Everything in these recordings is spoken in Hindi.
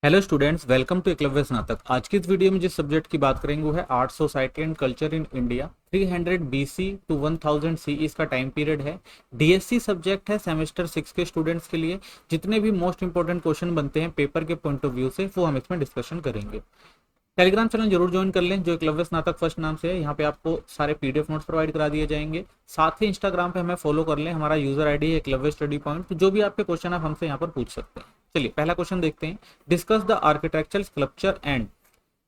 Hello students, welcome to Eklavya Snatak. आज की इस वीडियो में जिस सब्जेक्ट की बात करेंगे वो है art society and culture in India. 300 BC to 1000 C इसका टाइम पीरियड है। डीएससी सब्जेक्ट है सेमेस्टर 6 के स्टूडेंट्स के लिए। जितने भी मोस्ट इंपॉर्टेंट क्वेश्चन बनते हैं पेपर के पॉइंट ऑफ व्यू से वो हम इसमें डिस्कशन करेंगे। टेलीग्राम चैनल जरूर ज्वाइन कर लें जो एकलव्य स्नातक फर्स्ट नाम से है। यहाँ पे आपको सारे पीडीएफ नोट्स प्रोवाइड करा दिए जाएंगे। साथ ही इंस्टाग्राम पे हमें फॉलो कर लें, हमारा यूजर आईडी है एकलव्य स्टडी पॉइंट। तो जो भी आपके क्वेश्चन आप हमसे यहाँ पर पूछ सकते हैं। चलिए पहला क्वेश्चन देखते हैं। Discuss the architectural sculpture and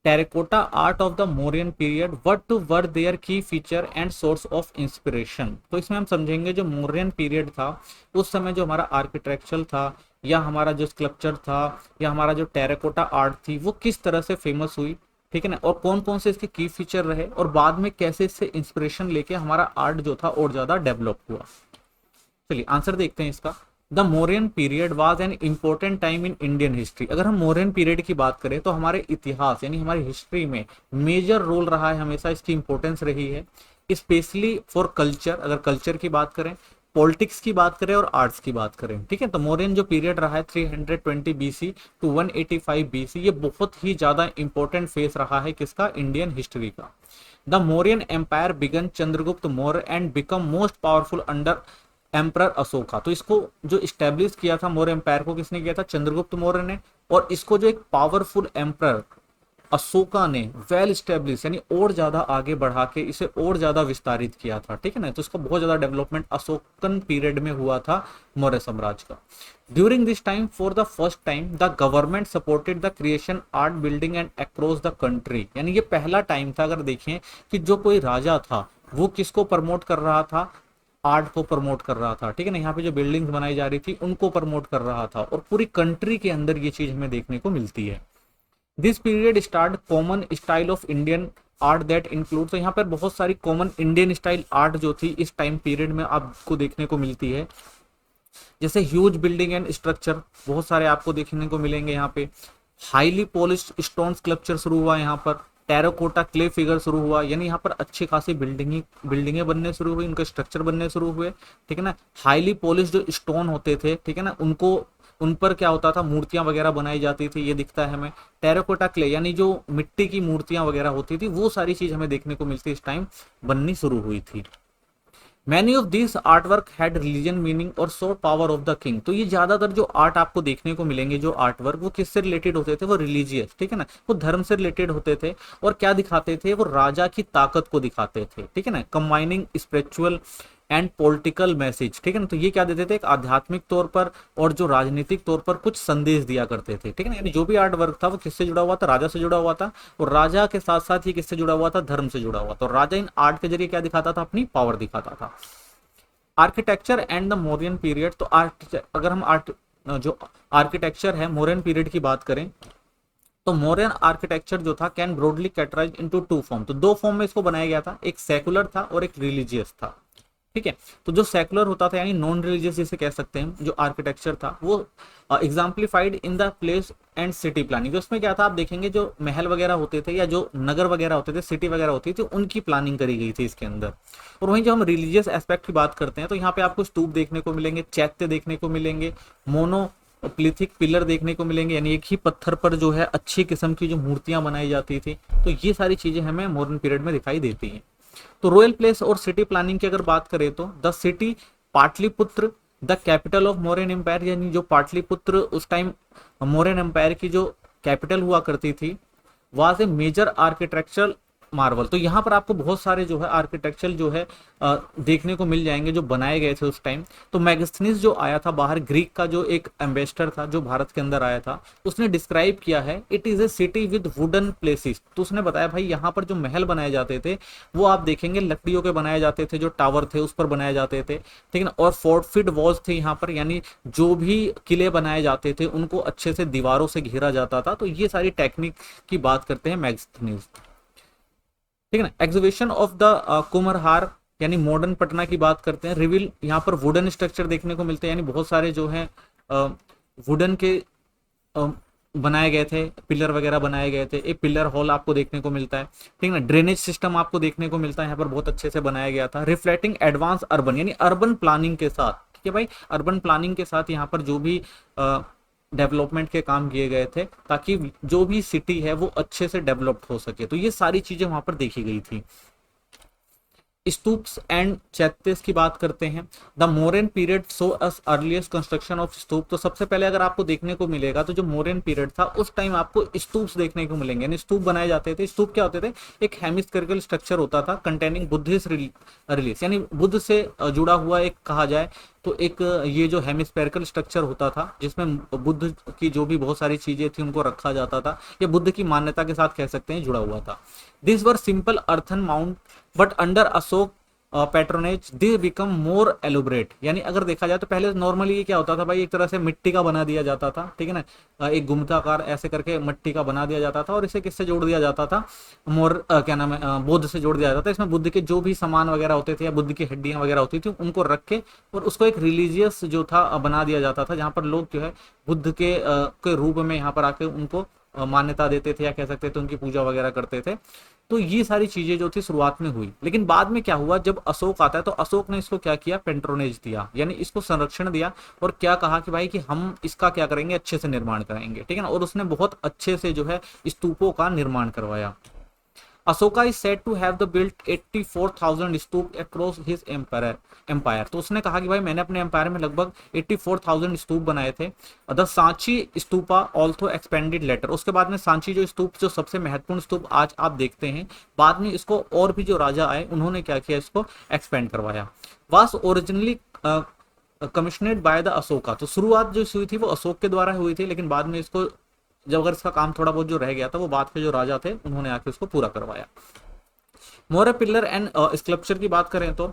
terracotta art of the Mauryan period, what were their key feature and source of inspiration. तो इसमें हम समझेंगे जो मौर्यन पीरियड था उस समय जो हमारा आर्किटेक्चर था या हमारा जो स्कल्पचर था या हमारा जो टेराकोटा आर्ट थी वो किस तरह से फेमस हुई, ठीक है ना, और कौन कौन से इसके की फीचर रहे और बाद में कैसे इससे इंस्पिरेशन लेके हमारा आर्ट जो था और ज्यादा डेवलप हुआ। चलिए आंसर देखते हैं इसका। The Mauryan period was an important time in Indian history. अगर हम मौर्यन पीरियड की बात करें तो हमारे इतिहास यानी हमारी हिस्ट्री में मेजर रोल रहा है, हमेशा इसकी इंपॉर्टेंस रही है। स्पेशली फॉर कल्चर, अगर कल्चर की बात करें, पॉलिटिक्स की बात करें और आर्ट्स की बात करें, ठीक है। तो मौर्यन जो पीरियड रहा है 320 बीसी टू 185 बीसी, ये बहुत ही ज्यादा इंपॉर्टेंट फेज रहा है किसका, इंडियन हिस्ट्री का। The Mauryan empire began Chandragupta Maurya and become most powerful under emperor Ashoka. तो इसको जो इस्टेब्लिश किया था मौर्य एम्पायर को, किसने किया था, चंद्रगुप्त मौर्य ने। और इसको जो एक पावरफुल एम्परर अशोका ने वेल स्टेब्लिश यानी और ज्यादा आगे बढ़ा के इसे और ज्यादा विस्तारित किया था, ठीक है ना। तो इसका बहुत ज्यादा डेवलपमेंट अशोकन पीरियड में हुआ था मौर्य साम्राज्य का। During this time for the first time the government supported the creation art building and across the country. यानी ये पहला टाइम था, अगर देखें, कि जो कोई राजा था वो किसको प्रमोट कर रहा था, आर्ट को प्रमोट कर रहा था, ठीक है ना। यहाँ पे जो बिल्डिंग्स बनाई जा रही थी उनको प्रमोट कर रहा था और पूरी कंट्री के अंदर ये चीज हमें देखने को मिलती है। This period start common style of Indian art that include. तो यहाँ पर बहुत सारी कॉमन इंडियन स्टाइल आर्ट जो थी इस टाइम पीरियड में आपको देखने को मिलती है। जैसे ह्यूज बिल्डिंग एंड स्ट्रक्चर बहुत सारे आपको देखने को मिलेंगे यहाँ पे। हाईली पॉलिश्ड स्टोन स्कल्पचर शुरू हुआ यहाँ पर। टेराकोटा क्ले फिगर शुरू हुआ, यानी यहाँ पर अच्छी खासी बिल्डिंगें बनने शुरू हुई, उनके स्ट्रक्चर बनने शुरू हुए, ठीक है ना। हाईली पॉलिश जो स्टोन होते थे, ठीक है ना, उनको उन पर क्या होता था, मूर्तियां वगैरह बनाई जाती थी, ये दिखता है हमें। टेराकोटा क्ले यानी जो मिट्टी की मूर्तियां वगैरह होती थी वो सारी चीज हमें देखने को मिलती इस टाइम बननी शुरू हुई थी। Many of this art work had religion meaning और so power of the king. तो ये ज्यादातर जो आर्ट आपको देखने को मिलेंगे, जो आर्ट वर्क, वो किससे रिलेटेड होते थे, वो रिलीजियस, ठीक है ना, वो धर्म से रिलेटेड होते थे। और क्या दिखाते थे, वो राजा की ताकत को दिखाते थे, ठीक है ना, combining spiritual and political message, ठीक है ना। तो ये क्या देते थे, एक आध्यात्मिक तौर पर और जो राजनीतिक तौर पर कुछ संदेश दिया करते थे, ठीक है ना। यानी जो भी आर्ट वर्क था वो किससे जुड़ा हुआ था, राजा से जुड़ा हुआ था। और राजा के साथ साथ ये किससे जुड़ा हुआ था, धर्म से जुड़ा हुआ था। और राजा इन आर्ट के जरिए क्या दिखाता था, अपनी पावर दिखाता था। Architecture and the Mauryan period. तो अगर हम जो आर्किटेक्चर है मौर्यन पीरियड की बात करें तो मौर्यन आर्किटेक्चर जो था can broadly categorize into two form. तो दो फॉर्म में इसको बनाया गया था, एक सेकुलर था और एक रिलीजियस था, ठीक है। तो जो सेकुलर होता था यानी नॉन रिलीजियस जिसे कह सकते हैं, जो आर्किटेक्चर था वो exemplified in the place and city planning. उसमें क्या था, आप देखेंगे जो महल वगैरह होते थे या जो नगर वगैरह होते थे, सिटी वगैरह होती थी, उनकी प्लानिंग करी गई थी इसके अंदर। और वहीं जब हम रिलीजियस एस्पेक्ट की बात करते हैं तो यहाँ पे आपको स्तूप देखने को मिलेंगे, चैत्य देखने को मिलेंगे, मोनोलिथिक पिलर देखने को मिलेंगे, यानी एक ही पत्थर पर जो है अच्छी किस्म की जो मूर्तियां बनाई जाती थी। तो ये सारी चीजें हमें मॉडर्न पीरियड में दिखाई देती हैं। तो रॉयल प्लेस और सिटी प्लानिंग की अगर बात करें तो the city Pataliputra the capital of Mauryan empire, यानी जो पाटलिपुत्र उस टाइम मौर्यन एम्पायर की जो कैपिटल हुआ करती थी, was a major architectural marvel. तो यहाँ पर आपको बहुत सारे जो है आर्किटेक्चर जो है देखने को मिल जाएंगे जो बनाए गए थे उस टाइम। तो मैगस्थनीज जो आया था बाहर, ग्रीक का जो एक एम्बेसडर था जो भारत के अंदर आया था, उसने डिस्क्राइब किया है it is a city with wooden places. तो उसने बताया भाई यहाँ पर जो महल बनाए जाते थे वो आप देखेंगे लकड़ियों के बनाए जाते थे, जो टावर थे उस पर बनाए जाते थे, ठीक है ना। और फोर्टिफाइड वॉल्स थे यहाँ पर, यानी जो भी किले बनाए जाते थे उनको अच्छे से दीवारों से घेरा जाता था। तो ये सारी टेक्निक की बात करते हैं मैगस्थनीज, ठीक है ना। एग्जीबिशन ऑफ द कुम्हरहार यानी मॉडर्न पटना की बात करते हैं। रिविल यहाँ पर वुडन स्ट्रक्चर देखने को मिलते हैं, यानी बहुत सारे जो है वुडन के बनाए गए थे, पिलर वगैरह बनाए गए थे। एक पिलर हॉल आपको देखने को मिलता है, ठीक है ना। ड्रेनेज सिस्टम आपको देखने को मिलता है यहाँ पर, बहुत अच्छे से बनाया गया था। रिफ्लेक्टिंग एडवांस अर्बन यानी अर्बन प्लानिंग के साथ, ठीक है भाई, अर्बन प्लानिंग के साथ यहाँ पर जो भी डेवलपमेंट के काम किए गए थे ताकि जो भी सिटी है वो अच्छे से डेवलप्ड हो सके। तो ये सारी चीजें वहां पर देखी गई थी। स्तूप्स एंड चैत्य की बात करते हैं। The Mauryan period saw us earliest construction of stupa. तो सबसे पहले अगर आपको देखने को मिलेगा तो जो मोरन पीरियड था उस टाइम आपको स्तूप्स देखने को मिलेंगे, यानी स्तूप बनाए जाते थे। स्तूप क्या होते थे? एक हेमिस्फेरिकल स्ट्रक्चर होता था कंटेनिंग बुद्धिस्ट रिलीज, यानी बुद्ध से जुड़ा हुआ एक कहा जाए तो एक ये जो हेमिस्फेरिकल स्ट्रक्चर होता था जिसमें बुद्ध की जो भी बहुत सारी चीजें थी उनको रखा जाता था, ये बुद्ध की मान्यता के साथ कह सकते हैं जुड़ा हुआ था। This were simple earthen mount but under Ashok patronage they become more elaborate. यानी अगर देखा जाए तो पहले नॉर्मली ये क्या होता था भाई, एक तरह से मिट्टी का बना दिया जाता था, ठीक है ना, एक गुम्फाकार ऐसे करके मिट्टी का बना दिया जाता था और इसे किससे जोड़ दिया जाता था? मोर क्या नाम है, बुद्ध से जोड़ दिया जाता था। इसमें बुद्ध के जो भी सामान वगैरह होते थे या बुद्ध की हड्डियां वगैरह होती थी उनको रख के और उसको एक रिलीजियस जो था बना दिया जाता था, जहां पर लोग जो है बुद्ध के रूप में यहाँ पर आके उनको मान्यता देते थे या कह सकते थे उनकी पूजा वगैरह करते थे। तो ये सारी चीजें जो थी शुरुआत में हुई, लेकिन बाद में क्या हुआ, जब अशोक आता है तो अशोक ने इसको क्या किया? पेट्रोनेज दिया, यानी इसको संरक्षण दिया और क्या कहा कि भाई कि हम इसका क्या करेंगे? अच्छे से निर्माण कराएंगे, ठीक है ना। और उसने बहुत अच्छे से जो है स्तूपों का निर्माण करवाया। Ashoka is said to have the built 84,000 stupa across his empire. तो उसने कहा कि भाई मैंने अपने एम्पायर में लगभग 84,000 स्तूप बनाए थे। The Sanchi stupa also expanded later. उसके बाद में सांची जो स्तूप जो सबसे महत्वपूर्ण स्तूप आज आप देखते हैं, बाद में इसको और भी जो राजा आए उन्होंने क्या किया? इसको एक्सपेंड करवाया। Was originally commissioned by the Ashoka. तो शुरुआत जो हुई थी वो अशोक के द्वारा हुई थी, लेकिन बाद में इसको जब अगर इसका काम थोड़ा बहुत जो रह गया था वो बाद के जो राजा थे उन्होंने आके उसको पूरा करवाया। मोरे पिलर एंड स्कल्पचर की बात करें तो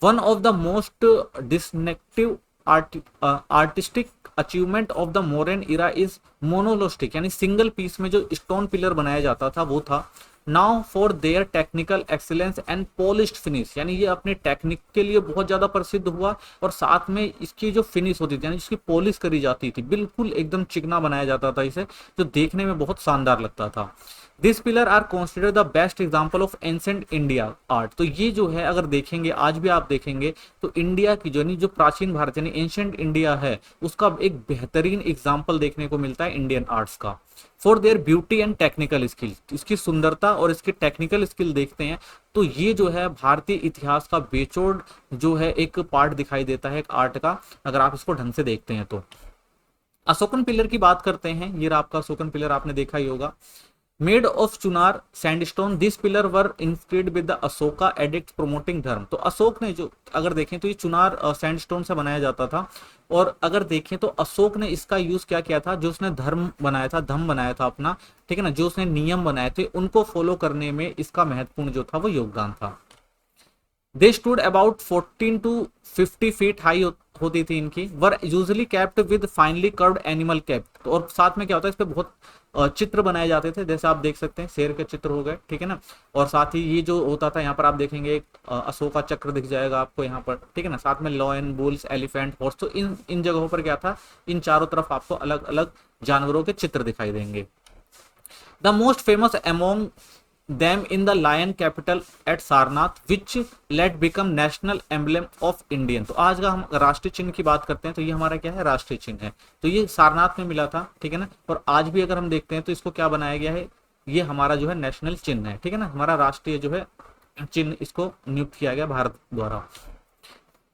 one of the most distinctive artistic achievement of the Mauryan era is monolithic, यानी सिंगल पीस में जो स्टोन पिलर बनाया जाता था वो था। Now for their technical excellence and polished finish, यानी ये अपने टेक्निक के लिए बहुत ज्यादा प्रसिद्ध हुआ और साथ में इसकी जो फिनिश होती थी यानी जिसकी पॉलिश करी जाती थी, बिल्कुल एकदम चिकना बनाया जाता था इसे, जो देखने में बहुत शानदार लगता था। This pillar are consider the best example of ancient India art. तो ये जो है अगर देखेंगे आज भी आप देखेंगे तो इंडिया की जो प्राचीन भारत यानी एंशिएंट इंडिया है उसका एक बेहतरीन एग्जाम्पल देखने को मिलता है इंडियन आर्ट्स का। For their beauty and technical skill, इसकी सुंदरता और इसकी टेक्निकल स्किल देखते हैं तो ये जो है भारतीय इतिहास का बेजोड़ जो है एक पार्ट दिखाई देता है एक आर्ट का, अगर आप इसको ढंग से देखते हैं तो। अशोकन पिलर की बात करते हैं, ये आपका अशोकन पिलर आपने देखा ही होगा। Made of Chunar sandstone, this pillar were inscribed with the Ashoka edict promoting dharma. तो अशोक ने जो अगर देखें तो ये चुनार सैंडस्टोन से बनाया जाता था और अगर देखें तो अशोक ने इसका यूज क्या किया था, जो उसने धर्म बनाया था, धम्म बनाया था अपना, ठीक है ना, जो उसने नियम बनाए थे उनको फॉलो करने में इसका महत्वपूर्ण जो था वो योगदान था। They stood about 14 to 50 feet high होती थी इनकी। वर usually capped with finally curved animal cap. तो और साथ में क्या होता है इस पे बहुत चित्र बनाए जाते थे, जैसे आप देख सकते हैं शेर के चित्र हो गए, ठीक है ना, और साथ ही ये जो होता था यहाँ पर आप देखेंगे एक अशोका चक्र दिख जाएगा आपको यहाँ पर, ठीक है ना, साथ में लॉयन, बुल्स, एलिफेंट, हॉर्स। तो इन जगहों पर क्या था, इन चारों तरफ आपको अलग अलग जानवरों के चित्र दिखाई देंगे। The most famous among them in the lion capital at Sarnath which let become national emblem of Indian। तो आज का हम राष्ट्रीय चिन्ह की बात करते हैं तो ये हमारा क्या है, राष्ट्रीय चिन्ह है। तो ये सारनाथ में मिला था, ठीक है ना, और आज भी अगर हम देखते हैं तो इसको क्या बनाया गया है, ये हमारा जो है नेशनल चिन्ह है, ठीक है ना, हमारा राष्ट्रीय जो है चिन्ह इसको नियुक्त किया गया भारत द्वारा।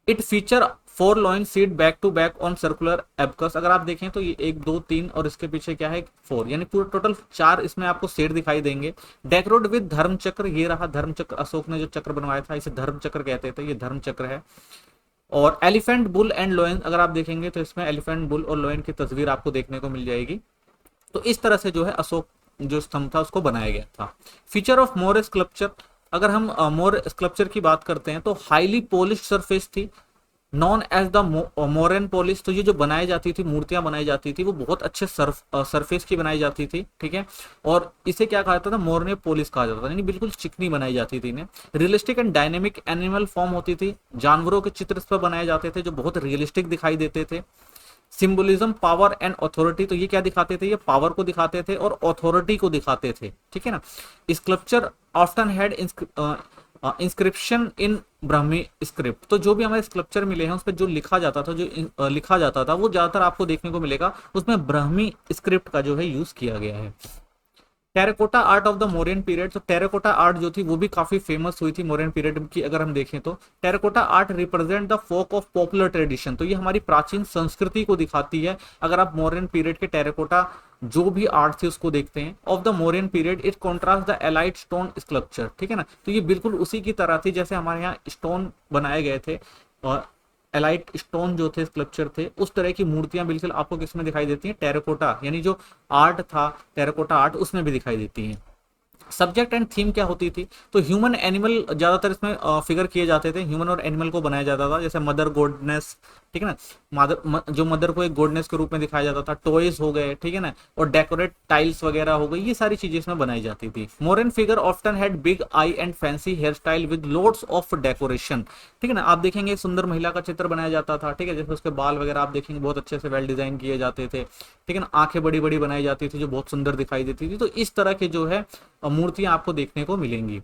It feature 4 lion seat back to back on circular abacus. अगर आप देखें तो ये 1 2 3 और इसके पीछे क्या है 4, यानी पूरा टोटल 4 इसमें आपको सेट दिखाई देंगे। डेकोरेट विद धर्म चक्र, ये रहा धर्म चक्र, अशोक ने जो चक्र बनवाया था इसे धर्म चक्र कहते थे, ये धर्म चक्र है। और एलिफेंट, बुल एंड लोयन, अगर आप देखेंगे तो इसमें एलिफेंट, बुल और लोयन की तस्वीर आपको देखने को मिल जाएगी। तो इस तरह से जो है अशोक जो स्तंभ था उसको बनाया गया था। फीचर ऑफ मोर स्कल्पचर, अगर हम मोर स्कल्पचर की बात करते हैं तो हाईली पॉलिश सरफेस थी, known as the Mauryan polish. तो ये जो बनाई जाती थी, मूर्तियां बनाई जाती थी वो बहुत अच्छे सरफेस की बनाई जाती थी, ठीक है, और इसे क्या कहा जाता था, मोरने पॉलिश कहा जाता था, यानी बिल्कुल चिकनी बनाई जाती थी इन्हें। Realistic and dynamic animal form होती थी, जानवरों के चित्र इस पर बनाए जाते थे जो बहुत रियलिस्टिक दिखाई देते थे। सिंबलिज्म, पावर एंड अथॉरिटी, तो ये क्या दिखाते थे, ये पावर को दिखाते थे और अथॉरिटी को दिखाते थे, ठीक है ना। Sculpture often had inscription in Brahmi script. तो जो भी हमारे स्कल्पचर मिले हैं उस पर जो लिखा जाता था, जो लिखा जाता था, वो ज्यादातर आपको देखने को मिलेगा उसमें ब्राह्मी स्क्रिप्ट का जो है यूज किया गया है। Terracotta art of the Mauryan period, तो टेराकोटा आर्ट जो थी वो भी काफी फेमस हुई थी मौर्यन पीरियड की। अगर हम देखें तो terracotta art represent the folk of popular tradition, तो ये हमारी प्राचीन संस्कृति को दिखाती है। अगर आप मौर्यन पीरियड के टेराकोटा जो भी आर्ट थी उसको देखते हैं, of the Mauryan period it contrast the elite stone sculpture, ठीक है ना। तो ये बिल्कुल उसी की तरह थी जैसे हमारे यहाँ स्टोन बनाए गए थे, और एलाइट स्टोन जो थे स्कल्पचर थे, उस तरह की मूर्तियां बिल्कुल आपको किसमें दिखाई देती हैं, टेराकोटा यानी जो आर्ट था टेराकोटा आर्ट उसमें भी दिखाई देती हैं। सब्जेक्ट एंड थीम क्या होती थी, तो ह्यूमन एनिमल ज्यादातर इसमें फिगर किए जाते थे, ह्यूमन और एनिमल को बनाया जाता था, जैसे मदर गॉडनेस, ठीक है ना, जो मदर को एक गॉडनेस के रूप में दिखाया जाता था, टॉयज हो गए, ठीक है ना, और डेकोरेट टाइल्स वगैरह हो गई, ये सारी चीजें इसमें बनाई जाती थी। Mauryan figure often had big eye and fancy hair style with loads of decoration, ठीक है ना। आप देखेंगे एक सुंदर महिला का चित्र बनाया जाता था, ठीक है, जैसे उसके बाल वगैरह आप देखेंगे बहुत अच्छे से वेल डिजाइन किए जाते थे, ठीक है ना, आंखें बड़ी बड़ी बनाई जाती थी जो बहुत सुंदर दिखाई देती थी। तो इस तरह के जो है मूर्तियां आपको देखने को मिलेंगी।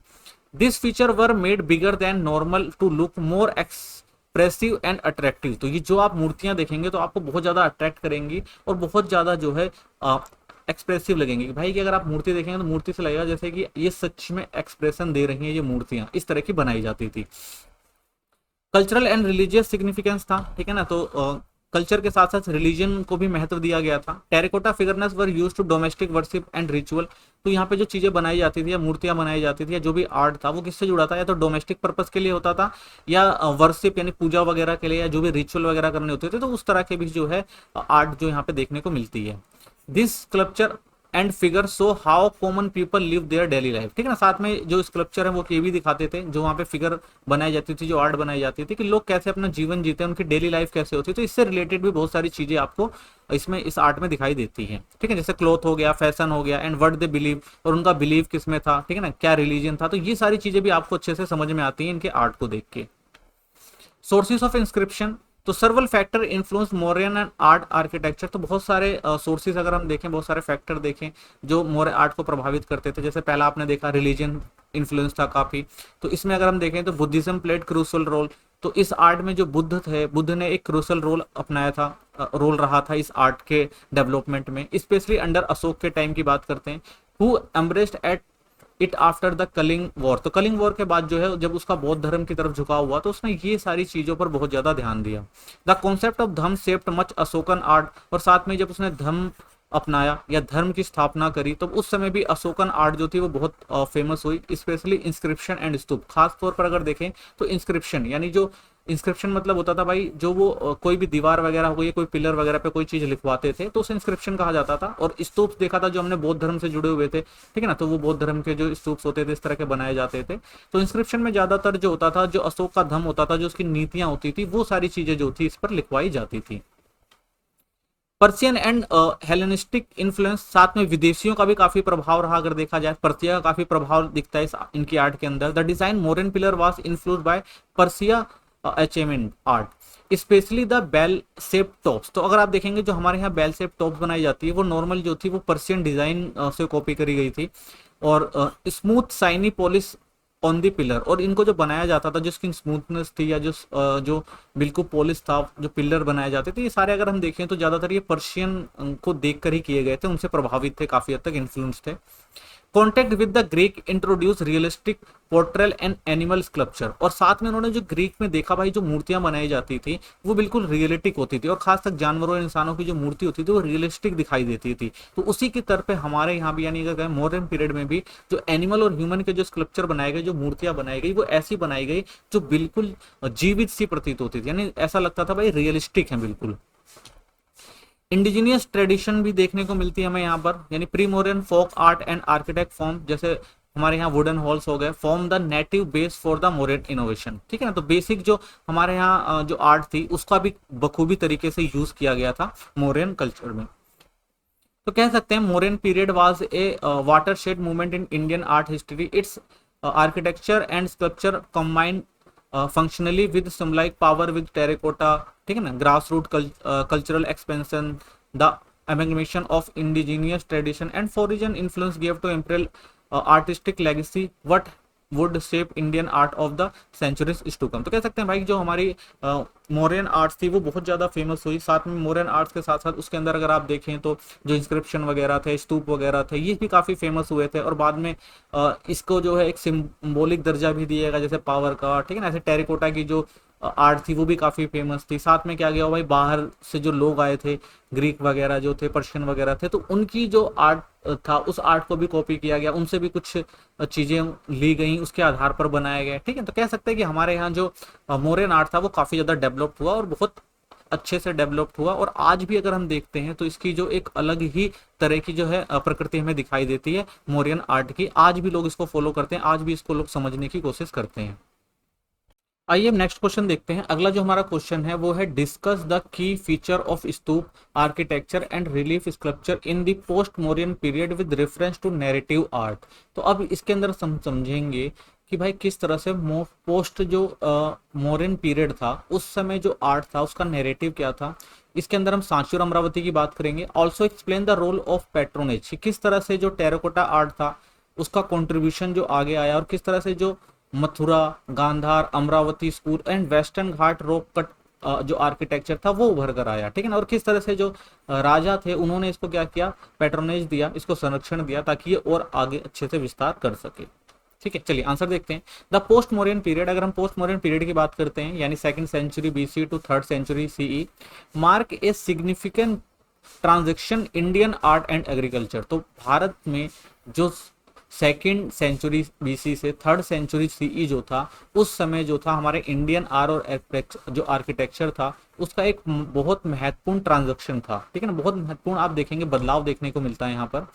This feature were made bigger than normal to look more expressive and attractive, तो ये जो आप मूर्तियां देखेंगे तो आपको बहुत ज्यादा अट्रैक्ट करेंगी और बहुत ज्यादा जो है एक्सप्रेसिव लगेंगी कि भाई कि अगर आप मूर्ति देखेंगे तो मूर्ति से लगेगा जैसे कि ये सच में एक्सप्रेशन दे रही हैं, ये मूर्तियां इस तरह की बनाई जाती थी। कल्चरल एंड रिलीजियस सिग्निफिकेंस था, ठीक है ना, तो कल्चर के साथ साथ रिलीजन को भी महत्व दिया गया था। Terracotta figurines were used to domestic worship and ritual, तो यहाँ पे जो चीजें बनाई जाती थी या मूर्तियां बनाई जाती थी या जो भी आर्ट था वो किससे जुड़ा था, या तो डोमेस्टिक पर्पस के लिए होता था या वर्शिप यानी पूजा वगैरह के लिए, या जो भी रिचुअल वगैरह करने होते थे, तो उस तरह के भी जो है आर्ट जो यहाँ पे देखने को मिलती है। This sculpture and figure so how common people live their daily life, ठीक है ना। साथ में जो स्कल्पचर है वो ये भी दिखाते थे, जो वहाँ पे फिगर बनाई जाती थी, जो आर्ट बनाई जाती थी, कि लोग कैसे अपना जीवन जीते हैं, उनकी डेली लाइफ कैसे होती है। तो इससे रिलेटेड भी बहुत सारी चीजें आपको इसमें इस आर्ट में दिखाई देती है, ठीक है, जैसे क्लोथ हो गया, फैशन हो गया, एंड व्हाट दे बिलीव, और उनका बिलीव किसमें था, ठीक है ना, क्या रिलीजन था। तो ये सारी चीजें भी आपको अच्छे से समझ में आती है इनके आर्ट को देख के। सोर्सेस ऑफ इंस्क्रिप्शन, तो several factor influence Mauryan and art architecture, तो बहुत सारे सोर्सेज अगर हम देखें, बहुत सारे फैक्टर देखें जो मौर्य आर्ट को प्रभावित करते थे। जैसे पहला आपने देखा रिलीजन इन्फ्लुएंस था काफी, तो इसमें अगर हम देखें तो बुद्धिज्म प्लेड क्रूशल रोल, तो इस आर्ट में जो बुद्ध थे, बुद्ध ने एक क्रूशल रोल अपनाया था, रोल रहा था इस आर्ट के डेवलपमेंट में, स्पेशली अंडर अशोक के टाइम की बात करते हैं, who embraced at it after the Kalinga war, तो कलिंग वॉर के बाद जो है जब उसका बौद्ध धर्म की तरफ झुकाव हुआ तो उसने ये सारी चीजों पर बहुत ज्यादा ध्यान दिया। The concept of Dhamma shaped much Ashokan art, और साथ में जब उसने धम्म अपनाया या धर्म की स्थापना करी तो उस समय भी अशोकन आर्ट जो थी वो बहुत फेमस हुई, स्पेशली इंस्क्रिप्शन एंड स्तूप। खास तौर पर अगर देखें तो इंस्क्रिप्शन यानी जो इंस्क्रिप्शन मतलब होता था भाई जो वो कोई भी दीवार वगैरह हो गई, कोई पिलर वगैरह पे कोई चीज लिखवाते थे तो उसे इंस्क्रिप्शन कहा जाता था। और स्तूप देखा था जो हमने बौद्ध धर्म से जुड़े हुए थे, ठीक है ना, तो वो बौद्ध धर्म के जो स्तूप्स होते थे इस तरह के बनाए जाते थे। तो इंस्क्रिप्शन में ज्यादातर जो होता था, जो अशोक का धम्म होता था, जो उसकी नीतियां होती थी, वो सारी चीजें जो थी इस पर लिखवाई जाती थी। पर्शियन एंड हेलेनिस्टिक इन्फ्लुएंस, साथ में विदेशियों का भी काफी प्रभाव रहा। अगर देखा जाए पर्सिया का काफी प्रभाव दिखता है इनकी आर्ट के अंदर। The design Mauryan pillar was influenced by Persia Achaemenid art, specially the bell shape tops. तो अगर आप देखेंगे जो हमारे यहाँ बेल शेप टॉप्स बनाई जाती है वो नॉर्मल जो थी वो पर्शियन डिजाइन से कॉपी करी गई थी, और smooth shiny polish on the pillar, और इनको जो बनाया जाता था जिसकी स्मूथनेस थी या जो बिल्कुल पॉलिश था, जो पिलर बनाए जाते थे, ये सारे अगर हम देखें तो ज्यादातर ये पर्शियन को देखकर ही किए गए थे, उनसे प्रभावित थे, काफी हद तक इन्फ्लुएंस थे। Contact with the Greek introduce realistic portrayal and animal sculpture, और साथ में उन्होंने जो ग्रीक में देखा भाई जो मूर्तियां बनाई जाती थी वो बिल्कुल रियलिस्टिक होती थी, और खास तक जानवरों और इंसानों की जो मूर्ति होती थी वो रियलिस्टिक दिखाई देती थी। तो उसी की तरफ पे हमारे यहाँ भी यानी अगर मॉडर्न पीरियड में भी जो एनिमल और ह्यूमन के जो स्कल्पचर बनाए गए, जो मूर्तियां बनाई गई, वो ऐसी बनाई गई जो बिल्कुल जीवित सी प्रतीत होती थी, यानी ऐसा लगता था भाई रियलिस्टिक है बिल्कुल। इंडिजीनियस ट्रेडिशन भी देखने को मिलती है हमें यहाँ पर, यानी pre modern folk art and architect form, जैसे हमारे यहाँ वुडन हॉल्स हो गए, form the native base for the modern innovation, ठीक है ना। तो बेसिक जो हमारे यहाँ जो आर्ट थी उसका भी बखूबी तरीके से यूज किया गया था मॉडर्न कल्चर में। तो कह सकते हैं modern period was a watershed movement in Indian art history. Its architecture and sculpture combined functionally with symbolic power with terracotta, ठीक है ना, grass root cultural expansion, the amalgamation of indigenous tradition and foreign influence gave to imperial artistic legacy what would shape Indian art of the centuries is to come. तो कह सकते हैं भाई जो हमारी मौर्यन आर्ट्स थी वो बहुत ज्यादा फेमस हुई। साथ में मौर्यन आर्ट्स के साथ साथ उसके अंदर अगर आप देखें तो जो इंस्क्रिप्शन वगैरह थे, स्तूप वगैरह थे, ये भी काफी फेमस हुए थे। और बाद में इसको जो है एक सिंबॉलिक दर्जा भी दिएगा जैसे पावर का, ठीक है ना। ऐसे टेरिकोटा की जो आर्ट थी वो भी काफी फेमस थी। साथ में क्या गया भाई, बाहर से जो लोग आए थे, ग्रीक वगैरह जो थे, पर्शियन वगैरह थे, तो उनकी जो आर्ट था उस आर्ट को भी कॉपी किया गया, उनसे भी कुछ चीजें ली गई, उसके आधार पर बनाया गया, ठीक है। तो कह सकते हैं कि हमारे यहाँ जो मौर्यन आर्ट था वो काफी ज्यादा डेवलप हुआ और बहुत अच्छे से डेवलप्ड हुआ। और आज भी अगर हम देखते हैं तो इसकी जो एक अलग ही तरह की जो है प्रकृति हमें दिखाई देती है मौर्यन आर्ट की। आज भी लोग इसको फॉलो करते हैं, आज भी इसको लोग समझने की कोशिश करते हैं। आइए हम नेक्स्ट क्वेश्चन देखते हैं। अगला जो हमारा क्वेश्चन है वो है discuss the key feature of stupa architecture and relief sculpture in the post Mauryan period with reference to narrative art. तो अब इसके अंदर हम समझेंगे कि भाई किस तरह से पोस्ट जो मौर्यन पीरियड था उस समय जो आर्ट था उसका नैरेटिव क्या था। इसके अंदर हम सांची और अमरावती की बात करेंगे। Also explain the role of patronage, किस तरह से जो टेराकोटा आर्ट था उसका कंट्रीब्यूशन जो आगे आया और किस तरह से जो Mathura, Gandhara, Amaravati school and western Ghat rock cut जो आर्किटेक्चर था वो उभर कर आया, ठीक है ना। और किस तरह से जो राजा थे उन्होंने इसको क्या किया, पैट्रोनेज दिया, इसको संरक्षण दिया ताकि ये और आगे अच्छे से विस्तार कर सके, ठीक है। चलिए आंसर देखते हैं। द पोस्ट मौर्यन पीरियड, अगर हम पोस्ट मौर्यन पीरियड की बात करते हैं यानी second century BC to third century CE, mark a significant transaction Indian art and agriculture. तो भारत में जो सेकेंड सेंचुरी बीसी से थर्ड सेंचुरी सीई जो था उस समय जो था हमारे इंडियन आर्ट और जो आर्किटेक्चर था उसका एक बहुत महत्वपूर्ण ट्रांजेक्शन था, ठीक है ना। बहुत महत्वपूर्ण आप देखेंगे बदलाव देखने को मिलता है यहाँ पर।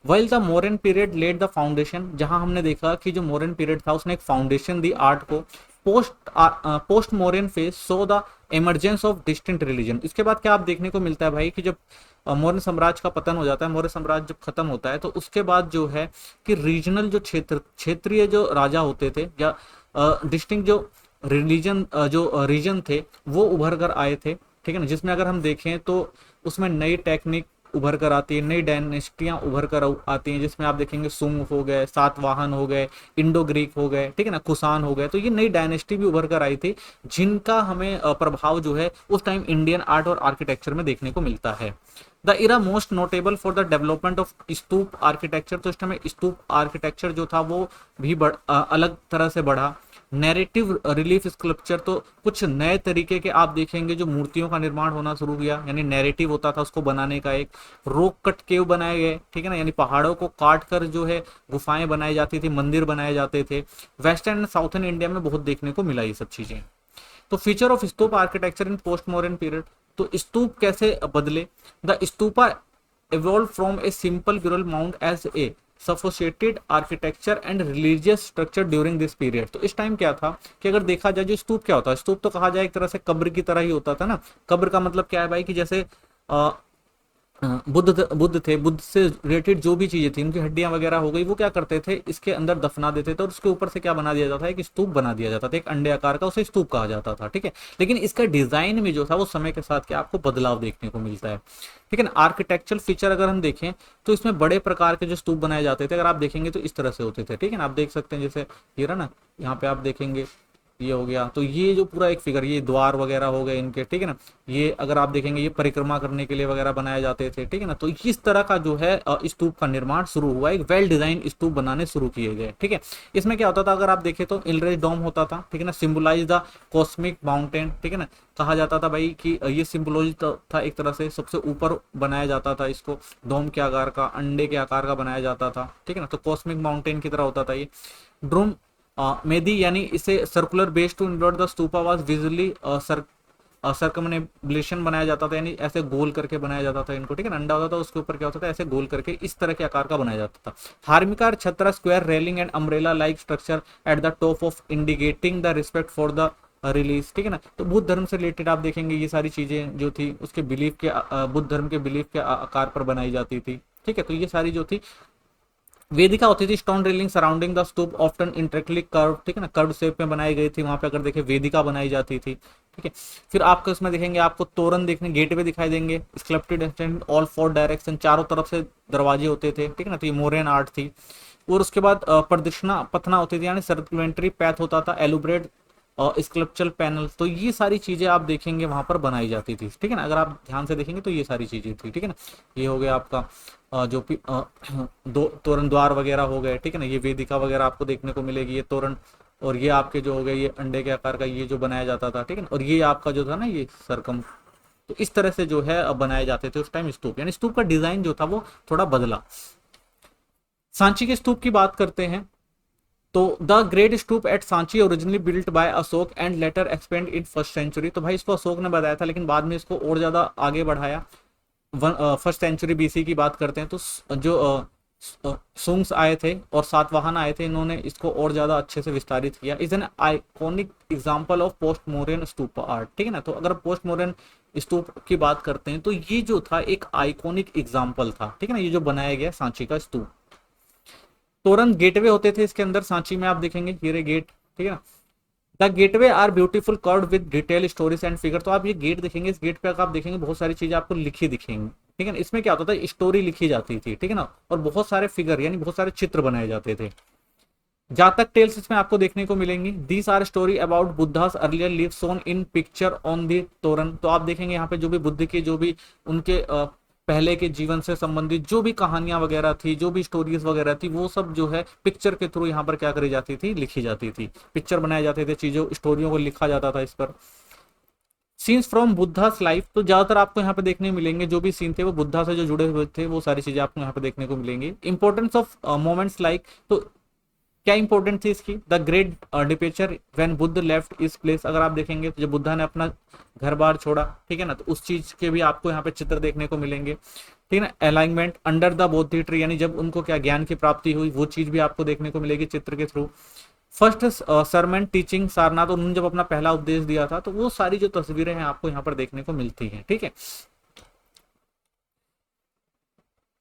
Well the Mauryan period laid the foundation, जहां हमने देखा कि जो मौर्यन पीरियड था उसने एक फाउंडेशन दी आर्ट को। Post Mauryan phase so the emergence of distinct religion. इसके बाद क्या आप देखने को मिलता है भाई कि जब मौर्य साम्राज्य का पतन हो जाता है, मौर्य साम्राज्य जब खत्म होता है तो उसके बाद जो है कि रीजनल जो क्षेत्रीय जो राजा होते थे या डिस्टिंक्ट जो रिलीजन जो रीजन थे वो उभर कर आए थे, ठीक है ना। जिसमें अगर हम देखें तो उसमें नई टेक्निक उभर कर आती है, नई डायनेस्टियां उभर कर आती हैं, जिसमें आप देखेंगे सुंग हो गए, सातवाहन हो गए, इंडो ग्रीक हो गए, ठीक है ना, कुसान हो गए। तो ये नई डायनेस्टी भी उभर कर आई थी जिनका हमें प्रभाव जो है उस टाइम इंडियन आर्ट और आर्किटेक्चर में देखने को मिलता है। The era most notable for the development of stupa architecture, तो इस टाइम स्तूप आर्किटेक्चर जो था वो भी अलग तरह से बढ़ा। नैरेटिव रिलीफ स्कल्पचर, तो कुछ नए तरीके के आप देखेंगे जो मूर्तियों का निर्माण होना शुरू किया, यानी नैरेटिव होता था उसको बनाने का। एक रॉक कट केव बनाए गए, ठीक है ना, यानी पहाड़ों को काट कर जो है गुफाएं बनाई जाती थी, मंदिर बनाए जाते थे। वेस्टर्न एंड साउथर्न इंडिया में बहुत देखने को मिला ये सब चीजें। तो feature of stupa architecture in post modern period, तो स्तूप कैसे बदले। The stupa evolved from a simple burial mound as a sophisticated architecture and religious structure during this period। तो इस टाइम क्या था कि अगर देखा जाए जो स्तूप क्या होता है, स्तूप तो कहा जाए एक तरह से कब्र की तरह ही होता था ना। कब्र का मतलब क्या है भाई कि जैसे बुद्ध थे, बुद्ध से रिलेटेड जो भी चीजें थी, उनकी हड्डियां वगैरह हो गई, वो क्या करते थे इसके अंदर दफना देते थे और उसके ऊपर से क्या बना दिया जाता है, एक स्तूप बना दिया जाता था, एक अंडे आकार का, उसे स्तूप कहा जाता था, ठीक है। लेकिन इसका डिजाइन में जो था वो समय के साथ क्या आपको बदलाव देखने को मिलता है, ठीक है ना। आर्किटेक्चरल फीचर अगर हम देखें तो इसमें बड़े प्रकार के जो स्तूप बनाए जाते थे, अगर आप देखेंगे तो इस तरह से होते थे, ठीक है ना। आप देख सकते हैं जैसे ये रहा ना, यहाँ पे आप देखेंगे ये हो गया, तो ये जो पूरा एक फिगर, ये द्वार वगैरह हो गए इनके, ठीक है ना। ये अगर आप देखेंगे ये परिक्रमा करने के लिए वगैरह बनाए जाते थे, ठीक है ना। तो इस तरह का जो है स्तूप का निर्माण शुरू हुआ, एक वेल डिजाइन स्तूप बनाने शुरू किए गए, ठीक है। इसमें क्या होता था अगर आप देखें तो इलरेज डोम होता था, ठीक है ना, सिंबलाइज द कॉस्मिक माउंटेन, ठीक है ना। कहा जाता था भाई कि ये सिंबोलॉजी था एक तरह से, सबसे ऊपर बनाया जाता था इसको, डोम के आकार का, अंडे के आकार का बनाया जाता था, ठीक है ना। तो कॉस्मिक माउंटेन की तरह होता था ये। ड्रोम मेदी यानी इसे circular base to invert the stupa was visually circumambulation बनाया जाता था, यानी ऐसे गोल करके बनाया जाता था इनको, ठीक है ना। अंडा होता था उसके ऊपर क्या होता था, ऐसे गोल करके इस तरह के आकार का बनाया जाता था। Harmika chhatra square railing and umbrella like structure at the top of indicating the respect for the relic, ठीक है ना। तो बुद्ध धर्म से रिलेटेड आप देखेंगे ये सारी चीजें जो थी उसके बिलीफ के बुद्ध धर्म के बिलीफ के आकार पर बनाई जाती थी, ठीक है। तो ये सारी जो थी वेदिका होती थी, stone railing surrounding the stupa often intricately carved, ठीक है ना, कर्व शेप में बनाई गई थी, वहां पे अगर देखें वेदिका बनाई जाती थी, ठीक है। फिर आपको इसमें देखेंगे आपको तोरण देखने, गेटवे दिखाई देंगे, स्कल्प्टेड ऑल फोर डायरेक्शन, चारों तरफ से दरवाजे होते थे, ठीक है ना। तो ये मोरियन आर्ट थी। और उसके बाद प्रदक्षिणा पथना होती थी, यानी सर्कुलेटरी पैथ होता था, एलुब्रेट स्कल्पचरल पैनल। तो ये सारी चीजें आप देखेंगे वहां पर बनाई जाती थी, ठीक है ना। अगर आप ध्यान से देखेंगे तो ये सारी चीजें थी, ठीक है ना। ये हो गया आपका जो भी दो तोरण द्वार वगैरह हो गए, ठीक है ना। ये वेदिका वगैरह आपको देखने को मिलेगी, ये तोरण। और ये आपके जो हो गए ये अंडे के आकार का ये जो बनाया जाता था, ठीक है ना। और ये आपका जो था ना ये सरकम। तो इस तरह से जो है बनाए जाते थे उस टाइम स्तूप, यानी स्तूप का डिजाइन जो था वो थोड़ा बदला। सांची के स्तूप की बात करते हैं तो the great stupa at Sanchi originally built by Ashoka and later expand in first century. तो भाई इसको अशोक ने बताया था, लेकिन बाद में इसको और ज्यादा आगे बढ़ाया। फर्स्ट सेंचुरी बीसी की बात करते हैं तो जो सुंग्स आए थे और सातवाहन आए थे, इन्होंने इसको और ज्यादा अच्छे से विस्तारित किया। Is an iconic example of post modern stupa art, ठीक है ना। तो अगर पोस्ट मॉडर्न स्तूप की बात करते हैं तो ये जो था एक आइकॉनिक एग्जांपल था, ठीक है ना, ये जो बनाया गया सांची का स्तूप। तोरण गेटवे होते थे इसके अंदर सांची में, आप देखेंगे ये गेट, ठीक है ना। The gateway are beautiful curved with detail stories and figure. तो आप ये गेट देखेंगे, इस गेट पे आप देखेंगे बहुत सारी चीजें आपको लिखी दिखेंगी, ठीक है ना। इसमें क्या होता था, स्टोरी लिखी जाती थी, ठीक है ना, और बहुत सारे फिगर यानी बहुत सारे चित्र बनाए जाते थे। जातक टेल्स इसमें आपको देखने को मिलेंगी। These are story about Buddha's earlier live shown in picture on the torana. तो आप देखेंगे यहाँ पे जो भी बुद्ध के जो भी उनके पहले के जीवन से संबंधित जो भी कहानियां वगैरह थी, जो भी स्टोरीज वगैरह थी, वो सब जो है पिक्चर के थ्रू यहाँ पर क्या करी जाती थी, लिखी जाती थी। पिक्चर बनाए जाते थे, चीजों स्टोरियों को लिखा जाता था इस पर। Scenes from Buddhas life. तो ज्यादातर आपको यहाँ पे देखने मिलेंगे जो भी सीन थे वो बुद्धा से जो जुड़े हुए थे, वो सारी चीजें आपको यहाँ पे देखने को मिलेंगी। इंपॉर्टेंस ऑफ मोमेंट्स लाइक, तो क्या इंपॉर्टेंट थी इसकी, the great departure when Buddha left this place. अगर आप देखेंगे तो जब बुद्धा ने अपना घर बार छोड़ा, ठीक है ना, तो उस चीज के भी आपको यहाँ पे चित्र देखने को मिलेंगे, ठीक है ना। Alignment under the Bodhi tree, यानी जब उनको क्या ज्ञान की प्राप्ति हुई, वो चीज भी आपको देखने को मिलेगी चित्र के through. First sermon teaching Sarnath, उन्होंने जब अपना पहला उपदेश दिया था, तो वो सारी जो तस्वीरें हैं आपको यहाँ पर देखने को मिलती हैं, ठीक है।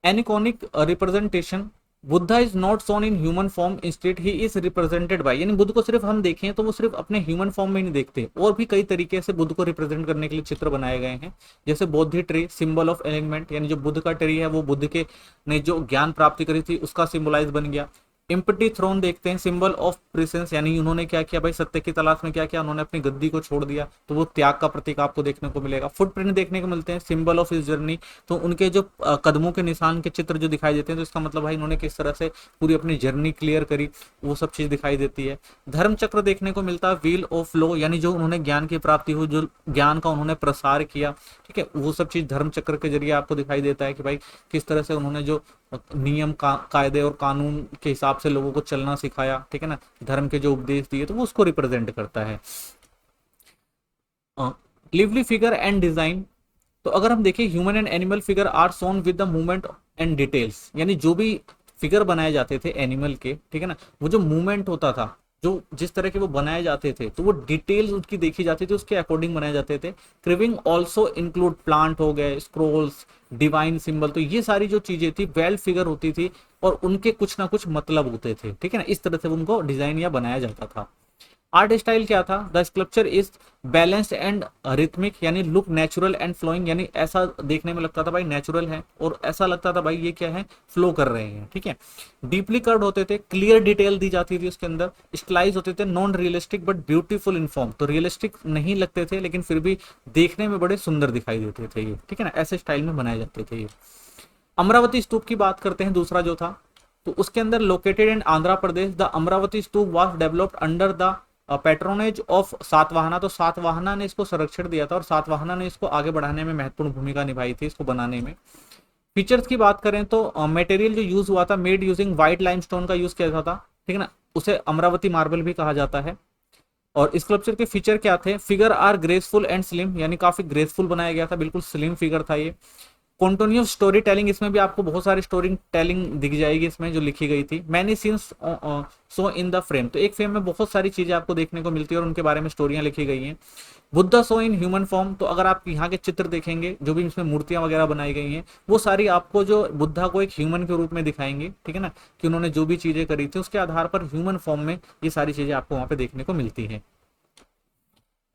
Aniconic representation, Buddha is not shown in human form, instead he is represented by. यानी बुद्ध को सिर्फ हम देखें तो वो सिर्फ अपने ह्यूमन फॉर्म में नहीं देखते, और भी कई तरीके से बुद्ध को रिप्रेजेंट करने के लिए चित्र बनाए गए हैं। जैसे बोधि ट्री, सिंबल ऑफ एलिमेंट, यानी जो बुद्ध का ट्री है वो बुद्ध के ने जो ज्ञान प्राप्ति करी थी उसका सिंबलाइज बन गया। इम्पटी थ्रोन देखते हैं, सिंबल ऑफ प्रेजेंस, यानी उन्होंने क्या किया भाई, सत्य की तलाश में क्या किया, उन्होंने अपनी गद्दी को छोड़ दिया, तो वो त्याग का प्रतीक आपको देखने को मिलेगा। फुटप्रिंट देखने को मिलते हैं, सिंबल ऑफ इस जर्नी, तो उनके जो कदमों के निशान के चित्र जो दिखाई देते हैं, तो इसका मतलब भाई इन्होंने किस तरह से पूरी अपनी जर्नी क्लियर करी, वो सब चीज दिखाई देती है। धर्म चक्र देखने को मिलता है, व्हील ऑफ लॉ, यानी जो उन्होंने ज्ञान की प्राप्ति हुई, जो ज्ञान का उन्होंने प्रसार किया, ठीक है, वो सब चीज धर्म चक्र के जरिए आपको दिखाई देता है कि भाई किस तरह से उन्होंने जो नियम कायदे और कानून के हिसाब से लोगों को चलना सिखाया, ठीक है ना, धर्म के जो उपदेश दिए, तो वो उसको रिप्रेजेंट करता है। लिवली फिगर एंड डिजाइन, तो अगर हम देखें human and animal figure are shown with the movement and details, यानी जो भी फिगर बनाए जाते थे एनिमल के, ठीक है ना, वो जो मूवमेंट होता था, जो जिस तरह के वो बनाए जाते थे, तो वो डिटेल्स उनकी देखी जाती थी, उसके अकॉर्डिंग बनाए जाते थे। क्रिविंग ऑल्सो इंक्लूड प्लांट हो गए, स्क्रोल्स, डिवाइन सिंबल, तो ये सारी जो चीजें थी वेल फिगर होती थी और उनके कुछ ना कुछ मतलब होते थे, ठीक है ना, इस तरह से उनको डिजाइन या बनाया जाता था। आर्ट स्टाइल क्या था, the sculpture is balanced and rhythmic, यानी लुक नेचुरल एंड फ्लोइंग, यानी ऐसा देखने में लगता था भाई नेचुरल है, और ऐसा लगता था भाई ये क्या है, फ्लो कर रहे हैं, ठीक है। डीपली कर्व्ड होते थे, क्लियर डिटेल दी जाती थी उसके अंदर। स्टाइल्स होते थे non realistic but beautiful in form, तो रियलिस्टिक नहीं लगते थे लेकिन फिर भी देखने में बड़े सुंदर दिखाई देते थे ये, ठीक है ना, ऐसे स्टाइल में बनाए जाते थे ये। अमरावती स्तूप की बात करते हैं, दूसरा जो था, तो उसके अंदर located in Andhra Pradesh, the Amravati stupa was developed under the patronage of Satavahana. तो सातवाहना ने इसको संरक्षण दिया था और सातवाहना ने इसको आगे बढ़ाने में महत्वपूर्ण भूमिका निभाई थी, इसको बनाने में। फीचर्स की बात करें तो मटेरियल जो यूज हुआ था, मेड यूजिंग व्हाइट लाइमस्टोन का यूज किया था, ठीक है ना, उसे अमरावती मार्बल भी कहा जाता है। और स्कल्पचर के फीचर क्या थे, figure are graceful and slim, यानी काफी ग्रेसफुल बनाया गया था, बिल्कुल स्लिम फिगर था ये। कॉन्टिन्यूस स्टोरी टेलिंग, इसमें भी आपको बहुत सारी स्टोरी टेलिंग दिख जाएगी इसमें जो लिखी गई थी। Many scenes so in the frame, तो एक फ्रेम में बहुत सारी चीजें आपको देखने को मिलती है और उनके बारे में स्टोरियां लिखी गई हैं। बुद्धा सो इन ह्यूमन फॉर्म, तो अगर आप यहाँ के चित्र देखेंगे जो भी इसमें मूर्तियां वगैरह बनाई गई हैं, वो सारी आपको जो बुद्धा को एक ह्यूमन के रूप में दिखाएंगे, ठीक है ना, कि उन्होंने जो भी चीजें करी थी उसके आधार पर ह्यूमन फॉर्म में ये सारी चीजें आपको वहां पे देखने को मिलती है,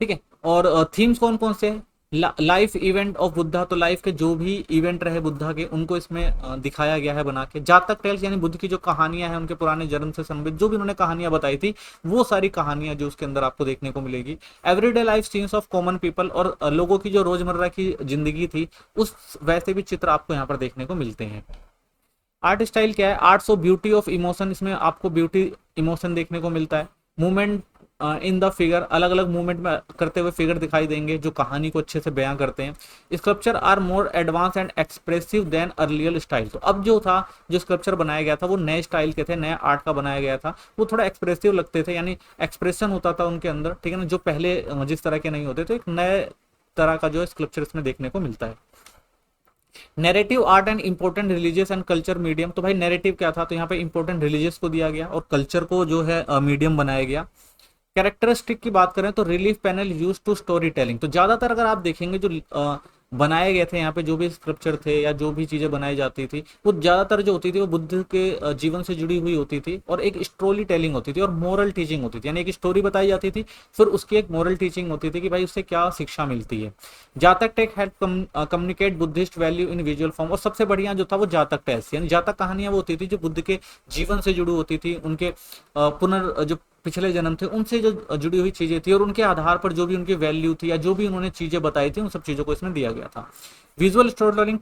ठीक है। और थीम्स कौन कौन से हैं, लाइफ इवेंट ऑफ बुद्धा, तो लाइफ के जो भी इवेंट रहे बुद्धा के उनको इसमें दिखाया गया है बना के। जातक टेल्स यानी बुद्ध की जो कहानियां हैं उनके पुराने जन्म से संबंधित जो भी उन्होंने कहानियां बताई थी वो सारी कहानियां जो उसके अंदर आपको देखने को मिलेगी। Everyday life scenes of common people, और लोगों की जो रोजमर्रा की जिंदगी थी उस वैसे भी चित्र आपको यहाँ पर देखने को मिलते हैं। आर्ट स्टाइल क्या है? Arts of beauty of emotion, इसमें आपको ब्यूटी इमोशन देखने को मिलता है। मूवमेंट इन द फिगर, अलग अलग मूवमेंट में करते हुए फिगर दिखाई देंगे जो कहानी को अच्छे से बयां करते हैं। Sculpture are more advance and expressive than earlier style, तो अब जो था जो स्कल्पचर बनाया गया था वो नए स्टाइल के थे, नए आर्ट का बनाया गया था, वो थोड़ा एक्सप्रेसिव लगते थे, यानी एक्सप्रेशन होता था उनके अंदर, ठीक है ना, जो पहले जिस तरह के नहीं होते, तो एक नए तरह का जो स्कल्पचर इसमें देखने को मिलता है। Narrative art and important religious and culture medium, तो भाई नैरेटिव क्या था, तो यहाँ पे इंपॉर्टेंट रिलीजियस को दिया गया और कल्चर को जो है मीडियम बनाया गया। कैरेक्टरिस्टिक की बात करें तो relief panel use to story telling, तो ज्यादातर अगर आप देखेंगे जो बनाए गए थे यहाँ पे जो भी स्क्रिप्चर थे या जो भी चीजें बनाई जाती थी वो ज्यादातर जो होती थी वो बुद्ध के जीवन से जुड़ी हुई होती थी और एक स्टोरी टेलिंग होती थी और मोरल टीचिंग होती थी, यानी एक स्टोरी बताई जाती थी फिर उसकी एक मोरल टीचिंग होती थी कि भाई उससे क्या शिक्षा मिलती है। Jataka take help communicate Buddhist value in visual form, और सबसे बढ़िया जो था वो जातक टेक्स्ट, यानी जातक कहानियां वो होती थी जो बुद्ध के जीवन से जुड़ी होती थी, उनके पुनर् जो पिछले जन्म थे उनसे जो जुड़ी हुई चीजें थी और उनके आधार पर जो भी उनकी वैल्यू थी या जो भी उन्होंने चीजें बताई थी उन सब चीजों को इसमें दिया गया था। Visual story telling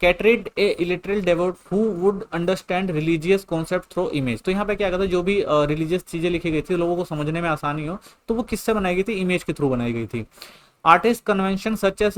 catered a illiterate devotee who would understand religious concept through image, तो यहाँ पे क्या कहता है जो भी रिलीजियस चीजें लिखी गई थी लोगों को समझने में आसानी हो तो वो किससे बनाई गई थी, इमेज के थ्रू बनाई गई थी। Artist convention such as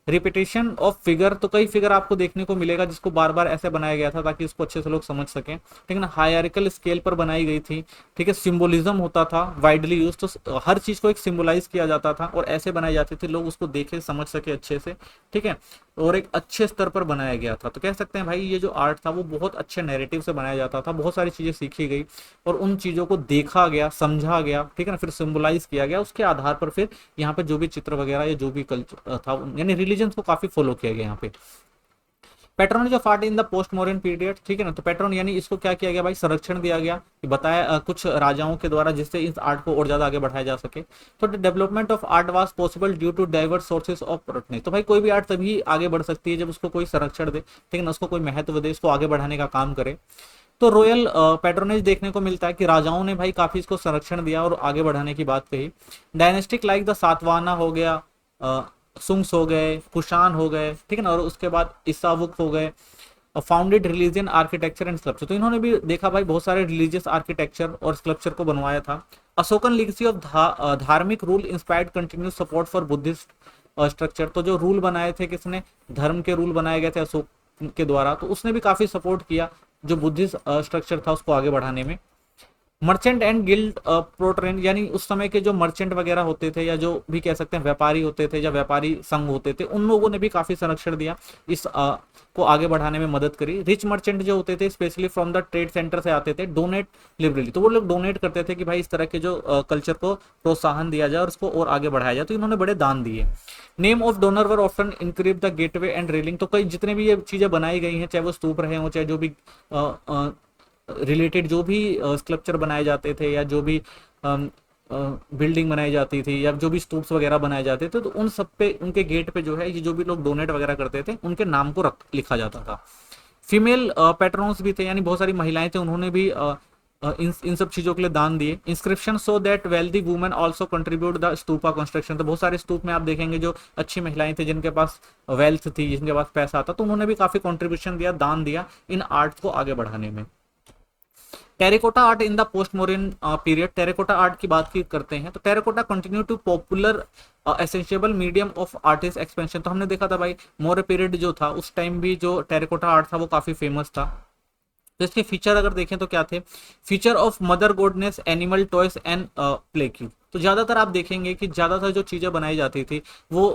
repetition of figure, तो कई फिगर आपको देखने को मिलेगा जिसको बार बार ऐसे बनाया गया था ताकि इसको अच्छे से लोग समझ सकें, ठीक है ना। हायरिकल स्केल पर बनाई गई थी, ठीक है। सिंबोलिज्म होता था वाइडली यूज, तो हर चीज को एक सिंबलाइज किया जाता था और ऐसे बनाए जाते थे लोग उसको देखे समझ सके अच्छे से, ठीक है, और एक अच्छे स्तर पर बनाया गया था। तो कह सकते हैं भाई ये जो आर्ट था वो बहुत अच्छे नैरेटिव से बनाया जाता था, बहुत सारी चीजें सीखी गई और उन चीजों को देखा गया समझा गया, ठीक है ना, फिर सिंबलाइज किया गया, उसके आधार पर फिर यहाँ पे जो भी चित्र वगैरह या जो भी कल्चर था यानी रिलीजन को काफी फॉलो किया गया यहाँ पे। Patronage of art in the post modern period, ठीक है ना, तो पैट्रोन यानी इसको क्या किया गया भाई, संरक्षण दिया गया कि बताया कुछ राजाओं के द्वारा जिससे इस आर्ट को और ज्यादा आगे बढ़ाया जा सके। तो the development of art was possible due to diverse sources of patronage, तो भाई कोई भी आर्ट तभी आगे बढ़ सकती है जब उसको कोई संरक्षण दे, ठीक है ना, उसको कोई महत्व दे, इसको आगे बढ़ाने का काम करे। तो रॉयल पैट्रोनेज देखने को मिलता है कि राजाओं ने भाई काफी इसको संरक्षण दिया और आगे बढ़ाने की बात कही। डायनेस्टिक लाइक द सातवाहना हो गया, सुंग्स हो गए, कुषाण हो गए, ठीक है ना, और उसके बाद ईसावुक हो गए, founded religion architecture and sculpture, तो इन्होंने भी देखा भाई बहुत सारे रिलीजियस आर्किटेक्चर और स्कल्पचर को बनवाया था। अशोकन लीगेसी ऑफ धार्मिक rule inspired continuous support for Buddhist structure, तो जो रूल बनाए थे किसने, धर्म के रूल बनाए गए थे अशोक के द्वारा, तो उसने भी काफी सपोर्ट किया जो बुद्धिस्ट स्ट्रक्चर था उसको आगे बढ़ाने में। मर्चेंट एंड गिल्ड प्रोट्रेन, यानी उस समय के जो मर्चेंट वगैरह होते थे या जो भी कह सकते हैं व्यापारी होते थे या व्यापारी संघ होते थे उन लोगों ने भी काफी संरक्षण दिया, इस को आगे बढ़ाने में मदद करी। रिच मर्चेंट जो होते थे specially from the trade centre से आते थे, डोनेट लिबरली, तो वो लोग डोनेट करते थे कि भाई इस तरह के जो कल्चर को प्रोत्साहन दिया जाए और उसको और आगे बढ़ाया जाए, तो इन्होंने बड़े दान दिए। Name of donor were often increase the gateway and railing, तो कई जितने भी ये चीजें बनाई गई हैं चाहे वो स्तूप रहे हो चाहे जो भी रिलेटेड जो भी स्कल्पचर बनाए जाते थे या जो भी बिल्डिंग बनाई जाती थी या जो भी स्तूप्स वगैरह बनाए जाते थे, तो उन सब पे उनके गेट पे जो है ये जो भी लोग डोनेट वगैरह करते थे उनके नाम को लिखा जाता था। फीमेल पैट्रॉन्स भी थे, यानी बहुत सारी महिलाएं थे, उन्होंने भी इन सब चीजों के लिए दान दिए। Inscription so that wealthy women also contribute the stupa construction, तो बहुत सारे स्तूप में आप देखेंगे जो अच्छी महिलाएं थी जिनके पास वेल्थ थी जिनके पास पैसा था, तो उन्होंने भी काफी कंट्रीब्यूशन दिया, दान दिया इन आर्ट को आगे बढ़ाने में। Terracotta art in the post modern period, terracotta art की बात करते हैं तो terracotta continue to popular essential medium of artist expansion, तो हमने देखा था भाई मौर्य पीरियड जो था उस टाइम भी जो टेराकोटा आर्ट था वो काफी फेमस था। तो इसके फीचर अगर देखें तो क्या थे, feature of mother goodness, animal toys and play cube, तो ज्यादातर आप देखेंगे कि ज्यादातर जो चीजें बनाई जाती थी वो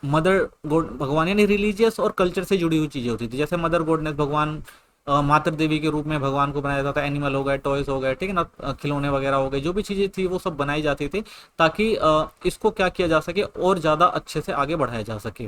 मदर गॉड भगवान यानी रिलीजियस और कल्चर से जुड़ी हुई चीजें होती थी, जैसे मदर गॉडनेस भगवान मातृ देवी के रूप में भगवान को बनाया जाता था, एनिमल हो गए, टॉयज हो गए, ठीक है ना, खिलौने वगैरह हो गए, जो भी चीजें थी वो सब बनाई जाती थी ताकि इसको क्या किया जा सके और ज्यादा अच्छे से आगे बढ़ाया जा सके।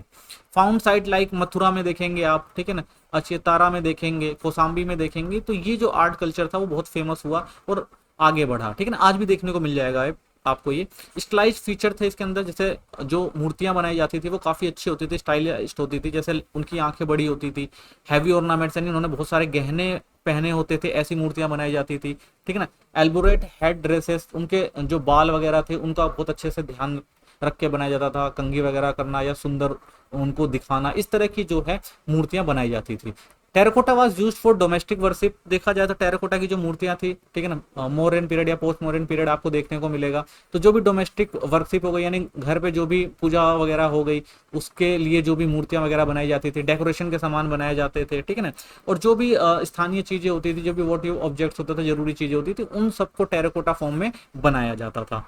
फाउंड साइट लाइक मथुरा में देखेंगे आप, ठीक है ना, अचेतारा में देखेंगे, कोसाम्बी में देखेंगे, तो ये जो आर्ट कल्चर था वो बहुत फेमस हुआ और आगे बढ़ा, ठीक है ना, आज भी देखने को मिल जाएगा आपको ये स्टाइलिश फीचर थे इसके अंदर। जैसे जो मूर्तियां बनाई जाती थी वो काफ़ी अच्छी होती थी, स्टाइलिश होती थी। जैसे उनकी आंखें बड़ी होती थी, हैवी ऑर्नामेंट्स यानी उन्होंने बहुत सारे गहने पहने होते थे, ऐसी मूर्तियां बनाई जाती थी, ठीक है ना। एल्बोरेट हेड ड्रेसेस, उनके जो बाल वगैरह थे उनका बहुत अच्छे से ध्यान रख के बनाया जाता था, कंघी वगैरह करना या सुंदर उनको दिखाना, इस तरह की जो है मूर्तियां बनाई जाती थी। Terracotta was used for domestic worship. देखा जाए तो टेराकोटा की जो मूर्तियां थी, ठीक है ना, मोरन पीरियड या पोस्ट मोरन पीरियड आपको देखने को मिलेगा। तो जो भी डोमेस्टिक वर्शिप हो गई यानी घर पे जो भी पूजा वगैरह हो गई उसके लिए जो भी मूर्तियां वगैरह बनाई जाती थी, डेकोरेशन के सामान बनाए जाते थे, ठीक है ना। और जो भी स्थानीय चीजें होती थी, जो भी वोटिव ऑब्जेक्ट्स होते थे, जरूरी चीजें होती थी, उन सबको टेराकोटा फॉर्म में बनाया जाता था।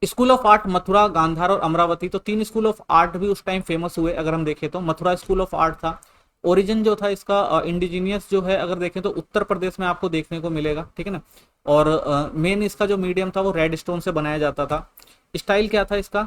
School of art Mathura, Gandhara और अमरावती, तो 3 स्कूल ऑफ आर्ट भी उस टाइम फेमस हुए। अगर हम देखें तो मथुरा स्कूल ऑफ आर्ट था, ओरिजिन जो था इसका इंडिजीनियस जो है अगर देखें तो उत्तर प्रदेश में आपको देखने को मिलेगा, ठीक है ना। और मेन इसका जो मीडियम था वो रेड स्टोन से बनाया जाता था। स्टाइल क्या था इसका,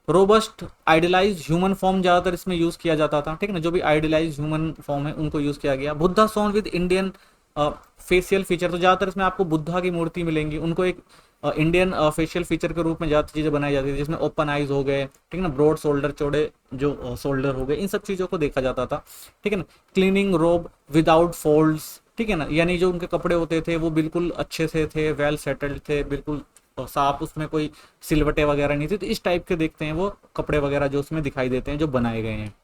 रोबस्ट आइडियलाइज ह्यूमन फॉर्म ज्यादातर इसमें यूज किया जाता था, ठीक है ना। जो भी आइडियलाइज ह्यूमन फॉर्म है उनको यूज किया गया। Buddha shown with Indian facial feature, तो ज्यादातर इसमें आपको बुद्धा की मूर्ति मिलेंगी, उनको एक इंडियन फेशियल फीचर के रूप में ज्यादा चीजें बनाई जाती थी, जिसमें ओपन आईज हो गए, ठीक है ना, ब्रॉड शोल्डर, चौड़े जो शोल्डर हो गए, इन सब चीजों को देखा जाता था, ठीक है ना। क्लीनिंग रोब विदाउट फोल्ड्स, ठीक है ना, यानी जो उनके कपड़े होते थे वो बिल्कुल अच्छे से थे, वेल सेटल्ड थे, बिल्कुल साफ, उसमें कोई सिलवटे वगैरह नहीं थी। तो इस टाइप के देखते हैं वो कपड़े वगैरह जो उसमें दिखाई देते हैं, जो बनाए गए हैं।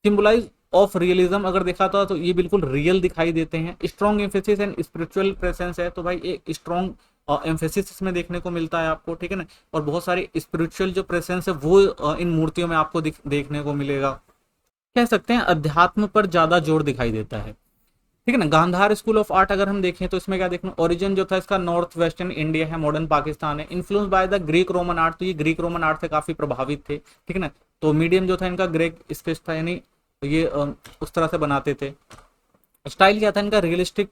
सिंबलाइज ऑफ रियलिज्म अगर देखा तो ये बिल्कुल रियल दिखाई देते हैं। Strong emphasis and spiritual presence है, तो भाई एक स्ट्रॉन्ग एम्फेसिस इसमें देखने को मिलता है आपको, ठीक है ना। और बहुत सारी स्पिरिचुअल जो प्रेजेंस है वो इन मूर्तियों में आपको देखने को मिलेगा। कह सकते हैं अध्यात्म पर ज्यादा जोर दिखाई देता है, ठीक है ना। गांधार स्कूल ऑफ आर्ट अगर हम देखें तो इसमें क्या देखना, ओरिजिन जो था इसका नॉर्थ वेस्टर्न इंडिया है, मॉडर्न पाकिस्तान है। Influence by the Greek Roman art, तो ये ग्रीक रोमन आर्ट से काफी प्रभावित थे, ठीक है ना। तो मीडियम जो था इनका ग्रेक स्केच था, यानी ये उस तरह से बनाते थे। स्टाइल क्या था इनका, रियलिस्टिक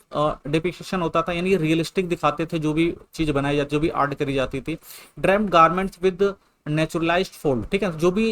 डिपिक्शन होता था, यानी रियलिस्टिक दिखाते थे जो भी चीज बनाई जाती, जो भी आर्ट करी जाती थी। Dreamed garments with naturalised fold, ठीक है, जो भी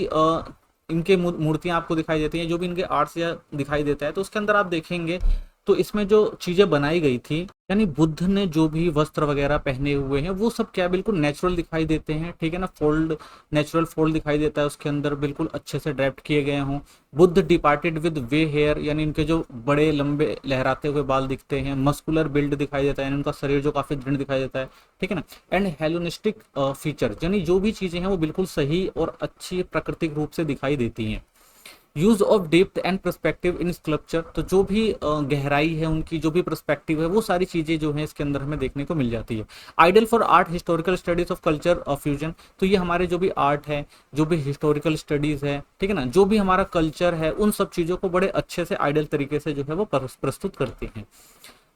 इनके मूर्तियां आपको दिखाई देती हैं, जो भी इनके आर्ट्स या दिखाई देता है, तो उसके अंदर आप देखेंगे तो इसमें जो चीजें बनाई गई थी, यानी बुद्ध ने जो भी वस्त्र वगैरह पहने हुए हैं वो सब क्या बिल्कुल नेचुरल दिखाई देते हैं, ठीक है ना। फोल्ड, नेचुरल फोल्ड दिखाई देता है उसके अंदर, बिल्कुल अच्छे से ड्रेप्ट किए गए हों। Buddha departed with wavy hair, यानी इनके जो बड़े लंबे लहराते हुए बाल दिखते हैं। मस्कुलर बिल्ड दिखाई देता है, यानी उनका शरीर जो काफी दृढ़ दिखाई देता है, ठीक है ना। एंड हेलोनिस्टिक फीचर, यानी जो भी चीजें हैं वो बिल्कुल सही और अच्छी प्राकृतिक रूप से दिखाई देती हैं। Use of depth and perspective in sculpture, तो जो भी गहराई है उनकी, जो भी परस्पेक्टिव है, वो सारी चीजें जो है इसके अंदर हमें देखने को मिल जाती है। Ideal for art historical studies of culture fusion, तो ये हमारे जो भी आर्ट है, जो भी हिस्टोरिकल स्टडीज है, ठीक है ना, जो भी हमारा कल्चर है, उन सब चीजों को बड़े अच्छे से आइडल तरीके से जो है वो प्रस्तुत करते हैं।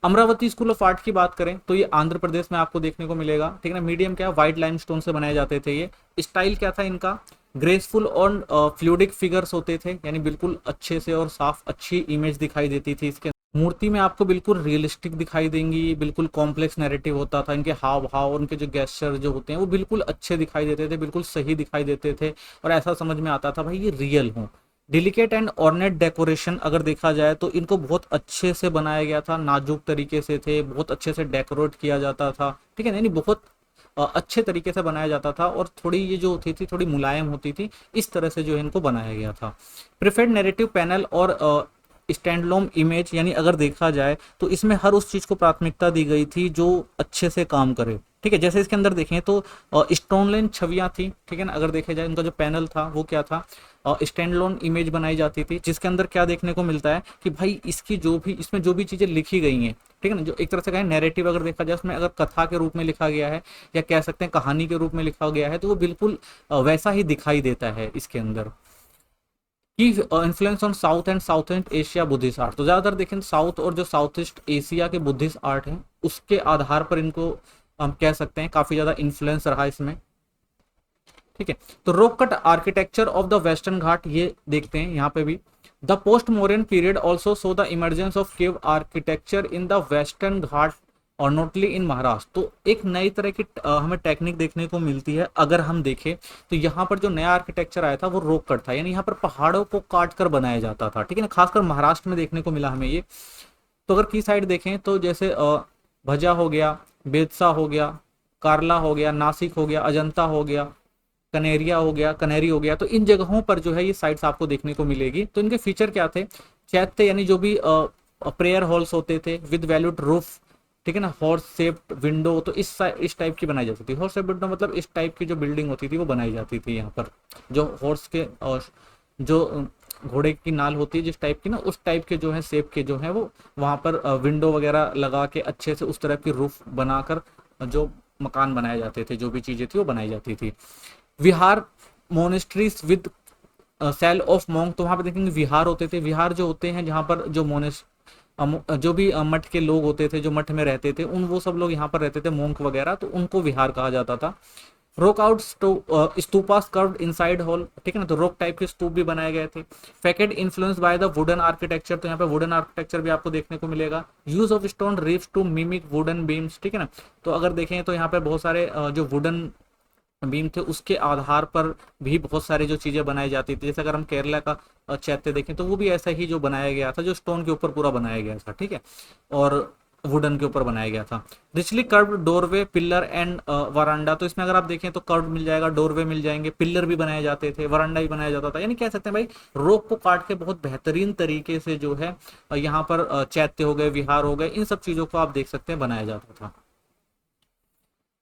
अमरावती स्कूल ऑफ आर्ट की बात करें तो ये आंध्र प्रदेश में आपको देखने को मिलेगा, ठीक है ना। मीडियम क्या, व्हाइट लाइमस्टोन से बनाए जाते थे ये। स्टाइल क्या था इनका, ग्रेसफुल और फ्लूइडिक फिगर्स होते थे, यानी बिल्कुल अच्छे से और साफ अच्छी इमेज दिखाई देती थी। इसके मूर्ति में आपको बिल्कुल रियलिस्टिक दिखाई देंगी, बिल्कुल कॉम्प्लेक्स नैरेटिव होता था। इनके हाव भाव, उनके जो गेस्चर जो होते हैं वो बिल्कुल अच्छे दिखाई देते थे, बिल्कुल सही दिखाई देते थे, और ऐसा समझ में आता था भाई ये रियल हो। डिलिकेट एंड ऑर्नेट डेकोरेशन अगर देखा जाए तो इनको बहुत अच्छे से बनाया गया था, नाजुक तरीके से थे, बहुत अच्छे से डेकोरेट किया जाता था, ठीक है, यानी बहुत अच्छे तरीके से बनाया जाता था। और थोड़ी ये जो होती थी थोड़ी मुलायम होती थी, इस तरह से जो है इनको बनाया गया था। प्रिफर्ड नैरेटिव पैनल और स्टैंडलोन इमेज, यानी अगर देखा जाए तो इसमें हर उस चीज को प्राथमिकता दी गई थी जो अच्छे से काम करे, ठीक है। जैसे इसके अंदर देखें तो स्टोनलेन छवियां थी, ठीक है ना। अगर देखे जाए उनका जो पैनल था वो क्या था, स्टैंडलोन इमेज बनाई जाती थी, जिसके अंदर क्या देखने को मिलता है कि भाई इसकी जो भी, इसमें जो भी चीजें लिखी गई हैं, ठीक है ना, जो एक तरह से कहें नैरेटिव अगर देखा जाए, उसमें अगर कथा के रूप में लिखा गया है या कह सकते हैं कहानी के रूप में लिखा गया है, तो वो बिल्कुल वैसा ही दिखाई देता है इसके अंदर। की influence on south and south east Asia Buddhist art, तो ज्यादातर देखें साउथ और जो साउथ ईस्ट एशिया के बुद्धिस्ट आर्ट है उसके आधार पर इनको हम कह सकते हैं काफी ज्यादा इन्फ्लुएंस रहा इसमें, ठीक है। तो rock cut architecture of the western Ghat, ये देखते हैं यहाँ पे भी। The post modern period also saw the emergence of cave architecture in the western Ghat और नोटली इन महाराष्ट्र, तो एक नई तरह की हमें टेक्निक देखने को मिलती है। अगर हम देखें तो यहाँ पर जो नया आर्किटेक्चर आया था वो रॉक कट था, यानी यहाँ पर पहाड़ों को काट कर बनाया जाता था, ठीक है ना। खासकर महाराष्ट्र में देखने को मिला हमें ये। तो अगर की साइड देखें तो जैसे भजा हो गया, बेदसा हो गया, कारला हो गया, नासिक हो गया, अजंता हो गया, कनेरिया हो गया, कनेरी हो गया, तो इन जगहों पर जो है ये साइट्स आपको देखने को मिलेगी। तो इनके फीचर क्या थे? चैत्य यानी जो भी प्रेयर हॉल्स होते थे विद वैल्यूड रूफ, ठीक है ना, हॉर्स शेप्ड विंडो, तो इस टाइप की बनाई जाती थी। हॉर्स शेप्ड विंडो मतलब इस टाइप की जो बिल्डिंग होती थी वो बनाई जाती थी यहाँ पर, जो हॉर्स के जो घोड़े की नाल होती है जिस टाइप की ना, उस टाइप के जो है शेप के जो है वो वहां पर विंडो वगैरह लगा के अच्छे से उस तरह की रूफ बनाकर जो मकान बनाए जाते थे, जो भी चीजें थी वो बनाई जाती थी। Vihara monasteries with cell of monk, तो वहां पे देखेंगे विहार होते थे। विहार जो होते हैं जहां पर जो जो भी मठ के लोग होते थे, जो मठ में रहते थे, उन वो सब लोग यहाँ पर रहते थे, मोंक वगैरह, तो उनको विहार कहा जाता था। Rock out stupas curved inside hall, ठीक है ना, तो रॉक टाइप के स्तूप भी बनाए गए थे। Facet influence by the wooden architecture, तो यहाँ पे वुडन आर्किटेक्चर भी आपको देखने को मिलेगा। Use of stone reefs to mimic wooden beams, ठीक है ना, तो अगर देखें तो यहाँ पे बहुत सारे जो वुडन बीम थे उसके आधार पर भी बहुत सारी जो चीजें बनाई जाती थी। जैसे अगर हम केरला का चैत्य देखें तो वो भी ऐसा ही जो बनाया गया था, जो स्टोन के ऊपर पूरा बनाया गया था, ठीक है, और वुडन के ऊपर बनाया गया था। Richly carved doorway pillar and veranda, तो इसमें अगर आप देखें तो कर्व मिल जाएगा, डोरवे मिल जाएंगे, पिलर भी बनाए जाते थे, वरांडा भी बनाया जाता था। यानी कह सकते हैं भाई रोक को काट के बहुत बेहतरीन तरीके से जो है यहाँ पर चैत्य हो गए, विहार हो गए, इन सब चीजों को आप देख सकते हैं बनाया जाता था।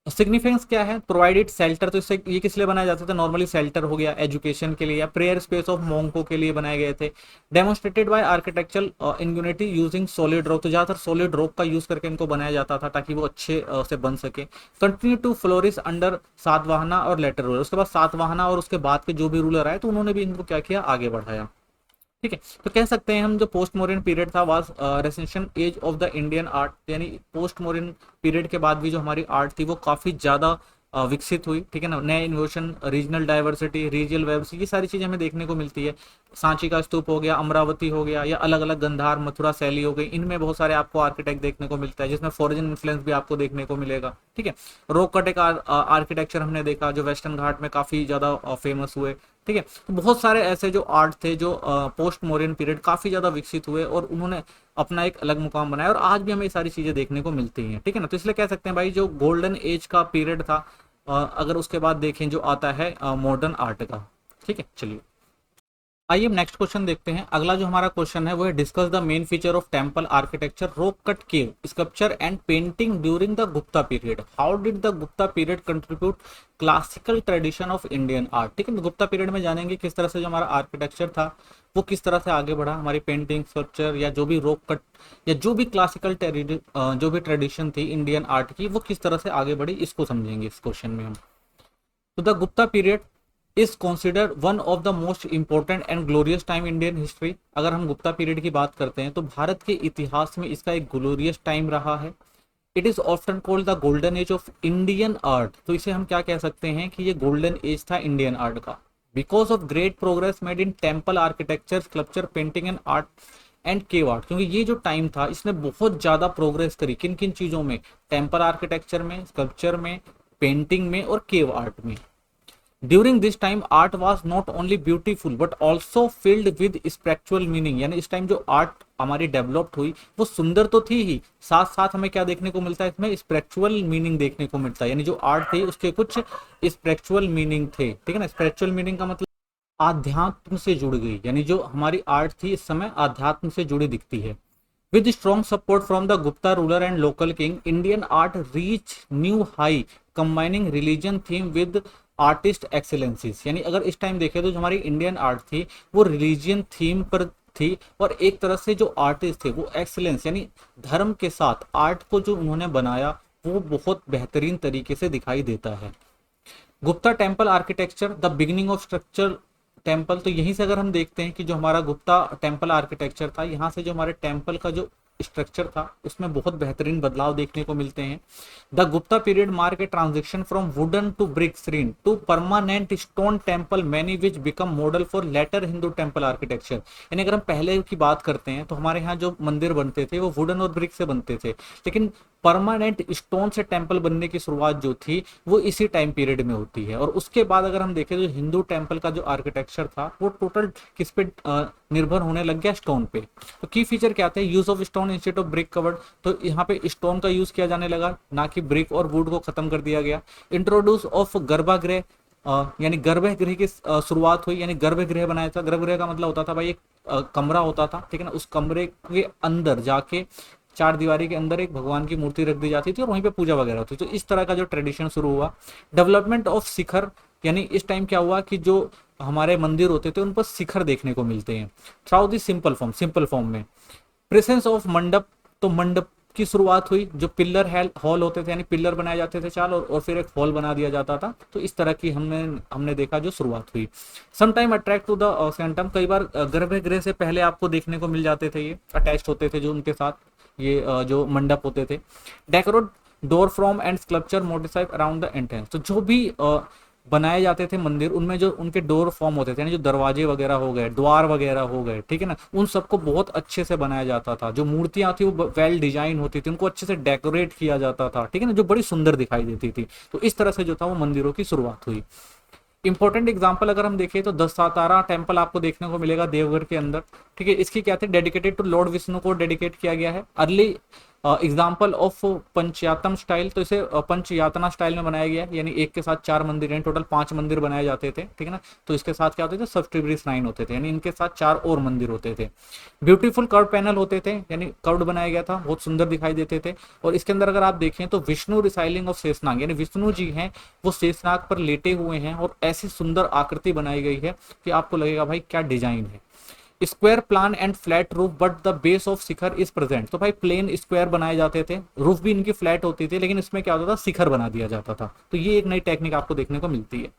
सिग्निफिकेंस क्या है? प्रोवाइडेड शेल्टर, तो इससे ये किस लिए बनाया जाता था? नॉर्मली शेल्टर हो गया एजुकेशन के लिए या प्रेयर स्पेस ऑफ मोंको के लिए बनाए गए थे। Demonstrated by architectural ingenuity using solid rock, तो ज्यादातर सॉलिड रॉक का यूज करके इनको बनाया जाता था ताकि वो अच्छे से बन सके। Continue to flourish under Satavahana और लेटर रूलर, उसके बाद सातवाहना और उसके बाद के जो भी रूलर आए तो उन्होंने भी इनको क्या किया, आगे बढ़ाया, ठीक है। तो कह सकते हैं हम जो पोस्ट मॉडर्न पीरियड था was renaissance age of the Indian art, यानी पोस्ट मॉडर्न पीरियड के बाद भी जो हमारी आर्ट थी वो काफी ज्यादा विकसित हुई, ठीक है ना। नए invention, regional diversity, regional webs, ये सारी चीजें हमें देखने को मिलती है। सांची का स्तूप हो गया, अमरावती हो गया, या अलग अलग गंधार, मथुरा शैली हो गई, इनमें बहुत सारे आपको आर्किटेक्ट देखने को मिलता है जिसमें फॉरेन इन्फ्लुएंस भी आपको देखने को मिलेगा, ठीक है। रॉक कट एक आर्किटेक्चर हमने देखा जो वेस्टर्न घाट में काफी ज्यादा फेमस हुए, ठीक है। तो बहुत सारे ऐसे जो आर्ट थे जो पोस्ट मॉडर्न पीरियड काफी ज्यादा विकसित हुए और उन्होंने अपना एक अलग मुकाम बनाया, और आज भी हमें ये सारी चीजें देखने को मिलती हैं, ठीक है ना। तो इसलिए कह सकते हैं भाई जो गोल्डन एज का पीरियड था, अगर उसके बाद देखें जो आता है मॉडर्न आर्ट का, ठीक है। चलिए आइए नेक्स्ट क्वेश्चन देखते हैं। अगला जो हमारा क्वेश्चन है वो है discuss the main feature of temple architecture, rock cut cave sculpture and painting during the Gupta period. How did the Gupta period contribute classical tradition of Indian art, ठीक है। गुप्ता पीरियड में जानेंगे किस तरह से जो हमारा आर्किटेक्चर था वो किस तरह से आगे बढ़ा, हमारी पेंटिंग, स्कल्पचर या जो भी रॉक कट या जो भी क्लासिकल जो भी ट्रेडिशन थी इंडियन आर्ट की वो किस तरह से आगे बढ़ी, इसको समझेंगे इस क्वेश्चन में हम। तो the Gupta period is considered one of the most important and glorious time Indian history. अगर हम गुप्ता पीरियड की बात करते हैं तो भारत के इतिहास में इसका एक ग्लोरियस टाइम रहा है। It is often called the golden age of Indian art, तो इसे हम क्या कह सकते हैं कि ये गोल्डन एज था इंडियन आर्ट का, because of great progress made in temple architecture, sculpture, painting and art and cave art. क्योंकि ये जो टाइम था इसने बहुत ज्यादा प्रोग्रेस करी, किन किन चीजों में? टेम्पल आर्किटेक्चर में, स्कल्पचर में, पेंटिंग में और केव आर्ट में। During this time art was not only beautiful but also filled with spiritual meaning, यानी इस टाइम जो आर्ट हमारी डेवलप्ड हुई वो सुंदर तो थी ही, साथ साथ हमें क्या देखने को मिलता है इसमें? स्पिरिचुअल मीनिंग देखने को मिलता है, यानी जो आर्ट थी उसके कुछ स्पिरिचुअल मीनिंग थे, ठीक है ना। स्पिरिचुअल मीनिंग का मतलब आध्यात्म से जुड़ गई, यानी जो हमारी आर्ट थी इस समय आध्यात्म से जुड़ी दिखती है। With strong support from the Gupta ruler and local king, Indian art reached new high, combining religion theme with artist excellencies। यानी अगर इस टाइम देखें तो जो हमारी इंडियन आर्ट थी वो रिलीजियन थीम पर थी और एक तरह से जो आर्टिस्ट थे वो एक्सीलेंस यानी धर्म के साथ आर्ट को जो उन्होंने बनाया वो बहुत बेहतरीन तरीके से दिखाई देता है। Gupta temple architecture the beginning of structure temple, तो यहीं से अगर हम देखते हैं कि जो हमारा गुप्ता टेम्पल आर्किटेक्चर था, यहाँ से जो हमारे टेम्पल का जो स्ट्रक्चर था उसमें बहुत बेहतरीन बदलाव देखने को मिलते हैं। The Gupta period mark a transition from wooden to brick screen to permanent stone temple many which become model for later Hindu temple architecture. यानी अगर हम पहले की बात करते हैं तो हमारे यहाँ जो मंदिर बनते थे वो वुडन और ब्रिक से बनते थे, लेकिन परमानेंट स्टोन से टेम्पल बनने की शुरुआत जो थी वो इसी टाइम पीरियड में होती है। और उसके बाद अगर हम देखें तो हिंदू टेम्पल का जो आर्किटेक्चर था वो टोटल किस पे निर्भर होने लग गया, स्टोन पे। तो की फीचर क्या थे, use of stone instead of brick covered, तो यहाँ पे स्टोन का यूज किया जाने लगा, ना कि ब्रिक और वुड को खत्म कर दिया गया। इंट्रोड्यूस ऑफ गर्भागृह, यानी गर्भगृह की शुरुआत हुई, यानी गर्भगृह बनाया था। गर्भगृह का मतलब होता था भाई एक कमरा होता था, ठीक है ना, उस कमरे के अंदर जाके चार दीवारी के अंदर एक भगवान की मूर्ति रख दी जाती थी और वहीं पे पूजा वगैरह होती थी। तो इस तरह का जो ट्रेडिशन शुरू हुआ। डेवलपमेंट ऑफ शिखर, यानी इस टाइम क्या हुआ कि जो हमारे मंदिर होते थे उन पर शिखर देखने को मिलते हैं। थ्रू दी सिंपल फॉर्म में। प्रेजेंस ऑफ मंडप, तो मंडप की शुरुआत हुई, जो पिलर हॉल होते थे, यानी पिलर बनाए जाते थे चार, और फिर एक हॉल बना दिया जाता था। तो इस तरह की हमने देखा जो शुरुआत हुई। Some time attract to the sanctum, कई बार गर्भगृह से पहले आपको देखने को मिल जाते थे, ये अटैच होते थे जो उनके साथ ये जो मंडप होते थे। Decorate door frame and sculpture motifs around the entrance, तो जो भी बनाए जाते थे मंदिर, उनमें जो उनके डोर फॉर्म होते थे, यानी जो दरवाजे वगैरह हो गए, द्वार वगैरह हो गए, ठीक है ना, उन सबको बहुत अच्छे से बनाया जाता था। जो मूर्तियां थी वो वेल डिजाइन होती थी, उनको अच्छे से डेकोरेट किया जाता था, ठीक है ना, जो बड़ी सुंदर दिखाई देती थी। तो इस तरह से जो था वो मंदिरों की शुरुआत हुई। इंपॉर्टेंट एग्जाम्पल अगर हम देखें तो दशावतारा टेम्पल आपको देखने को मिलेगा देवघर के अंदर, ठीक है। इसकी क्या थी, डेडिकेटेड टू लॉर्ड विष्णु को डेडिकेट किया गया है। अर्ली एग्जाम्पल ऑफ पंचयातम स्टाइल, तो इसे पंचयातना स्टाइल में बनाया गया है, यानी एक के साथ चार मंदिर हैं, टोटल 5 मंदिर बनाए जाते थे, ठीक है ना। तो इसके साथ क्या होते थे, सब्सट्रिब्यूटरी श्राइन होते थे, यानी इनके साथ 4 और मंदिर होते थे। ब्यूटीफुल कर्व पैनल होते थे, यानी कर्व बनाया गया था, बहुत सुंदर दिखाई देते थे। और इसके अंदर अगर आप देखें तो विष्णु रिसाइलिंग ऑफ शेषनाग, यानी विष्णु जी हैं वो शेषनाग पर लेटे हुए हैं, और ऐसी सुंदर आकृति बनाई गई है कि आपको लगेगा भाई क्या डिजाइन है। Square plan and flat roof but the base of Shikhar is present, तो भाई प्लेन स्क्वायर बनाए जाते थे, रूफ भी इनकी फ्लैट होती थी, लेकिन इसमें क्या होता था, शिखर बना दिया जाता था। तो ये एक नई टेक्निक आपको देखने को मिलती है।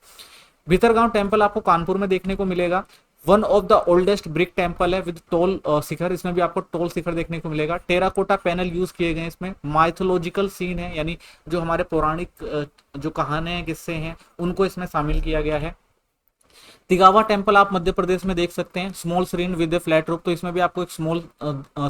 भीतरगांव टेम्पल आपको कानपुर में देखने को मिलेगा। One of the oldest brick temple है विद टोल शिखर, इसमें भी आपको टोल शिखर देखने को मिलेगा। टेराकोटा पैनल यूज किए गए, इसमें माइथोलॉजिकल सीन है, यानी जो हमारे पौराणिक जो कहानियां हैं, किस्से हैं, उनको इसमें शामिल किया गया है। तिगावा टेम्पल आप मध्य प्रदेश में देख सकते हैं, small shrine with a flat roof, तो इसमें भी आपको एक स्मॉल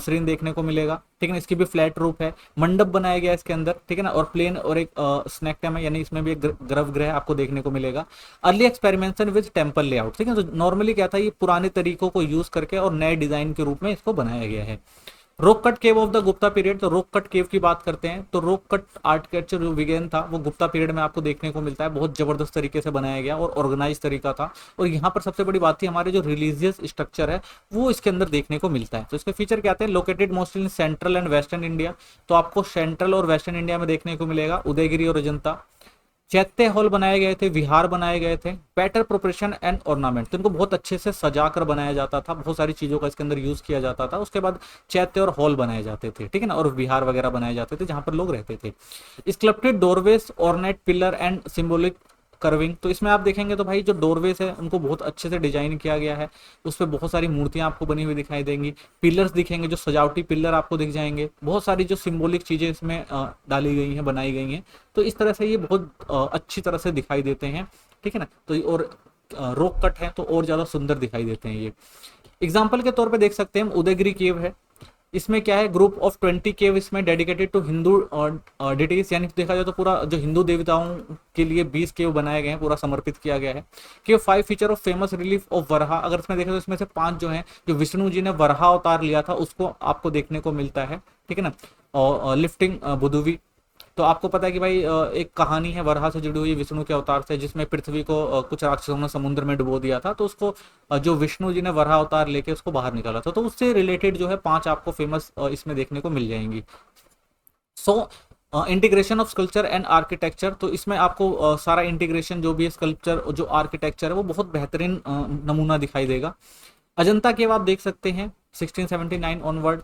श्रीन देखने को मिलेगा, ठीक है ना, इसकी भी फ्लैट रूफ है। मंडप बनाया गया इसके अंदर, ठीक है ना, और प्लेन और एक स्नैक टैम है, यानी इसमें भी एक गर्भगृह आपको देखने को मिलेगा। Early experimentation with temple layout, ठीक है, तो नॉर्मली क्या था, ये पुराने तरीकों को यूज करके और नए डिजाइन के रूप में इसको बनाया गया है। Rock cut cave of the Gupta period, तो रॉक कट केव की बात करते हैं तो रॉक कट आर्किटेक्चर जो विज्ञान था वो गुप्ता पीरियड में आपको देखने को मिलता है। बहुत जबरदस्त तरीके से बनाया गया और ऑर्गेनाइज तरीका था। और यहाँ पर सबसे बड़ी बात थी, हमारे जो रिलीजियस स्ट्रक्चर है वो इसके अंदर देखने को मिलता है। तो इसके फीचर क्या आते हैं, located mostly in central and western India, तो आपको सेंट्रल और वेस्टर्न इंडिया में देखने को मिलेगा, उदयगिरी और अजंता। चैत्य हॉल बनाए गए थे, विहार बनाए गए थे। बेटर प्रोपरेशन एंड ऑर्नामेंट, तो इनको बहुत अच्छे से सजाकर बनाया जाता था, बहुत सारी चीजों का इसके अंदर यूज किया जाता था। उसके बाद चैत्य और हॉल बनाए जाते थे, ठीक है ना, और विहार वगैरह बनाए जाते थे जहां पर लोग रहते थे। Sculpted doorways, ornate pillar and symbolic curving, तो इसमें आप देखेंगे तो भाई जो डोरवेज है उनको बहुत अच्छे से डिजाइन किया गया है, उस पर बहुत सारी मूर्तियां आपको बनी हुई दिखाई देंगी। पिलर्स दिखेंगे, जो सजावटी पिलर आपको दिख जाएंगे, बहुत सारी जो सिंबॉलिक चीजें इसमें डाली गई हैं, बनाई गई हैं। तो इस तरह से ये बहुत अच्छी तरह से दिखाई देते हैं, ठीक है ना। तो और रॉक कट है तो और ज्यादा सुंदर दिखाई देते हैं ये। एग्जाम्पल के तौर पर देख सकते हैं, उदयगिरी केव है, इसमें क्या है, ग्रुप ऑफ 20 केव इसमें डेडिकेटेड टू हिंदू डिटीज, यानी देखा जाए तो पूरा जो हिंदू देवताओं के लिए 20 केव बनाए गए हैं, पूरा समर्पित किया गया है। केव 5 feature of famous relief of Varaha, अगर इसमें देखें तो इसमें से 5 जो हैं, जो विष्णु जी ने वरहा अवतार लिया था उसको आपको देखने को मिलता है, ठीक है ना। और लिफ्टिंग बुधुवी, तो आपको पता है कि भाई एक कहानी है वरहा से जुड़ी हुई विष्णु के अवतार से, जिसमें पृथ्वी को कुछ राक्षसों ने समुद्र में डुबो दिया था, तो उसको जो विष्णु जी ने वरहा अवतार लेके उसको बाहर निकाला था। तो उससे रिलेटेड जो है 5 आपको फेमस इसमें देखने को मिल जाएंगी। So integration of sculpture and architecture, तो इसमें आपको सारा इंटीग्रेशन जो भी है, स्कल्पचर जो आर्किटेक्चर है वो बहुत बेहतरीन नमूना दिखाई देगा। अजंता केव आप देख सकते हैं 1679 onward,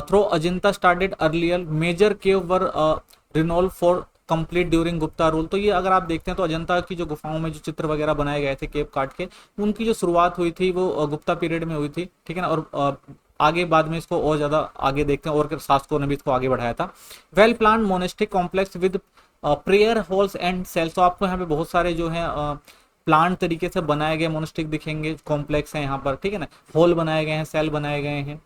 through Ajanta started earlier, major cave were renovated for complete during Gupta rule, तो ये अगर आप देखते हैं तो अजंता की जो गुफाओं में जो चित्र वगैरह बनाए गए थे केव काट के, उनकी जो शुरुआत हुई थी वो गुप्ता पीरियड में हुई थी, ठीक है ना। और आगे बाद में इसको और ज्यादा आगे देखते हैं, और शासकों ने भी इसको आगे बढ़ाया था। Well plan monastic complex with prayer halls and cells, तो आपको यहाँ पे बहुत सारे जो है प्लान तरीके से बनाए गए मोनेस्टिक दिखेंगे, कॉम्प्लेक्स है यहाँ पर, ठीक है ना, हॉल बनाए गए हैं, सेल बनाए गए हैं।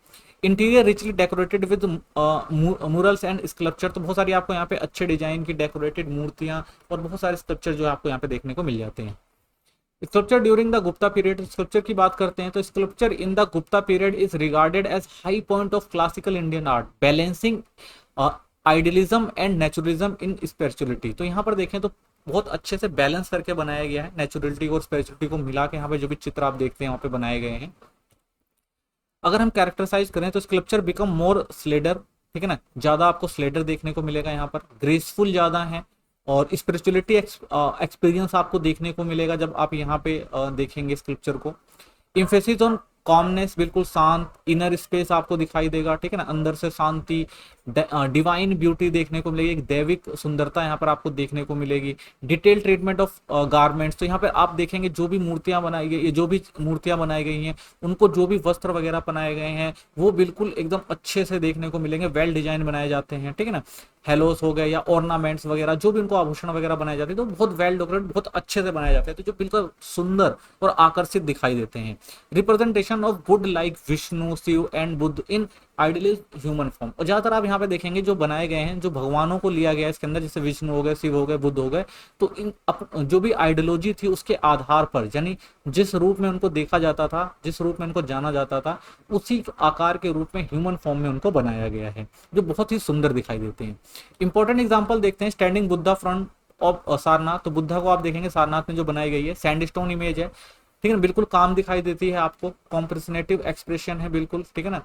Interior richly decorated with murals and sculpture, तो बहुत सारी आपको यहाँ पे अच्छे डिजाइन की डेकोरेटेड मूर्तियां और बहुत सारे स्कल्पचर जो है आपको यहाँ पे देखने को मिल जाते हैं। Sculpture during the Gupta period, sculpture की बात करते हैं तो sculpture in the Gupta period is regarded as high point of classical Indian art, balancing idealism and naturalism in spirituality. तो यहाँ पर देखें तो बहुत अच्छे से बैलेंस करके बनाया गया है, नेचुरलिटी और स्पिरिचुअलिटी को मिला के यहाँ पे जो भी चित्र आप देखते हैं वहाँ पे बनाए गए हैं। अगर हम कैरेक्टराइज करें तो स्कल्पचर बिकम मोर स्लेडर, ठीक है ना, ज्यादा आपको स्लेडर देखने को मिलेगा यहाँ पर, ग्रेसफुल ज्यादा है, और स्पिरिचुअलिटी एक्सपीरियंस आपको देखने को मिलेगा जब आप यहाँ पे देखेंगे स्कल्पचर को। इम्फेसिस ऑन कॉमनेस, बिल्कुल शांत, इनर स्पेस आपको दिखाई देगा, ठीक है ना, अंदर से शांति, डिवाइन ब्यूटी देखने को मिलेगी, एक दैविक सुंदरता यहाँ पर आपको देखने को मिलेगी। डिटेल ट्रीटमेंट ऑफ गारमेंट्स, तो यहाँ पर आप देखेंगे जो भी मूर्तियां बनाई गई, जो भी मूर्तियां बनाई गई हैं उनको जो भी वस्त्र वगैरह बनाए गए हैं वो बिल्कुल एकदम अच्छे से देखने को मिलेंगे, वेल डिजाइन बनाए जाते हैं, ठीक है ना। हेलोस हो गए या ऑर्नामेंट्स वगैरह जो भी उनको आभूषण वगैरह बनाए जाते हैं तो बहुत वेल डेकोरेट, बहुत अच्छे से बनाए जाते हैं, तो जो बिल्कुल सुंदर और आकर्षित दिखाई देते हैं। रिप्रेजेंटेशन ऑफ बुड like Vishnu, Shiva and Buddha in idealist human form, और ज्यादातर आप यहाँ पे देखेंगे जो बनाए गए हैं, जो भगवानों को लिया गया है इसके अंदर, जैसे विष्णु हो गए, शिव हो गए, बुद्ध हो गए, तो इन जो भी आइडियोलॉजी थी उसके आधार पर, यानी जिस रूप में उनको देखा जाता था, जिस रूप में उनको जाना जाता था, उसी आकार के रूप में ह्यूमन फॉर्म में उनको बनाया गया है, जो बहुत ही सुंदर दिखाई देते हैं। इंपॉर्टेंट एग्जाम्पल देखते हैं, standing Buddha front of Sarnath, तो बुद्धा को आप देखेंगे सारनाथ में जो बनाई गई है, सैंडस्टोन इमेज है, ठीक है, बिल्कुल काम दिखाई देती है आपको, कॉम्प्रेसनेटिव एक्सप्रेशन है बिल्कुल, ठीक है ना,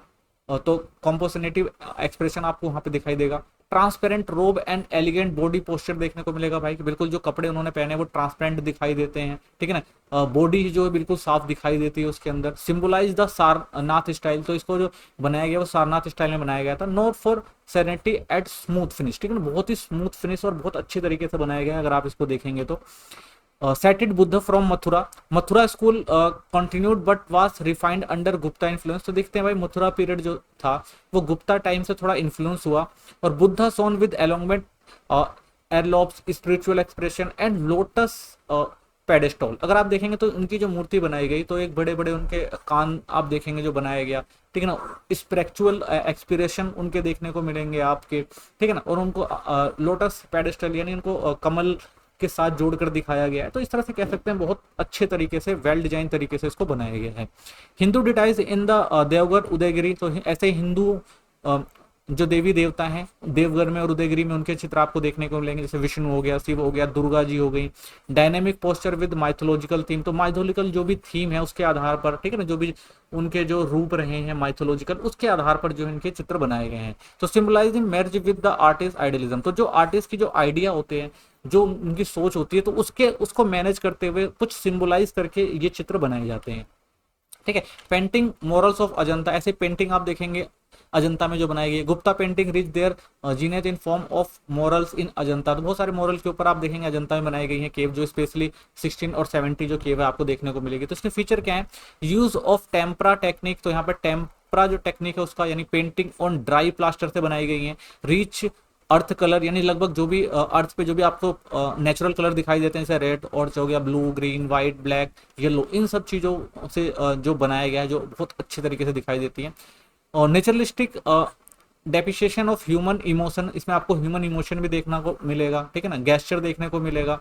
तो कॉम्पोजिनेटिव एक्सप्रेशन आपको वहां पे दिखाई देगा। ट्रांसपेरेंट रोब एंड एलिगेंट बॉडी पोस्चर देखने को मिलेगा भाई, कि बिल्कुल जो कपड़े उन्होंने पहने वो ट्रांसपेरेंट दिखाई देते हैं, ठीक है ना, बॉडी जो है बिल्कुल साफ दिखाई देती है उसके अंदर। सिंबलाइज द सारनाथ स्टाइल, तो इसको जो बनाया गया वो सारनाथ स्टाइल में बनाया गया था। Note for serenity at smooth finish, ठीक है ना, बहुत ही स्मूथ फिनिश और बहुत अच्छी तरीके से बनाया गया है अगर आप इसको देखेंगे तो। Settled Buddha from Mathura, Mathura school continued but was refined under Gupta influence, तो देखते हैं भाई मथुरा पीरियड जो था वो गुप्ता टाइम से थोड़ा इन्फ्लुएंस हुआ। और Buddha shown with elongated earlobes, spiritual expression and lotus pedestal, अगर आप देखेंगे तो उनकी जो मूर्ति बनाई गई तो एक बड़े बड़े उनके कान आप देखेंगे जो बनाया गया, ठीक है ना, स्पिरिचुअल एक्सप्रेशन उनके देखने को मिलेंगे आपके, ठीक है ना, और उनको लोटस पेडेस्टल यानी उनको कमल के साथ जोड़कर दिखाया गया है, तो इस तरह से कह सकते हैं बहुत अच्छे तरीके से वेल डिजाइन तरीके से इसको बनाया गया है। हिंदू डिटाइज इन द देवगढ़ उदयगिरी, तो ऐसे हिंदू जो देवी देवता हैं देवगढ़ में और उदयगिरी में उनके चित्र आपको देखने को मिलेंगे, जैसे विष्णु हो गया, शिव हो गया, दुर्गा जी हो गई। Dynamic posture with mythological theme, तो माइथोलॉजिकल जो भी थीम है उसके आधार पर, ठीक है ना, जो भी उनके जो रूप रहे हैं माइथोलॉजिकल उसके आधार पर जो इनके चित्र बनाए गए हैं। तो symbolising marriage with the artist idealism, तो जो आर्टिस्ट की जो आइडिया होते हैं, जो उनकी सोच होती है, तो उसको मैनेज करते हुए कुछ सिंबलाइज करके ये चित्र बनाए जाते हैं, ठीक है। पेंटिंग मॉरल्स ऑफ अजंता, ऐसे पेंटिंग आप देखेंगे अजंता में जो बनाई गई। Gupta painting reach their zenith in form of murals in Ajanta, तो बहुत सारे मॉरल के ऊपर आप देखेंगे अजंता में बनाई गई है केव, जो स्पेशली 16 और 70 जो केव है आपको देखने को मिलेगी। तो इसके फीचर क्या है, यूज ऑफ टेम्परा टेक्निक, तो यहाँ पर टेम्परा जो टेक्निक है उसका, यानी पेंटिंग ऑन ड्राई प्लास्टर से बनाई गई है। रीच अर्थ कलर, यानी लगभग जो भी अर्थ पे जो भी आपको नेचुरल कलर दिखाई देते हैं, जैसे रेड और हो गया blue, green, white, black, yellow, इन सब चीजों से जो बनाया गया है जो बहुत अच्छे तरीके से दिखाई देती है। और नेचुरलिस्टिक डेपिशिएशन ऑफ ह्यूमन इमोशन, इसमें आपको ह्यूमन इमोशन भी देखने को मिलेगा, ठीक है ना, गेस्चर देखने को मिलेगा,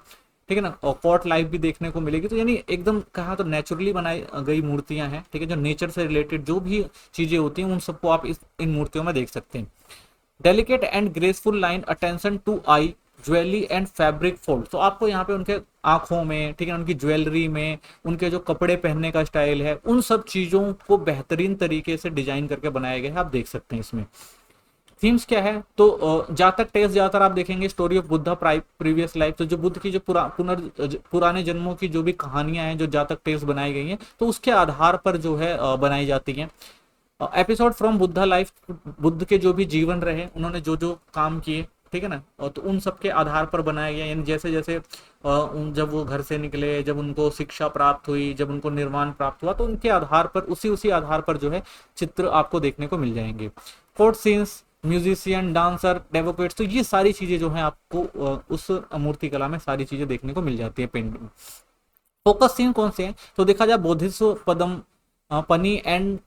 ठीक है ना, और कॉट लाइफ भी देखने को मिलेगी। तो यानी एकदम कहा तो नेचुरली बनाई गई मूर्तियां हैं, ठीक है, जो नेचर से रिलेटेड जो भी चीजें होती हैं उन सबको आप इन मूर्तियों में देख सकते हैं। Delicate and graceful line, attention to eye, jewellery and fabric fold, तो आपको यहाँ पे उनके आंखों में, ठीक है, उनकी ज्वेलरी में, उनके जो कपड़े पहनने का स्टाइल है, उन सब चीजों को बेहतरीन तरीके से डिजाइन करके बनाया गया है, आप देख सकते हैं। इसमें थीम्स क्या है, तो जातक टेस्ट ज्यादातर आप देखेंगे, story of Buddha previous life, तो जो बुद्ध की जो पुराने जन्मों की जो भी कहानियां हैं जो जातक टेस्ट बनाई गई हैं, तो उसके आधार पर जो है बनाई जाती हैं। Episode from Buddha life, Buddha के जो भी जीवन रहे, उन्होंने जो जो काम किए, ठीक है ना, तो उन सब के आधार पर बनाया गया, यानी जैसे जैसे जब वो घर से निकले, जब उनको शिक्षा प्राप्त हुई, जब उनको निर्वाण प्राप्त हुआ, तो उनके आधार पर उसी आधार पर जो है चित्र आपको देखने को मिल जाएंगे। कोर्ट सीन्स, म्यूजिशियन, डांसर, डेवोकेट्स, तो ये सारी चीजें जो है आपको उस मूर्ति कला में सारी चीजें देखने को मिल जाती है पेंटिंग। फोकस सीन कौन से हैं, तो देखा जाए बोधिसत्व पदम पनी एंड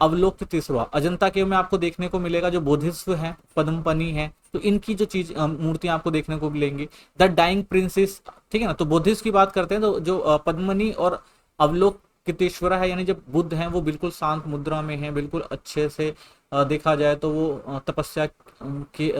अवलोकितेश्वर अजंता केव में आपको देखने को मिलेगा। जो बोधिस्व है, पद्मपनी है, तो इनकी जो चीज मूर्तियां आपको देखने को मिलेंगी। द डाइंग प्रिंसेस, ठीक है ना। तो बुद्धिस्ट की बात करते हैं तो जो पद्मनी और अवलोकितेश्वर है, यानी जब बुद्ध हैं वो बिल्कुल शांत मुद्रा में है, बिल्कुल अच्छे से देखा जाए तो वो तपस्या के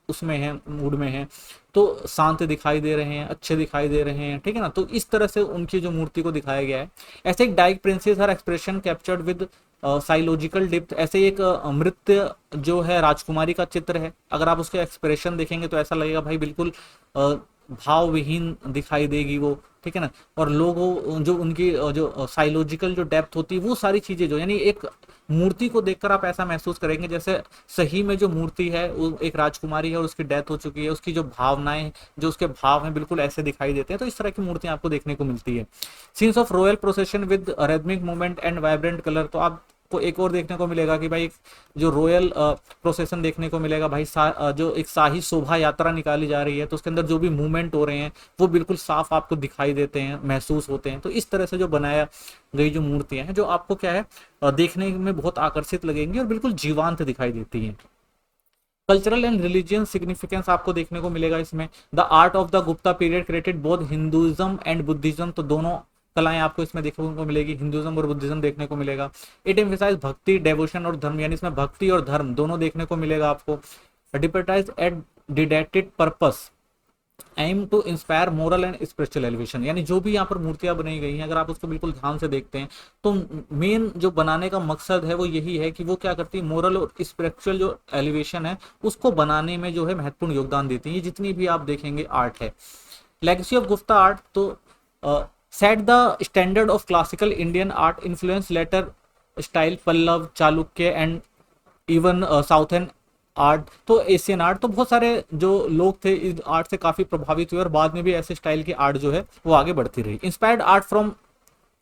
उसमें है, मूड में है, तो शांत दिखाई दे रहे हैं, अच्छे दिखाई दे रहे हैं, ठीक है ना। तो इस तरह से उनकी जो मूर्ति को दिखाया गया है। ऐसे एक dying princess her expression captured with psychological depth, ऐसे एक मृत्य जो है राजकुमारी का चित्र है, अगर आप उसके एक्सप्रेशन देखेंगे तो ऐसा लगेगा भाई बिल्कुल भाव विहीन दिखाई देगी वो, ठीक है ना। और लोगों जो उनकी जो साइकोलॉजिकल जो डेप्थ होती है, वो सारी चीजें जो, यानी एक मूर्ति को देखकर आप ऐसा महसूस करेंगे जैसे सही में जो मूर्ति है वो एक राजकुमारी है और उसकी डेथ हो चुकी है, उसकी जो भावनाएं, जो उसके भाव हैं, बिल्कुल ऐसे दिखाई देते हैं। तो इस तरह की मूर्तियां आपको देखने को मिलती है। Scenes of royal procession with rhythmic movement and vibrant colour, तो आपको एक और देखने को मिलेगा कि भाई जो रॉयल प्रोसेशन देखने को मिलेगा भाई, जो एक शाही शोभा यात्रा निकाली जा रही है, तो उसके अंदर जो भी मूवमेंट हो रहे हैं वो बिल्कुल साफ आपको दिखाई देते हैं, महसूस होते हैं। तो इस तरह से जो बनाया गई जो मूर्तियां हैं, जो आपको क्या है देखने में बहुत आकर्षित लगेंगी और बिल्कुल जीवांत दिखाई देती हैं। कल्चरल एंड रिलीजियन सिग्निफिकेंस आपको देखने को मिलेगा इसमें। The art of the Gupta period created both Hinduism and Buddhism, तो दोनों कलाएं आपको इसमें देखने को मिलेगी, हिंदुइज्म और बुद्धिज्म देखने को मिलेगा। इट एम्फसाइज भक्ति, डेवोशन और धर्म, यानी इसमें भक्ति और धर्म दोनों देखने को मिलेगा आपको। Depictions at dedicated purpose aim to inspire moral and spiritual elevation, यानी जो भी यहाँ पर मूर्तियां बनाई गई हैं, अगर आप उसको बिल्कुल ध्यान से देखते हैं तो मेन जो बनाने का मकसद है वो यही है कि वो क्या करती है, मोरल और स्पिरिचुअल जो एलिवेशन है उसको बनाने में जो है महत्वपूर्ण योगदान देती है। ये जितनी भी आप देखेंगे आर्ट है। लेगेसी ऑफ गुप्ता आर्ट, तो set the standard of classical Indian art, influence later style Pallava, Chalukya and even southern art, तो एशियन आर्ट, तो बहुत सारे जो लोग थे इस आर्ट से काफी प्रभावित हुए और बाद में भी ऐसे स्टाइल की आर्ट जो है वो आगे बढ़ती रही। Inspired art from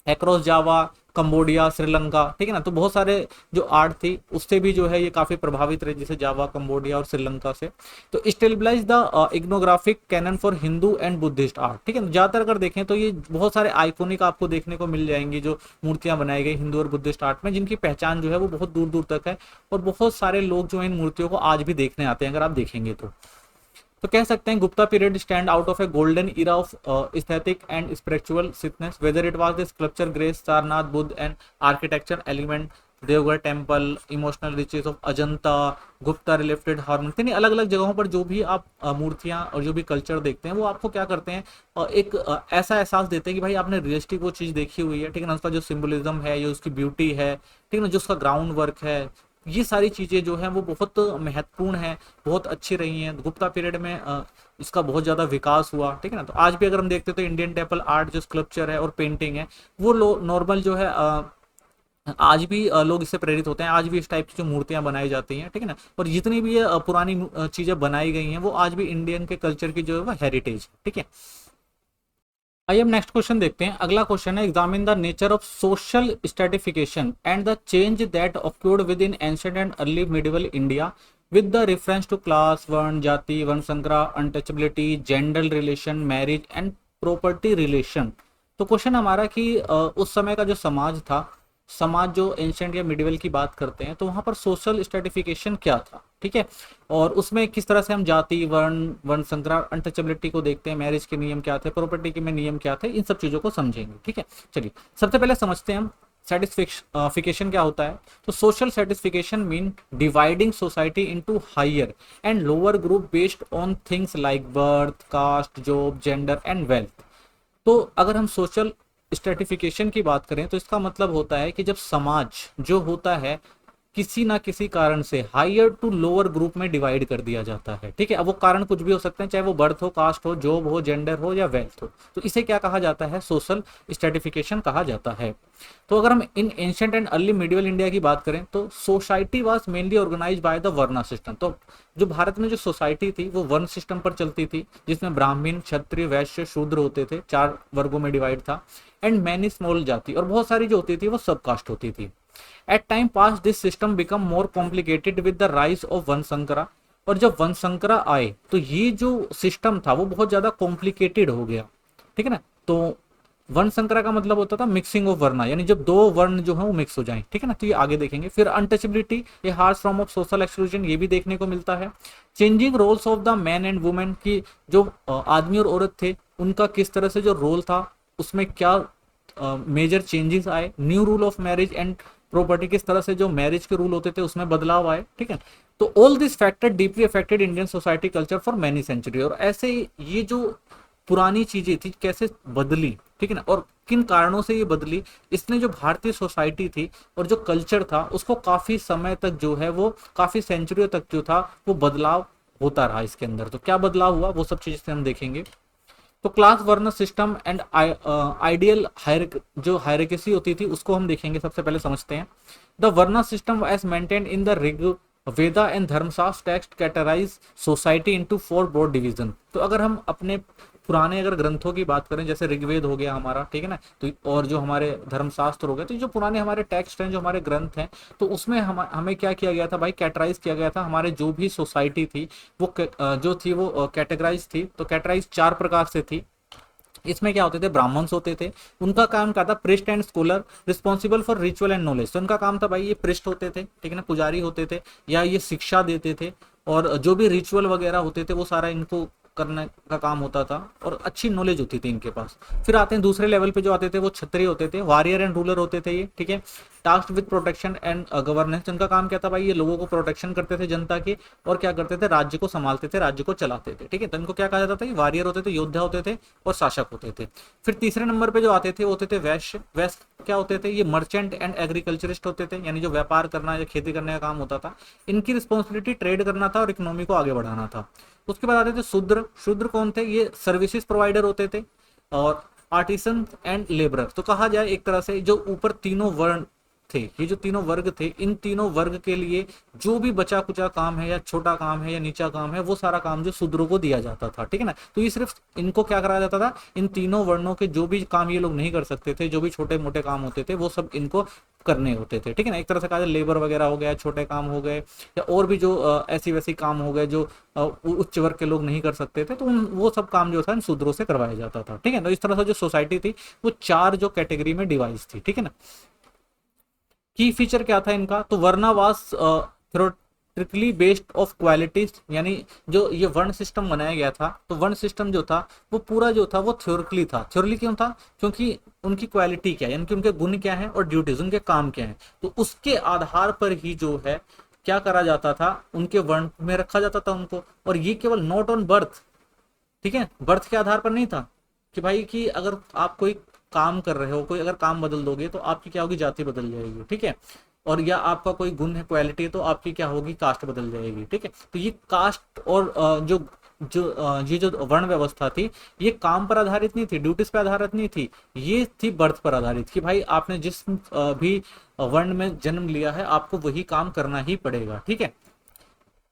across Java, Cambodia, Sri Lanka, ठीक है ना। तो बहुत सारे जो आर्ट थी उससे भी जो है ये काफी प्रभावित रहे, जैसे जावा, कंबोडिया और श्रीलंका से। तो stabilize the iconographic canon for Hindu and Buddhist art, ठीक है। ज्यादातर अगर देखें तो ये बहुत सारे आइकोनिक आपको देखने को मिल जाएंगी जो मूर्तियां बनाई गई हिंदू और बुद्धिस्ट आर्ट में, जिनकी पहचान जो है वो बहुत दूर दूर तक है और बहुत सारे लोग जो है इन मूर्तियों को आज भी देखने आते हैं, अगर आप देखेंगे तो कह सकते हैं Gupta period stand out of a golden era of aesthetic and spiritual synthesis, whether it was the sculpture grace, Sarnath, Buddha and architecture element, Deogarh temple, emotional riches of Ajanta, Gupta related harmony. अलग अलग जगहों पर जो भी आप मूर्तियां और जो भी कल्चर देखते हैं वो आपको क्या करते हैं, एक ऐसा एहसास देते हैं कि भाई आपने रियलिस्टिक वो चीज देखी हुई है, ठीक है ना। उसका जो सिंबलिज्म है, ये उसकी ब्यूटी है, ठीक है ना, जो उसका ग्राउंड वर्क है, ये सारी चीजें जो है वो बहुत महत्वपूर्ण है, बहुत अच्छी रही हैं। गुप्ता पीरियड में इसका बहुत ज्यादा विकास हुआ, ठीक है ना। तो आज भी अगर हम देखते हैं तो इंडियन टेम्पल आर्ट जो स्कल्पचर है और पेंटिंग है वो नॉर्मल जो है आज भी लोग इससे प्रेरित होते हैं, आज भी इस टाइप की जो मूर्तियां बनाई जाती हैं, ठीक है ना। और जितनी भी ये पुरानी चीजें बनाई गई हैं वो आज भी इंडियन के कल्चर की जो है वो हेरिटेज, ठीक है। आइए हम नेक्स्ट क्वेश्चन देखते हैं। अगला क्वेश्चन है, examine the nature of social stratification and the change that occurred within ancient and early medieval India with the reference to class, varna, jati, varnasankara, untouchability, gender relation, marriage and property relation. तो क्वेश्चन हमारा कि उस समय का जो समाज था, समाज जो एंशिएंट या मिडिवल की बात करते हैं, तो वहां पर सोशल स्ट्रेटिफिकेशन क्या था, ठीक है। और उसमें किस तरह से हम जाति, वर्ण, वर्ण संकरा, अनटचेबिलिटी को देखते हैं, मैरिज के नियम क्या थे, प्रॉपर्टी के में नियम क्या थे, इन सब चीजों को समझेंगे, ठीक है। चलिए सबसे पहले समझते हैं हम सेटिस्फिकेशन क्या होता है। तो social stratification mean dividing society into higher and lower group based on things like birth, caste, job, gender and wealth. तो अगर हम सोशल स्ट्रेटिफिकेशन की बात करें तो इसका मतलब होता है कि जब समाज जो होता है किसी ना किसी कारण से हायर टू लोअर ग्रुप में डिवाइड कर दिया जाता है, ठीक है। अब वो कारण कुछ भी हो सकते हैं, चाहे वो बर्थ हो, कास्ट हो, जॉब हो, जेंडर हो या वेल्थ हो, तो इसे क्या कहा जाता है, सोशल स्ट्रेटिफिकेशन कहा जाता है। तो अगर हम in ancient and early medieval India की बात करें तो society was mainly organised by the varna system. तो जो भारत में जो सोसाइटी थी वो वर्ण सिस्टम पर चलती थी, जिसमें ब्राह्मण, क्षत्रिय, वैश्य, शूद्र होते थे, 4 वर्गों में डिवाइड था, एंड मैनी स्मॉल जाति, और बहुत सारी जो होती थी वो सब कास्ट होती थी। At time pass this system become more complicated with the rise of varnasankara, और जब वंशसंकरा आए तो ये जो सिस्टम था वो बहुत ज्यादा कॉम्प्लिकेटेड हो गया, ठीक है ना। तो वर्ण संकरा का मतलब होता था मिक्सिंग ऑफ वर्ना, यानी जब दो वर्ण जो है वो मिक्स हो जाएं, ठीक है ना, तो ये आगे देखेंगे। फिर अनटचेबिलिटी, ये harsh form of social exclusion, ये भी देखने को मिलता है। Changing roles of the man and women, की जो आदमी और औरत थे उनका किस तरह से जो रोल था उसमें क्या मेजर चेंजेस आए। New rule of marriage and property, किस तरह से जो मैरिज के रूल होते थे उसमें बदलाव आए, ठीक है। तो all this factor deeply affected Indian society culture for many century, और ऐसे ये जो पुरानी चीजें थी कैसे बदली, ठीक है ना, और किन कारणों से ये बदली, इसने जो भारतीय सोसाइटी थी और जो कल्चर था उसको काफी समय तक जो है वो काफी सेंचुरियों तक जो था वो बदलाव होता रहा इसके अंदर। तो क्या बदलाव हुआ वो सब चीजें हम देखेंगे। तो क्लास वर्न सिस्टम एंड आइडियल जो हायरार्की होती थी उसको हम देखेंगे। सबसे पहले समझते हैं the varna system as maintain in the Rig Veda and Dharmashastra text categorize society into 4 broad division. तो अगर हम अपने पुराने अगर ग्रंथों की बात करें, जैसे ऋग्वेद हो गया हमारा, ठीक है ना, तो और जो हमारे धर्मशास्त्र हो गए, तो जो पुराने हमारे टेक्स्ट हैं, जो हमारे ग्रंथ हैं, तो उसमें हमें क्या किया गया था भाई, कैटेगराइज किया गया था। हमारे जो भी सोसाइटी थी वो जो थी वो कैटेगराइज थी। तो कैटेगराइज 4 प्रकार से थी। इसमें क्या होते थे, ब्राह्मण्स होते थे, उनका काम क्या था, priest and scholar responsible for ritual and knowledge. तो उनका काम था भाई, ये प्रिस्ट होते थे, ठीक है ना, पुजारी होते थे, या ये शिक्षा देते थे, और जो भी रिचुअल वगैरह होते थे वो सारा इनको करने का काम होता था, और अच्छी नॉलेज होती थी इनके पास। फिर आते हैं दूसरे लेवल पे जो आते थे वो क्षत्रिय होते थे, वॉरियर एंड रूलर होते थे ये, ठीक है। Task with protection and governance, इनका काम क्या था भाई, ये लोगों को प्रोटेक्शन करते थे जनता की, और क्या करते थे, राज्य को संभालते थे, राज्य को चलाते थे, ठीक है। तो इनको क्या कहा जाता था, वॉरियर होते थे, योद्धा होते थे और शासक होते थे। फिर तीसरे नंबर पे जो आते थे वो होते थे वैश्य। वैश्य क्या होते थे, ये मर्चेंट एंड एग्रीकल्चरिस्ट होते थे, यानी जो व्यापार करना या खेती करने का काम होता था। इनकी रिस्पॉन्सिबिलिटी ट्रेड करना था और इकोनॉमी को आगे बढ़ाना था। उसके बाद आते थे शूद्र। शूद्र कौन थे, ये सर्विसेज प्रोवाइडर होते थे, और आर्टिसन एंड लेबरर। तो कहा जाए एक तरह से जो ऊपर तीनों वर्ण थे, ये जो तीनों वर्ग थे, इन तीनों वर्ग के लिए जो भी बचा कुचा काम है या छोटा काम है या नीचा काम है वो सारा काम जो शूद्रों को दिया जाता था, ठीक है ना। तो ये सिर्फ इनको क्या कराया जाता था, इन तीनों वर्णों के जो भी काम ये लोग नहीं कर सकते थे, जो भी छोटे मोटे काम होते थे वो सब इनको करने होते थे, ठीक है ना। एक तरह से कहा जाए लेबर वगैरह हो गया, छोटे काम हो गए, या और भी जो ऐसी वैसी काम हो गए जो उच्च वर्ग के लोग नहीं कर सकते थे, तो वो सब काम जो था इन शूद्रों से करवाया जाता था, ठीक है। तो इस तरह से जो सोसाइटी थी वो 4 जो कैटेगरी में डिवाइस थी, ठीक है ना। की फीचर क्या था इनका, तो वर्ना वास थ्योरेटिकली बेस्ड ऑफ क्वालिटीज, यानी जो ये वर्ण सिस्टम बनाया गया था, तो वर्ण सिस्टम जो था वो पूरा जो था वो थ्योरिकली था। थ्योरिकली क्यों था, क्योंकि उनकी क्वालिटी क्या है, यानी कि उनके गुण क्या है और ड्यूटीज उनके काम क्या है, तो उसके आधार पर ही जो है क्या करा जाता था, उनके वर्ण में रखा जाता था उनको। और ये केवल नॉट ऑन बर्थ, ठीक है, बर्थ के आधार पर नहीं था कि भाई कि अगर आप कोई काम कर रहे हो, कोई अगर काम बदल दोगे तो आपकी क्या होगी, जाति बदल जाएगी, ठीक है। और या आपका कोई गुण है, क्वालिटी है, तो आपकी क्या होगी, कास्ट बदल जाएगी, ठीक है। तो ये कास्ट और जो जो ये जो वर्ण व्यवस्था थी ये काम पर आधारित नहीं थी, ड्यूटीज पर आधारित नहीं थी, ये थी बर्थ पर आधारित, कि भाई आपने जिस भी वर्ण में जन्म लिया है आपको वही काम करना ही पड़ेगा, ठीक है।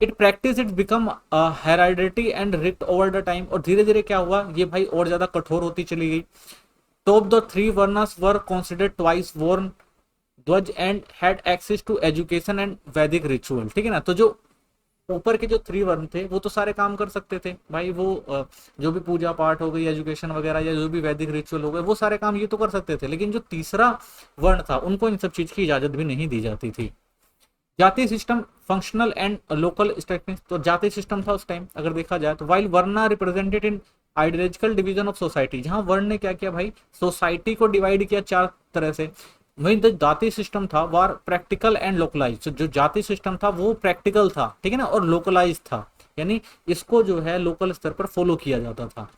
It practice it become hereditary and rigid over the time, और धीरे धीरे क्या हुआ, ये भाई और ज्यादा कठोर होती चली गई। Top the 3 varnas were considered twice born dvija and had access to education and Vedic ritual, ठीक है ना। तो जो ऊपर के जो 3 वर्ण थे वो तो सारे काम कर सकते थे भाई, वो जो भी पूजा पाठ हो गई, एजुकेशन वगैरह, या जो भी वैदिक रिचुअल हो गए, वो सारे काम ये तो कर सकते थे। लेकिन जो तीसरा वर्ण था उनको इन सब चीज की इजाजत भी नहीं दी जाती थी। जाति system functional and local structure, तो जाति सिस्टम था उस टाइम अगर देखा जाए तो। While varna represented in ideological division of society, जहां वर्ण ने क्या किया भाई, सोसाइटी को डिवाइड किया 4 तरह से। वहीं जो जाति सिस्टम था वार प्रैक्टिकल एंड लोकलाइज, जो जाति सिस्टम था वो प्रैक्टिकल था, ठीक है ना, और लोकलाइज था, यानी इसको जो है लोकल स्तर पर फॉलो किया जाता था।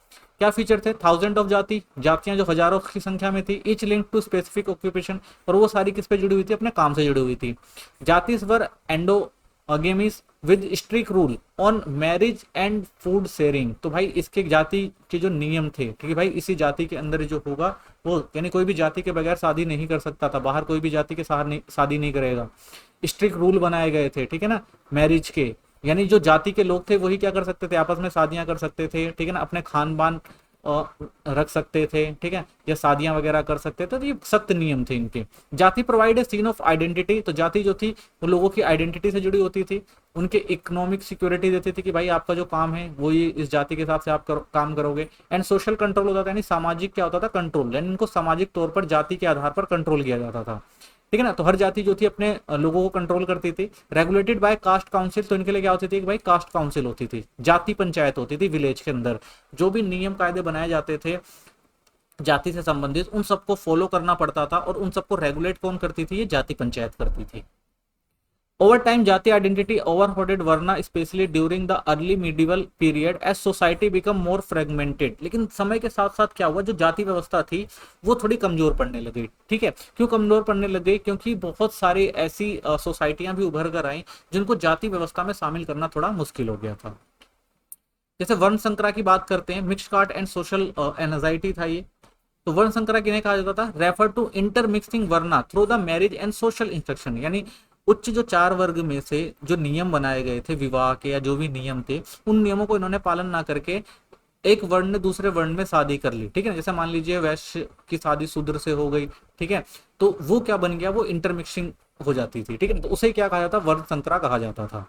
क्या फीचर थे, 1000 ऑफ जाति, जातियां जो हजारों की संख्या में थी, each link to specific occupation, और वो सारी किस पे जुड़ी हुई थी, अपने काम से जुड़ी हुई थी। Jatis were endogamies with strict rule on marriage and food sharing, तो भाई इसके जाति के जो नियम थे, ठीक है भाई, इसी जाति के अंदर जो होगा वो, यानी कोई भी जाति के बगैर शादी नहीं कर सकता था, बाहर कोई भी जाति के साथ शादी नहीं करेगा। स्ट्रिक्ट रूल बनाए गए थे, ठीक है ना, मैरिज के, यानी जो जाति के लोग थे वही क्या कर सकते थे, आपस में शादियां कर सकते थे, ठीक है ना, अपने खान पान रख सकते थे, ठीक है, या शादियां वगैरह कर सकते थे, तो ये सख्त नियम थे इनके। Jati provide a sense of identity, तो जाति जो थी वो लोगों की आइडेंटिटी से जुड़ी होती थी, उनके इकोनॉमिक सिक्योरिटी देती थी कि भाई आपका जो काम है वो ये इस जाति के हिसाब से आप काम करोगे। एंड सोशल कंट्रोल होता था, यानी सामाजिक क्या होता था, कंट्रोल, यानी इनको सामाजिक तौर पर जाति के आधार पर कंट्रोल किया जाता था, ठीक है ना। तो हर जाति जो थी अपने लोगों को कंट्रोल करती थी। रेगुलेटेड बाय कास्ट काउंसिल, तो इनके लिए क्या होती थी कि भाई कास्ट काउंसिल होती थी, जाति पंचायत होती थी विलेज के अंदर। जो भी नियम कायदे बनाए जाते थे जाति से संबंधित, उन सबको फॉलो करना पड़ता था, और उन सबको रेगुलेट कौन करती थी, ये जाति पंचायत करती थी। Over time jati identity overloaded varna specially during the early medieval period as society become more fragmented. लेकिन समय के साथ साथ क्या हुआ, जो जाति व्यवस्था थी वो थोड़ी कमजोर पड़ने लगी, ठीक है। क्यों कमजोर पड़ने लगी, क्योंकि बहुत सारी ऐसी सोसाइटियां भी उभर कर आई जिनको जाति व्यवस्था में शामिल करना थोड़ा मुश्किल हो गया था। जैसे वर्ण संकरा की बात करते हैं, mixed caste and social anxiety था ये। तो वर्ण संकरा किन्हें कहा जाता था, refer to intermixing varna through the marriage and social instruction, यानी उच्च जो 4 वर्ग में से जो नियम बनाए गए थे विवाह के या जो भी नियम थे, उन नियमों को इन्होंने पालन ना करके एक वर्ण ने दूसरे वर्ण में शादी कर ली, ठीक है ना। जैसे मान लीजिए वैश्य की शादी शूद्र से हो गई, ठीक है, तो वो क्या बन गया, वो इंटरमिक्सिंग हो जाती थी, ठीक है, तो उसे क्या कहा जाता, वर्ण संकरा कहा जाता था।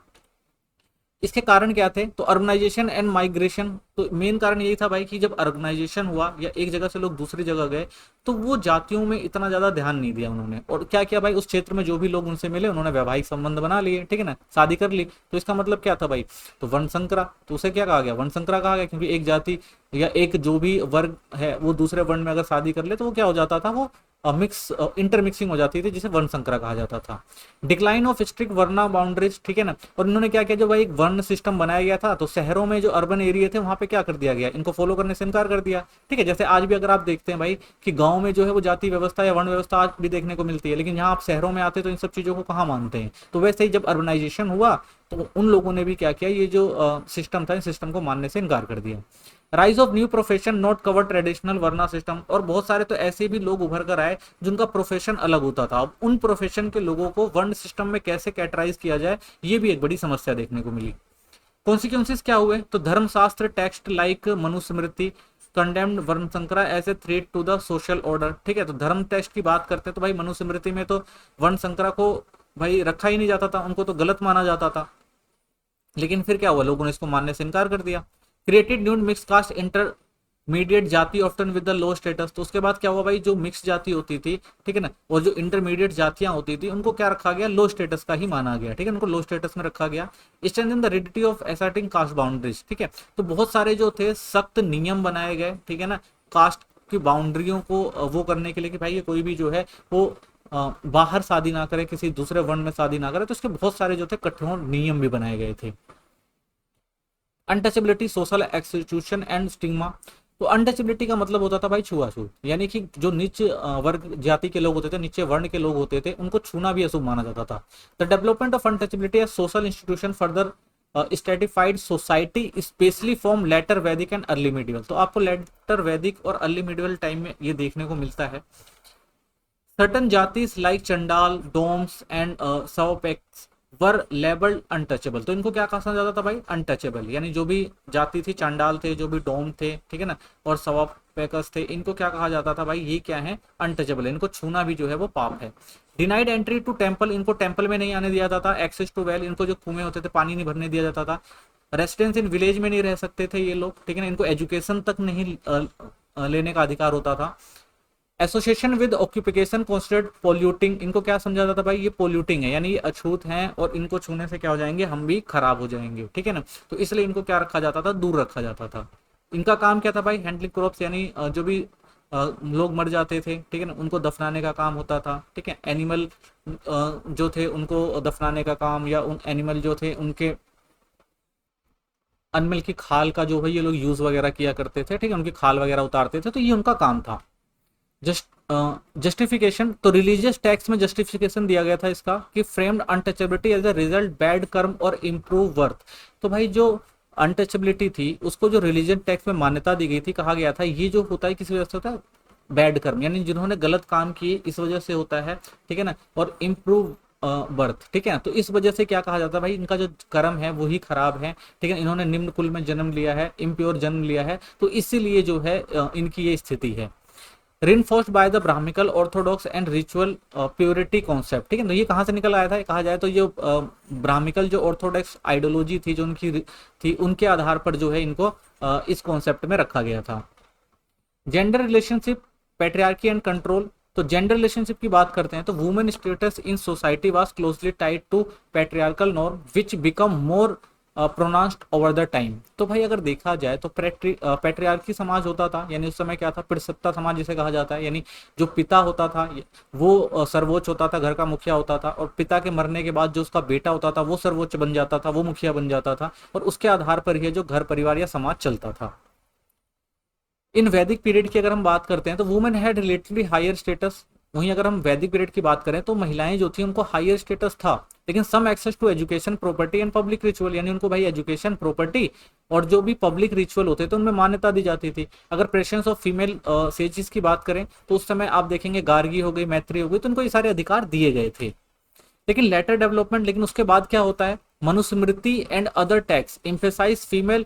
इसके कारण क्या थे, तो अर्बनाइजेशन एंड माइग्रेशन, तो मेन कारण यही था भाई कि जब अर्बनाइजेशन हुआ या एक जगह से लोग दूसरी जगह गए, तो वो जातियों में इतना ज्यादा ध्यान नहीं दिया उन्होंने, और क्या किया भाई, उस क्षेत्र में जो भी लोग उनसे मिले उन्होंने वैवाहिक संबंध बना लिए, ठीक है ना, शादी कर ली। तो इसका मतलब क्या था भाई, तो वर्ण संकरा, तो उसे क्या कहा गया, वर्ण संकरा कहा गया, क्योंकि एक जाति या एक जो भी वर्ग है वो दूसरे वर्ण में अगर शादी कर ले तो वो क्या हो जाता था, वो मिक्स इंटरमिक्सिंग हो जाती थी, जिसे वर्ण संकरा कहा जाता था। Decline of strict varna boundaries, ठीक है ना। और इन्होंने क्या किया, जब भाई एक वर्ण सिस्टम बनाया गया था तो शहरों में जो अर्बन एरिया थे वहां पे क्या कर दिया गया, इनको फॉलो करने से इनकार कर दिया, ठीक है। जैसे आज भी अगर आप देखते हैं भाई कि गांव में जो है वो जाति व्यवस्था या वर्ण व्यवस्था आज भी देखने को मिलती है, लेकिन यहाँ आप शहरों में आते तो इन सब चीजों को कहाँ मानते हैं। तो वैसे ही जब अर्बनाइजेशन हुआ तो उन लोगों ने भी क्या किया, ये जो सिस्टम था, इस सिस्टम को मानने से इनकार कर दिया। Rise of new profession not cover traditional varna system, और बहुत सारे तो ऐसे भी लोग उभर कर आए जिनका प्रोफेशन अलग होता था। अब उन प्रोफेशन के लोगों को वर्ण सिस्टम में कैसे कैटेगराइज किया जाए, ये भी एक बड़ी समस्या देखने को मिली। कॉन्सिक्वेंसेस क्या हुए, तो धर्मशास्त्र text like Manusmriti condemned varna sankara as a threat to the social order, ठीक है। तो धर्म टेक्स्ट की बात करते हैं तो भाई मनुस्मृति में तो वर्ण संकरा को भाई रखा ही नहीं जाता था, उनको तो गलत माना जाता था। लेकिन फिर क्या हुआ, लोगों ने इसको मानने से इनकार कर दिया। Created new mix caste intermediate jati often with the low status, तो उसके बाद क्या हुआ भाई, जो मिक्स जाति होती थी, ठीक है ना, और जो इंटरमीडिएट जातियां होती थी उनको क्या रखा गया, लो स्टेटस का ही माना गया, ठीक है, उनको लो स्टेटस में रखा गया। Strengthen the rigidity of asserting caste boundaries, ठीक है। तो बहुत सारे जो थे सख्त नियम बनाए गए, ठीक है ना, कास्ट की बाउंड्रियों को वो करने के लिए कि भाई ये कोई भी जो है वो बाहर शादी ना करे, किसी दूसरे वर्ण में शादी ना करे, तो इसके बहुत सारे जो थे कठोर नियम भी बनाए गए थे। Untouchability social exclusion and stigma, तो अनटचेबिलिटी का मतलब होता था भाई छुआछूत, यानी कि जो नीचे वर्ग जाति के लोग होते थे, नीचे वर्ण के लोग होते थे, उनको छूना भी अशुभ माना जाता था। The development of untouchability as social institution further stratified society specially from later Vedic and early medieval, तो आपको लेटर वैदिक और अर्ली मिडिवल टाइम में ये देखने को मिलता है। Certain jatis like Chandal, Doms and Svapakas were labelled untouchable, तो इनको क्या कहा जाता था भाई, अनटचेबल, यानी जो भी जाति थी, चांडाल थे, जो भी डोम थे, ठीक है ना, और सवापेकस थे, इनको क्या कहा जाता था भाई, ये क्या है, अनटचेबल, इनको छूना भी जो है वो पाप है। डिनाइड एंट्री टू टेम्पल, इनको टेम्पल में नहीं आने दिया जाता था। एक्सेस टू वेल, इनको जो कुएं होते थे पानी नहीं भरने दिया जाता था। रेसिडेंस इन विलेज में नहीं रह सकते थे ये लोग, ठीक है ना, इनको एजुकेशन तक नहीं लेने का अधिकार होता था। Association with occupation considered polluting, इनको क्या समझा जाता भाई, ये पोल्यूटिंग है, यानी ये अछूत हैं और इनको छूने से क्या हो जाएंगे, हम भी खराब हो जाएंगे, ठीक है ना, तो इसलिए इनको क्या रखा जाता था, दूर रखा जाता था। इनका काम क्या था भाई, हैंडलिंग क्रॉप्स, यानी जो भी लोग मर जाते थे, ठीक है ना, उनको दफनाने का काम होता था, ठीक है। एनिमल जो थे उनको दफनाने का काम, या उन एनिमल जो थे उनके एनिमल की खाल का जो है ये लोग यूज वगैरह किया करते थे, ठीक है, उनकी खाल वगैरह उतारते थे, तो ये उनका काम था। जस्टिफिकेशन, तो रिलीजियस टेक्स्ट में जस्टिफिकेशन दिया गया था इसका कि framed untouchability as a result bad karma और इम्प्रूव वर्थ, तो भाई जो अनटचेबिलिटी थी उसको जो रिलीजियन टेक्स्ट में मान्यता दी गई थी, कहा गया था ये जो होता है किस वजह से होता है, बैड कर्म, यानी जिन्होंने गलत काम किए इस वजह से होता है, ठीक है ना, और इम्प्रूव बर्थ, ठीक है। तो इस वजह से क्या कहा जाता है भाई, इनका जो कर्म है वही खराब है, ठीक है। इन्होंने निम्न कुल में जन्म लिया है, इम्प्योर जन्म लिया है, तो इसीलिए जो है इनकी ये स्थिति है। reinforced by the brahmical orthodox and ritual purity concept, ठीक है। तो ये कहाँ से निकल आया था, कहा जाए तो ये ब्राह्मिकल जो ऑर्थोडॉक्स आइडियोलॉजी थी, जो उनकी थी, उनके आधार पर जो है इनको इस कॉन्सेप्ट में रखा गया था। Gender relationship, patriarchy and control. तो जेंडर रिलेशनशिप की बात करते हैं तो women status in society was closely tied to patriarchal norm which become more pronounced over the time. तो भाई अगर देखा जाए तो पैट्रियार्की समाज होता था, यानी उस समय क्या था, पितृसत्ता समाज जिसे कहा जाता है, यानी जो पिता होता था वो सर्वोच्च होता था, घर का मुखिया होता था, और पिता के मरने के बाद जो उसका बेटा होता था वो सर्वोच्च बन जाता था, वो मुखिया बन जाता था, और उसके आधार पर ही जो घर परिवार या समाज चलता था। इन वैदिक पीरियड की अगर हम बात करते हैं तो women had relatively higher status. वहीं अगर हम वैदिक पीरियड की बात करें तो महिलाएं जो थी उनको हायर स्टेटस था, लेकिन some access to education, property and public ritual, यानी उनको भाई एजुकेशन, प्रॉपर्टी और जो भी पब्लिक रिचुअल होते थे उनमें मान्यता दी जाती थी। अगर प्रेजेंस ऑफ फीमेल सेजिस की बात करें तो उस समय आप देखेंगे गार्गी हो गई, मैत्री हो गई, तो उनको ये सारे अधिकार दिए गए थे। लेकिन लेटर डेवलपमेंट, लेकिन उसके बाद क्या होता है, Manusmriti and other text emphasise female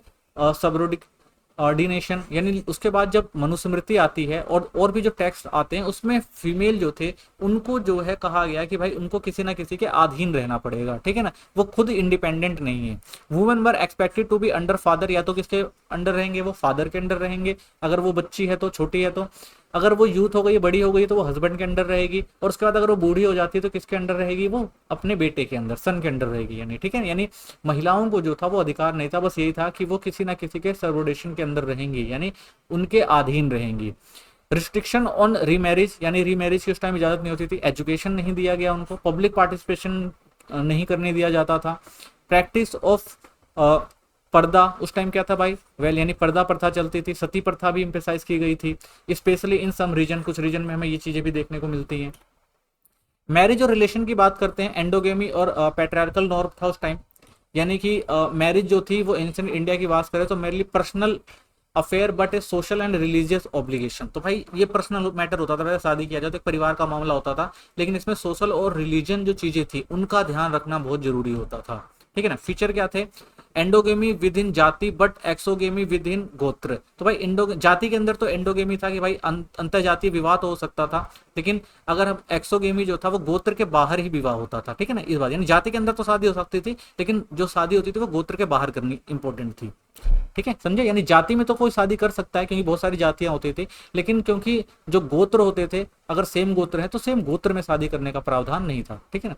ordination, यानी उसके बाद जब मनुस्मृति आती है और भी जो टेक्स्ट आते हैं उसमें फीमेल जो थे उनको जो है कहा गया कि भाई उनको किसी ना किसी के अधीन रहना पड़ेगा, ठीक है ना, वो खुद इंडिपेंडेंट नहीं है। Women were expected to be under father, या तो किसके अंडर रहेंगे, वो फादर के अंडर रहेंगे, अगर वो बच्ची है तो, छोटी है तो, अगर वो यूथ हो गई, बड़ी हो गई, तो वो हस्बैंड के अंडर रहेगी, और उसके बाद अगर वो बूढ़ी हो जाती है तो किसके अंडर रहेगी, वो अपने बेटे के अंदर, सन के अंडर रहेगी, यानी ठीक है। यानी महिलाओं को जो था वो अधिकार नहीं था, बस यही था कि वो किसी ना किसी के सर्वोडेशन के अंदर रहेंगी, यानी उनके अधीन रहेंगी। रिस्ट्रिक्शन ऑन रीमैरिज, यानी रीमैरिज की उस टाइम इजाजत नहीं होती थी। एजुकेशन नहीं दिया गया उनको, पब्लिक पार्टिसिपेशन नहीं करने दिया जाता था। प्रैक्टिस ऑफ पर्दा, उस टाइम क्या था भाई, यानी पर्दा प्रथा चलती थी, सती प्रथा भी एम्फेसाइज की गई थी, स्पेशली इन सम रीजन, कुछ रीजन में हमें ये चीजें भी देखने को मिलती हैं। मैरिज और रिलेशन की बात करते हैं, एंडोगेमी और पैट्रियार्कल नॉर्म था उस टाइम, यानी कि मैरिज जो थी वो एंशिएंट इंडिया की बात करें तो mainly personal affair but A social and religious obligation. तो भाई ये पर्सनल मैटर होता था, शादी किया जाए तो एक परिवार का मामला होता था, लेकिन इसमें सोशल और रिलीजन जो चीजें थी उनका ध्यान रखना बहुत जरूरी होता था, ठीक है ना। फीचर क्या थे, एंडोगेमी विद इन जाति बट एक्सोगेमी विद इन गोत्र। तो भाई जाति के अंदर तो एंडोगेमी था कि भाई अंतर जातीय विवाह तो हो सकता था, लेकिन अगर हम एक्सोगेमी जो था वो गोत्र के बाहर ही विवाह होता था, ठीक है ना। इस बात, यानी जाति के अंदर तो शादी हो सकती थी, लेकिन जो शादी होती थी वो गोत्र के बाहर करनी इंपॉर्टेंट थी, ठीक है, समझे। यानी जाति में तो कोई शादी कर सकता है क्योंकि बहुत सारी जातियां होती थी, लेकिन क्योंकि जो गोत्र होते थे, अगर सेम गोत्र है तो सेम गोत्र में शादी करने का प्रावधान नहीं था, ठीक है ना।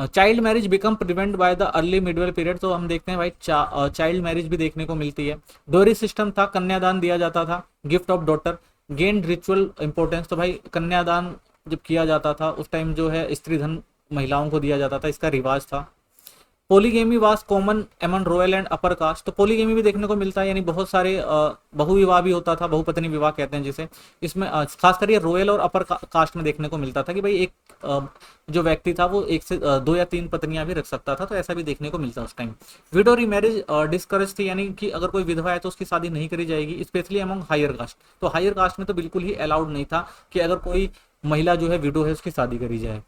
Child marriage become prevent bye the early Midvale period. तो हम देखते हैं भाई चाइल्ड मैरिज भी देखने को मिलती है। डोरी सिस्टम था, कन्यादान दिया जाता था, gift of daughter gain ritual importance. तो भाई कन्यादान जब किया जाता था उस टाइम जो है स्त्री धन महिलाओं को दिया जाता था, इसका रिवाज था। पोलीगेमी वाज कॉमन एमन रॉयल एंड अपर कास्ट। तो पोलीगेमी भी देखने को मिलता है, यानी बहुत सारे बहुविवाह भी होता था, बहुपत्नी विवाह कहते हैं जिसे। इसमें खासकर ये रॉयल और अपर कास्ट में देखने को मिलता था कि भाई एक जो व्यक्ति था वो एक से 2 या 3 पत्नियां भी रख सकता था, तो ऐसा भी देखने को मिलता है उस टाइम। विडो रीमैरिज डिस्करेज थी, यानी कि अगर कोई विधवा है तो उसकी शादी नहीं करी जाएगी, स्पेशली अमंग हायर कास्ट। तो हायर कास्ट में तो बिल्कुल ही अलाउड नहीं था कि अगर कोई महिला जो है विडो है उसकी शादी करी जाए।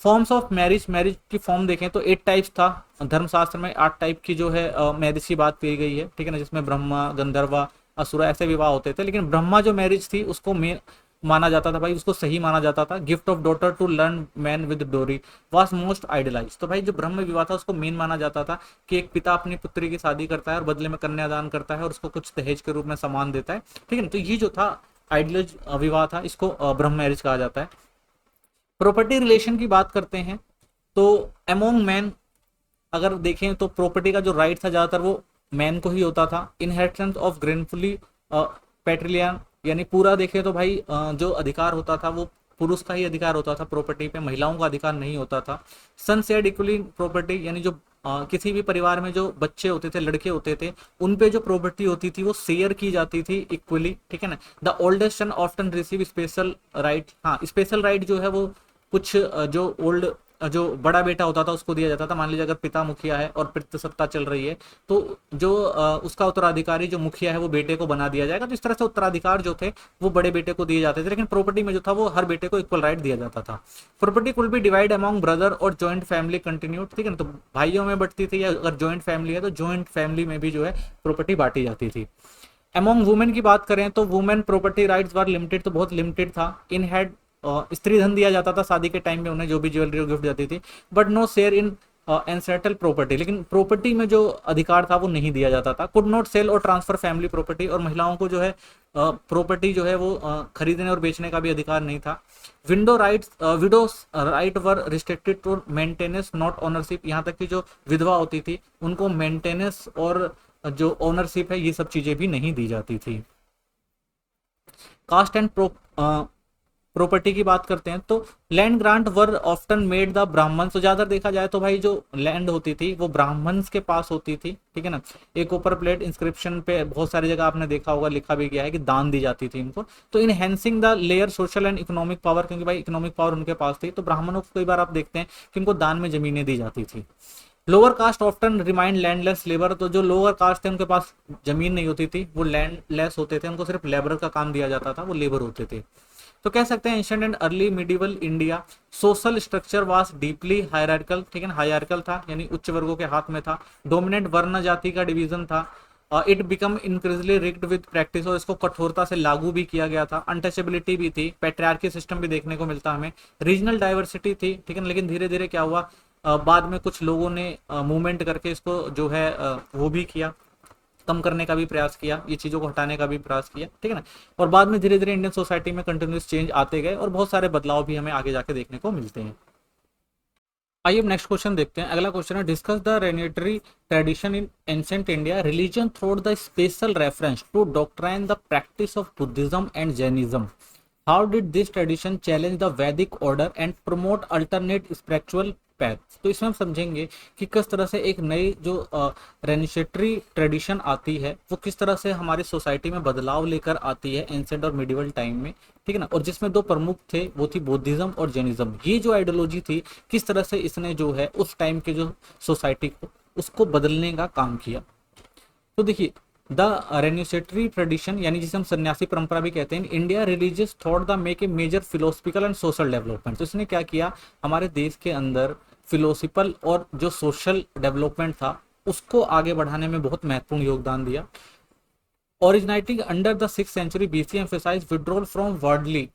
फॉर्म्स ऑफ मैरिज, मैरिज की फॉर्म देखें तो 8 टाइप्स था, धर्मशास्त्र में 8 टाइप की जो है मैरिज की बात की गई है, ठीक है ना, जिसमें ब्रह्मा, गंधर्वा, असुर ऐसे विवाह होते थे। लेकिन ब्रह्मा जो मैरिज थी उसको मेन माना जाता था भाई, उसको सही माना जाता था। Gift of daughter to learn man with dowry was most idealise. तो भाई जो ब्रह्म विवाह था उसको मेन माना जाता था कि एक पिता अपनी पुत्री की शादी करता है और बदले में कन्यादान करता है और उसको कुछ दहेज के रूप में सामान देता है, ठीक है ना। तो ये जो था आइडलाइज विवाह था, इसको ब्रह्म मैरिज कहा जाता है। प्रॉपर्टी रिलेशन की बात करते हैं तो अमोंग मैन अगर देखें तो प्रॉपर्टी का जो राइट था ज्यादातर वो मैन को ही होता था। इनहेरिटेंस ऑफ ग्रेनफुली पैट्रिलियन, यानी पूरा देखें तो भाई जो अधिकार होता था वो पुरुष का ही अधिकार होता था प्रॉपर्टी पे, महिलाओं का अधिकार नहीं होता था। सन शेयर्ड इक्वली प्रॉपर्टी, यानी जो किसी भी परिवार में जो बच्चे होते थे, लड़के होते थे, उन पे जो प्रॉपर्टी होती थी वो शेयर की जाती थी इक्वली, ठीक है ना। The oldest son often receive special right. हाँ, स्पेशल राइट जो है वो कुछ जो ओल्ड जो बड़ा बेटा होता था उसको दिया जाता था। मान लीजिए अगर पिता मुखिया है और पितृ सत्ता चल रही है तो जो उसका उत्तराधिकारी जो मुखिया है वो बेटे को बना दिया जाएगा। तो इस तरह से उत्तराधिकार जो थे वो बड़े बेटे को दिए जाते थे, लेकिन प्रॉपर्टी में जो था वो हर बेटे को इक्वल राइट दिया जाता था। प्रॉपर्टी कुल बी डिवाइड अमॉन्ग ब्रदर और जॉइंट फैमिली कंटिन्यूड, ठीक है ना। तो भाइयों में बढ़ती थी, या अगर जॉइंट फैमिली है तो जॉइंट फैमिली में भी जो है प्रॉपर्टी बांटी जाती थी। अमॉन्ग वुमेन की बात करें तो वुमेन प्रॉपर्टी राइट्स वर लिमिटेड, तो बहुत लिमिटेड था। इन हैड स्त्री धन दिया जाता था शादी के टाइम में उन्हें, जो भी ज्वेलरी गिफ्ट जाती थी, but no share in ancestral property, लेकिन प्रॉपर्टी में जो अधिकार था वो नहीं दिया जाता था। कुड नॉट सेल और ट्रांसफर फैमिली प्रॉपर्टी, और महिलाओं को जो है प्रॉपर्टी जो है वो खरीदने और बेचने का भी अधिकार नहीं था। Window rights widows right were restricted to maintenance not ownership, यहाँ तक कि जो विधवा होती थी उनको मेंटेनेंस और जो ओनरशिप है ये सब चीजें भी नहीं दी जाती थी। कास्ट एंड प्रॉपर्टी की बात करते हैं तो land grant were often made the ब्राह्मण, तो ज्यादा देखा जाए तो भाई जो लैंड होती थी वो ब्राह्मण्स के पास होती थी, ठीक है ना। एक ऊपर प्लेट इंस्क्रिप्शन पे बहुत सारी जगह आपने देखा होगा लिखा भी गया है कि दान दी जाती थी इनको। तो enhancing the layer social and economic power, क्योंकि भाई इकोनॉमिक पावर उनके पास थी, तो ब्राह्मणों को कई बार आप देखते हैं कि उनको दान में जमीनें दी जाती थी। Lower caste often remind landless labour, तो जो लोअर कास्ट थे उनके पास जमीन नहीं होती थी, वो लैंडलेस होते थे, उनको सिर्फ लेबर का काम दिया जाता था, वो लेबर होते थे। तो कह सकते हैं ancient and early medieval India social structure was deeply hierarchical, ठीक है ना, हायरार्कल था यानी उच्च वर्गों के हाथ में था। डोमिनेंट वर्ण जाति का डिवीजन था। It become increasingly rigid with practice, और इसको कठोरता से लागू भी किया गया था। अनटचेबिलिटी भी थी, पैट्रियार्की सिस्टम भी देखने को मिलता हमें। रीजनल डाइवर्सिटी थी, ठीक है ना, लेकिन धीरे धीरे क्या हुआ, बाद में कुछ लोगों ने मूवमेंट करके इसको जो है वो भी किया, कम करने का भी प्रयास किया, ये चीजों को हटाने का भी प्रयास किया, ठीक है ना। और बाद में धीरे धीरे इंडियन सोसाइटी में कंटिन्यूस चेंज आते गए और बहुत सारे बदलाव भी हमें आगे जाके देखने को मिलते हैं। आइए अब नेक्स्ट क्वेश्चन देखते हैं। अगला क्वेश्चन है discuss the renunciatory tradition in ancient India religion through the special reference to doctrine the practice of Buddhism and Jainism. How did this tradition challenge the Vedic order and promote alternate spiritual path. तो इसमें हम समझेंगे कि किस तरह से एक नई जो रेनिशेटरी ट्रेडिशन आती है वो किस तरह से हमारी सोसाइटी में बदलाव लेकर आती है एंशिएंट और मिडिवल टाइम में, ठीक है ना। और जिसमें दो प्रमुख थे वो थी बुद्धिज्म और जैनिज्म। ये जो आइडियोलॉजी थी किस तरह से इसने जो है उस टाइम के जो सोसाइटी को उसको बदलने का काम किया। तो देखिए द रेन्यूसेटरी ट्रेडिशन यानी जिसे हम सन्यासी परंपरा भी कहते हैं, India religious thought the make a major philosophical and social development. तो इसने क्या किया, हमारे देश के अंदर फिलोसफिकल और जो सोशल डेवलपमेंट था उसको आगे बढ़ाने में बहुत महत्वपूर्ण योगदान दिया। Originating under the 6th century BC emphasise withdrawal from worldly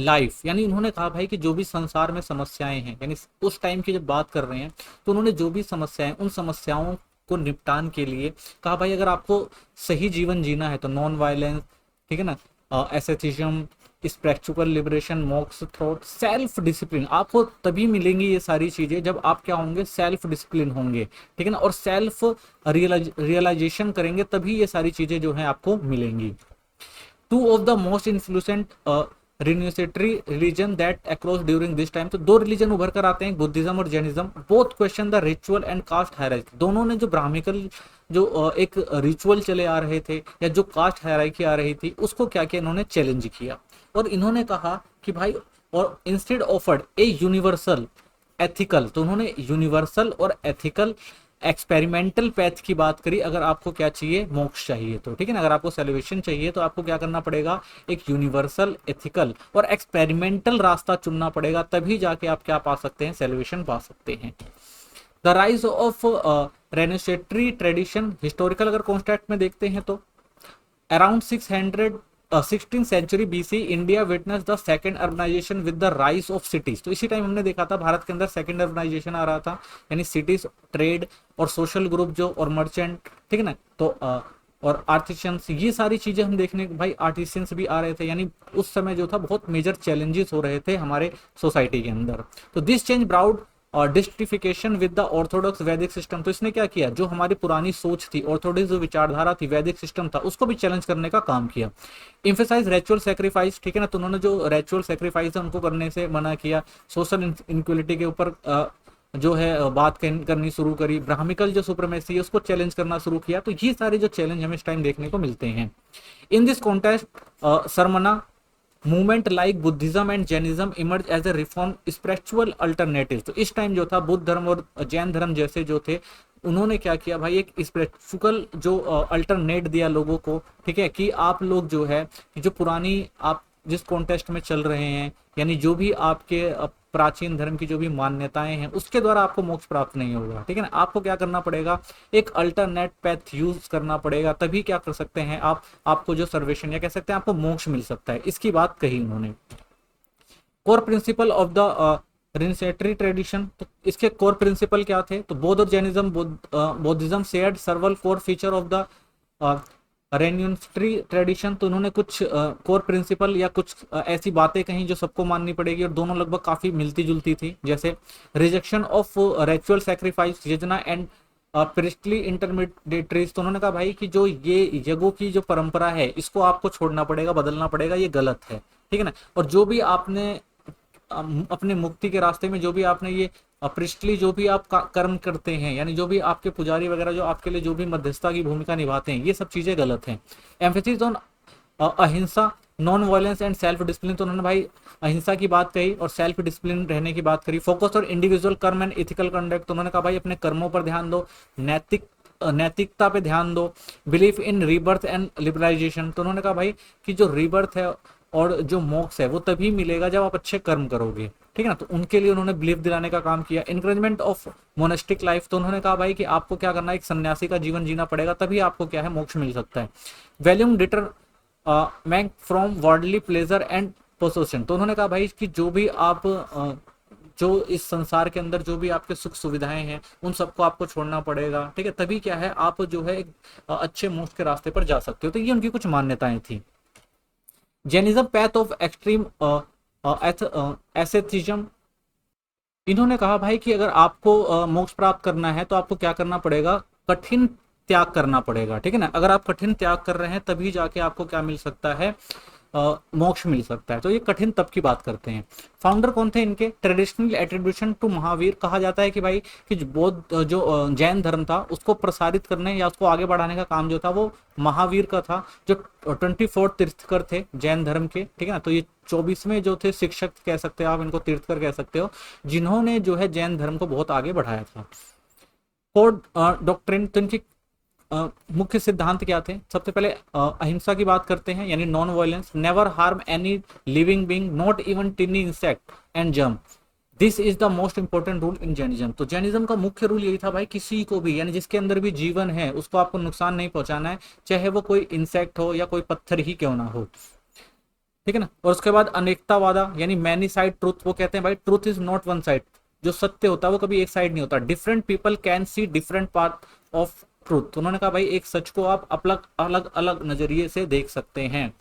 life, यानी उन्होंने कहा भाई कि जो भी संसार में समस्याएं हैं, यानी उस टाइम की जब बात कर रहे हैं तो उन्होंने जो भी समस्याएं उन समस्याओं को निपटान के लिए कहा भाई अगर आपको सही जीवन जीना है तो नॉन वायलेंस, ठीक है ना, एसेथिज्म, स्पिरिचुअल लिबरेशन, मोक्ष, थ्रोट, सेल्फ डिसिप्लिन, आपको तभी मिलेंगी ये सारी चीजें जब आप क्या होंगे, सेल्फ डिसिप्लिन होंगे, ठीक है ना, और सेल्फ रियलाइजेशन करेंगे तभी ये सारी चीजें जो है आपको मिलेंगी। Two of the most influential renunciatory religion that across during this time, तो दो रिलीजन उभर कर आते हैं बुद्धिज्म और Jainism. Both question the ritual and caste hierarchy, दोनों ने जो ब्राह्मिकल जो एक रिचुअल चले आ रहे थे या जो कास्ट हायरार्की आ रही थी उसको क्या किया, इन्होंने चैलेंज किया और इन्होंने कहा कि भाई और instead offered a universal ethical, तो उन्होंने यूनिवर्सल और एथिकल एक्सपेरिमेंटल पैथ की बात करी। अगर आपको क्या चाहिए, मोक्ष चाहिए तो, ठीक है ना, अगर आपको सेलिब्रेशन चाहिए तो आपको क्या करना पड़ेगा, एक यूनिवर्सल एथिकल और एक्सपेरिमेंटल रास्ता चुनना पड़ेगा, तभी जाके आप क्या पा सकते हैं, सेलिब्रेशन पा सकते हैं। The rise of renunciatory tradition historical अगर कॉन्टेक्स्ट में देखते हैं तो around 16th century BC India witness the second urbanisation with the rise of cities. तो इसी टाइम हमने देखा था भारत के अंदर सेकंड अर्बनाइजेशन आ रहा था, यानी सिटीज, ट्रेड और सोशल ग्रुप जो और मर्चेंट, ठीक है ना, तो और आर्टिशियंस, ये सारी चीजें हम देखने, भाई आर्टिशियंस भी आ रहे थे, यानी उस समय जो था बहुत मेजर चैलेंजेस हो रहे थे हमारे सोसाइटी के अंदर। तो दिस चेंज ब्राउड और डिस्टिफिकेशन विद द ऑर्थोडॉक्स वैदिक सिस्टम, तो इसने क्या किया, जो हमारी पुरानी सोच थी, ऑर्थोडॉक्स जो विचारधारा थी, वैदिक सिस्टम था, उसको भी चैलेंज करने का काम किया। इम्फेसाइज रिचुअल सैक्रिफाइस, ठीक है ना, तो उन्होंने जो रिचुअल सैक्रिफाइस है उनको करने से मना किया। सोशल इनक्वलिटी के ऊपर जो है बात करनी शुरू करी। ब्राह्मिकल जो सुप्रीमेसी है उसको चैलेंज करना शुरू किया। तो ये सारे जो चैलेंज हमें इस टाइम देखने को मिलते हैं। In this context Shramana movement like Buddhism and Jainism emerge as a reform spiritual alternative. तो इस टाइम जो था बुद्ध धर्म और जैन धर्म जैसे जो थे, उन्होंने क्या किया भाई, एक स्पिरिचुअल जो अल्टरनेट दिया लोगों को, ठीक है, कि आप लोग जो है कि जो पुरानी आप जिस कॉन्टेस्ट में चल रहे हैं, यानी जो भी आपके प्राचीन धर्म की जो भी मान्यताएं हैं उसके द्वारा आपको मोक्ष प्राप्त नहीं होगा, ठीक है ना। आपको क्या करना पड़ेगा, एक अल्टरनेट पैथ यूज करना पड़ेगा, तभी क्या कर सकते हैं आप, आपको जो सर्वेशन या कह सकते हैं आपको मोक्ष मिल सकता है। इसकी बात कही उन्होंने। Core principle of the renunciatory tradition, तो इसके कोर प्रिंसिपल क्या थे, तो बौद्ध और Jainism Buddhism shared several core feature of the renunciatory tradition. तो उन्होंने कुछ कोर प्रिंसिपल या कुछ ऐसी बातें कहीं जो सबको माननी पड़ेगी, और दोनों लगभग काफी मिलती जुलती थी, जैसे rejection of ritual sacrifice Yojana and priestly intermediaries. तो उन्होंने कहा भाई कि जो ये यज्ञों की जो परंपरा है इसको आपको छोड़ना पड़ेगा, बदलना पड़ेगा, ये गलत है, ठीक है ना। और जो भी आपने अपने मुक्ति के रास्ते में जो भी आपने ये प्रिस्टली जो भी आप कर्म करते हैं, यानी जो भी आपके पुजारी वगैरह जो आपके लिए जो भी मध्यस्थता की भूमिका निभाते हैं, ये सब चीजें गलत हैं। एम्फेसिस ऑन अहिंसा, non violence and self discipline. तो उन्होंने भाई अहिंसा की बात कही और सेल्फ डिसिप्लिन रहने की बात करी। फोकस और इंडिविजुअल कर्म एंड इथिकल कंडक्ट। तो उन्होंने कहा भाई अपने कर्मों पर ध्यान दो, नैतिकता पे ध्यान दो। Belief in rebirth and liberalisation. तो उन्होंने कहा भाई कि जो रीबर्थ है और जो मोक्ष है वो तभी मिलेगा जब आप अच्छे कर्म करोगे, ठीक है ना। तो उनके लिए उन्होंने बिलीफ दिलाने का काम किया। Encouragement of monastic life. तो उन्होंने कहा भाई कि आपको क्या करना है, एक सन्यासी का जीवन जीना पड़ेगा, तभी आपको क्या है मोक्ष मिल सकता है। Valued detachment from worldly pleasure and possession. तो उन्होंने कहा भाई कि जो भी आप जो इस संसार के अंदर जो भी आपके सुख सुविधाएं हैं उन सबको आपको छोड़ना पड़ेगा, ठीक है, तभी क्या है आप जो है एक अच्छे मोक्ष के रास्ते पर जा सकते हो। तो ये उनकी कुछ मान्यताएं थी। Jainism path of extreme asceticism. इन्होंने कहा भाई कि अगर आपको मोक्ष प्राप्त करना है तो आपको क्या करना पड़ेगा, कठिन त्याग करना पड़ेगा, ठीक है ना। अगर आप कठिन त्याग कर रहे हैं तभी जाके आपको क्या मिल सकता है, मोक्ष मिल सकता है। तो ये कठिन तप की बात करते हैं। फाउंडर कौन थे इनके, ट्रेडिशनल एट्रीब्यूशन टू महावीर। कहा जाता है कि भाई कि जो बौद्ध जो जैन धर्म था उसको प्रसारित करने या उसको आगे बढ़ाने का काम जो था वो महावीर का था, जो 24 तीर्थकर थे जैन धर्म के, ठीक है ना। तो ये 24वें जो थे शिक्षक कह सकते हो आप इनको, तीर्थकर कह सकते हो, जिन्होंने जो है जैन धर्म को बहुत आगे बढ़ाया था। Code doctrine. तो इनकी मुख्य सिद्धांत क्या थे, सबसे पहले अहिंसा की बात करते हैं, यानी non violence, never harm any living being, not even टिनी insect and germ, this is the most important rule in Jainism. तो जैनिज्म का मुख्य रूल यही था भाई किसी को भी, यानी जिसके अंदर भी जीवन है उसको आपको नुकसान नहीं पहुंचाना है, चाहे वो कोई इंसेक्ट हो या कोई पत्थर ही क्यों ना हो, ठीक है ना। और उसके बाद अनेकतावादा, यानी मैनी साइड ट्रूथ। वो कहते हैं भाई truth is not one side, जो सत्य होता है वो कभी एक साइड नहीं होता। Different people can see different part of truth. तो उन्होंने कहा भाई एक सच को आप अलग अलग अलग नजरिए से देख सकते हैं।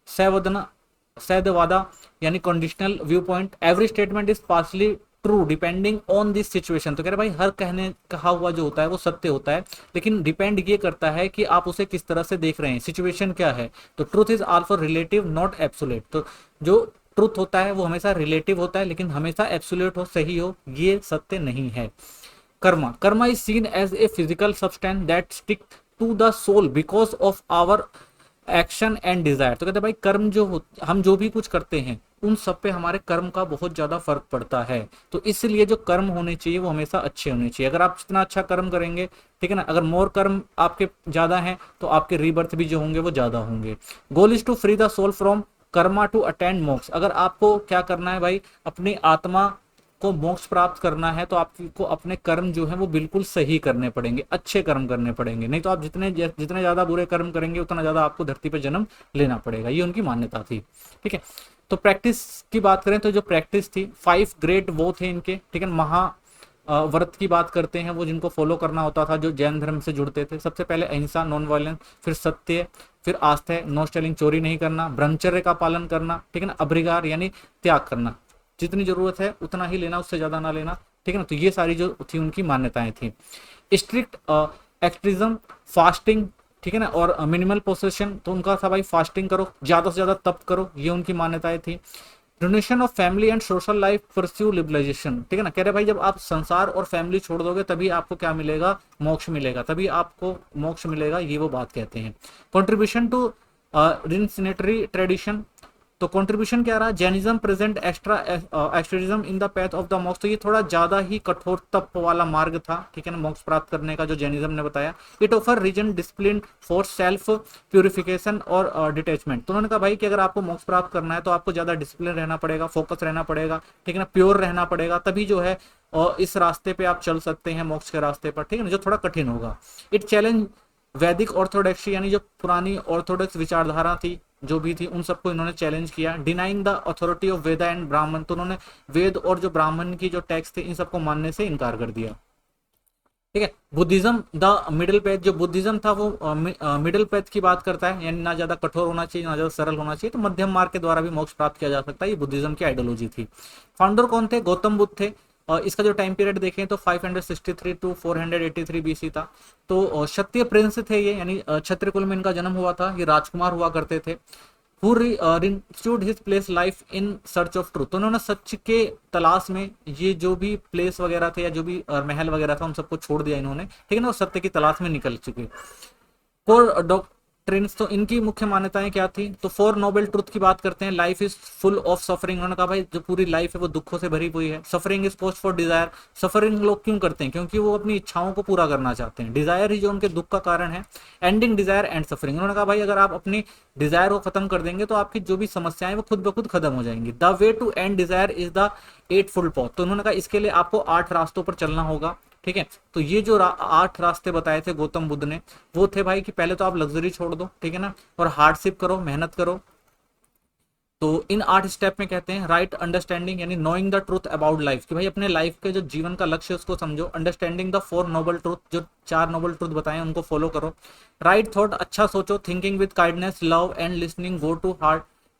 सैवदना सैदवादा, यानी conditional view point, every statement is partially true depending on this situation. तो कह रहे भाई हर कहा हुआ जो होता है वो सत्य होता है, लेकिन डिपेंड ये करता है कि आप उसे किस तरह से देख रहे हैं, सिचुएशन क्या है। तो truth is also relative not absolute. तो जो ट्रूथ होता है वो हमेशा रिलेटिव होता है, लेकिन हमेशा एब्सोल्यूट हो, सही हो, ये सत्य नहीं है। Karma, karma is seen as a physical substance that stick to the soul because of our action and desire. तो कहते हैं भाई कर्म जो हम जो भी कुछ करते हैं उन सब पे हमारे कर्म का बहुत ज्यादा फर्क पड़ता है। तो इसलिए जो कर्म होने चाहिए वो हमेशा अच्छे होने चाहिए। अगर आप जितना अच्छा कर्म करेंगे, ठीक है ना, अगर मोर कर्म आपके ज्यादा हैं तो आपके रीबर्थ भी जो होंगे वो ज्यादा होंगे। Goal is to free the soul from karma to attend moksha. अगर आपको क्या करना है भाई, अपनी आत्मा को मोक्ष प्राप्त करना है तो आपको अपने कर्म जो है वो बिल्कुल सही करने पड़ेंगे, अच्छे कर्म करने पड़ेंगे, नहीं तो आप जितने ज्यादा बुरे कर्म करेंगे उतना ज्यादा आपको धरती पे जन्म लेना पड़ेगा। ये उनकी मान्यता थी, ठीक है। तो प्रैक्टिस की बात करें तो जो प्रैक्टिस थी 5 ग्रेट वो थे इनके, ठीक है। महा व्रत की बात करते हैं, वो जिनको फॉलो करना होता था जो जैन धर्म से जुड़ते थे। सबसे पहले अहिंसा नॉन वायलेंस, फिर सत्य, फिर आस्था नो स्टेलिंग चोरी नहीं करना, ब्रह्मचर्य का पालन करना, ठीक है ना, अभ्रिगार यानी त्याग करना, जितनी जरूरत है उतना ही लेना, उससे ज्यादा ना लेना, ठीक है ना। तो ये सारी जो थी उनकी मान्यताएं थी। स्ट्रिक्ट एक्सट्रीजम, फास्टिंग, ठीक है ना, और मिनिमल पोसेशन। तो उनका था भाई फास्टिंग करो, ज्यादा से ज्यादा तप करो, ये उनकी मान्यताएं थी। Renunciation of family and social life, pursue liberalisation, ठीक है ना। कह रहे भाई जब आप संसार और फैमिली छोड़ दोगे तभी आपको क्या मिलेगा, मोक्ष मिलेगा, तभी आपको मोक्ष मिलेगा, ये वो बात कहते हैं। कंट्रीब्यूशन टू रिनसिनेटरी ट्रेडिशन, तो कंट्रीब्यूशन क्या रहा, Jainism present extra extremism in the path of the moksha, तो ये थोड़ा ज्यादा ही कठोर तप वाला मार्ग था, ठीक है ना, मोक्ष प्राप्त करने का जो जैनिज्म ने बताया। It offer reason discipline for self purification और डिटैचमेंट, तो उन्होंने कहा भाई कि अगर आपको मोक्ष प्राप्त करना है तो आपको ज्यादा डिसिप्लिन रहना पड़ेगा, फोकस रहना पड़ेगा, ठीक है ना, प्योर रहना पड़ेगा, तभी जो है और इस रास्ते पे आप चल सकते हैं मोक्ष के रास्ते पर, ठीक है ना, जो थोड़ा कठिन होगा। इट चैलेंज वैदिक ऑर्थोडॉक्सी, यानी जो पुरानी ऑर्थोडॉक्स विचारधारा थी जो भी थी उन सबको इन्होंने चैलेंज किया। Denying the authority of Veda and ब्राह्मण, तो उन्होंने वेद और जो ब्राह्मण की जो टेक्स्ट थे इन सबको मानने से इनकार कर दिया, ठीक है। बुद्धिज्म द मिडिल पैथ, जो बुद्धिज्म था वो मिडिल पैथ की बात करता है, यानी ना ज्यादा कठोर होना चाहिए ना ज्यादा सरल होना चाहिए, तो मध्यम मार्ग के द्वारा भी मोक्ष प्राप्त किया जा सकता है, ये बुद्धिज्म की आइडियोलॉजी थी। फाउंडर कौन थे, गौतम बुद्ध थे। इसका जो टाइम पीरियड देखें तो 563 टू 483 बीसी था। तो क्षत्रिय प्रिंस थे ये, यानी क्षत्रिय कुल में इनका जन्म हुआ था, ये राजकुमार हुआ करते थे। who renewed his place life in search of truth, तो उन्होंने सच के तलाश में ये जो भी प्लेस वगैरह थे या जो भी महल वगैरह था उन सबको छोड़ दिया इन्होंने, ठीक है ना, और सत्य की तलाश में निकल चुके। कोर डॉक्ट्रिन्स, तो इनकी मुख्य मान्यताएं क्या थी, तो फोर नोबल ट्रुथ की बात करते हैं। Life is full of suffering, उन्होंने कहा भाई जो पूरी लाइफ है वो दुखों से भरी हुई है। Suffering is post for Dzire, suffering लोग क्यों करते हैं, क्योंकि वो अपनी इच्छाओं को पूरा करना चाहते हैं, डिजायर ही जो उनके दुख का कारण है। एंडिंग डिजायर एंड सफरिंग, उन्होंने कहा भाई अगर आप अपनी डिजायर को खत्म कर देंगे तो आपकी जो भी समस्याएं वो खुद ब खुद खत्म हो जाएंगी। The way to end desire is the 8 path, तो उन्होंने कहा इसके लिए आपको 8 रास्तों पर चलना होगा, ठीक है। तो ये जो 8 रास्ते बताए थे गौतम बुद्ध ने वो थे भाई कि पहले तो आप लग्जरी छोड़ दो, ठीक है ना, और हार्डशिप करो, मेहनत करो। तो इन 8 स्टेप में कहते हैं राइट अंडरस्टैंडिंग, यानी knowing the truth about life, कि भाई अपने लाइफ के जो जीवन का लक्ष्य है उसको समझो। अंडरस्टैंडिंग द 4 नोबल ट्रूथ, जो 4 नोबल ट्रूथ बताए उनको फॉलो करो। राइट थॉट, अच्छा सोचो। Thinking with kindness, love and listening, go to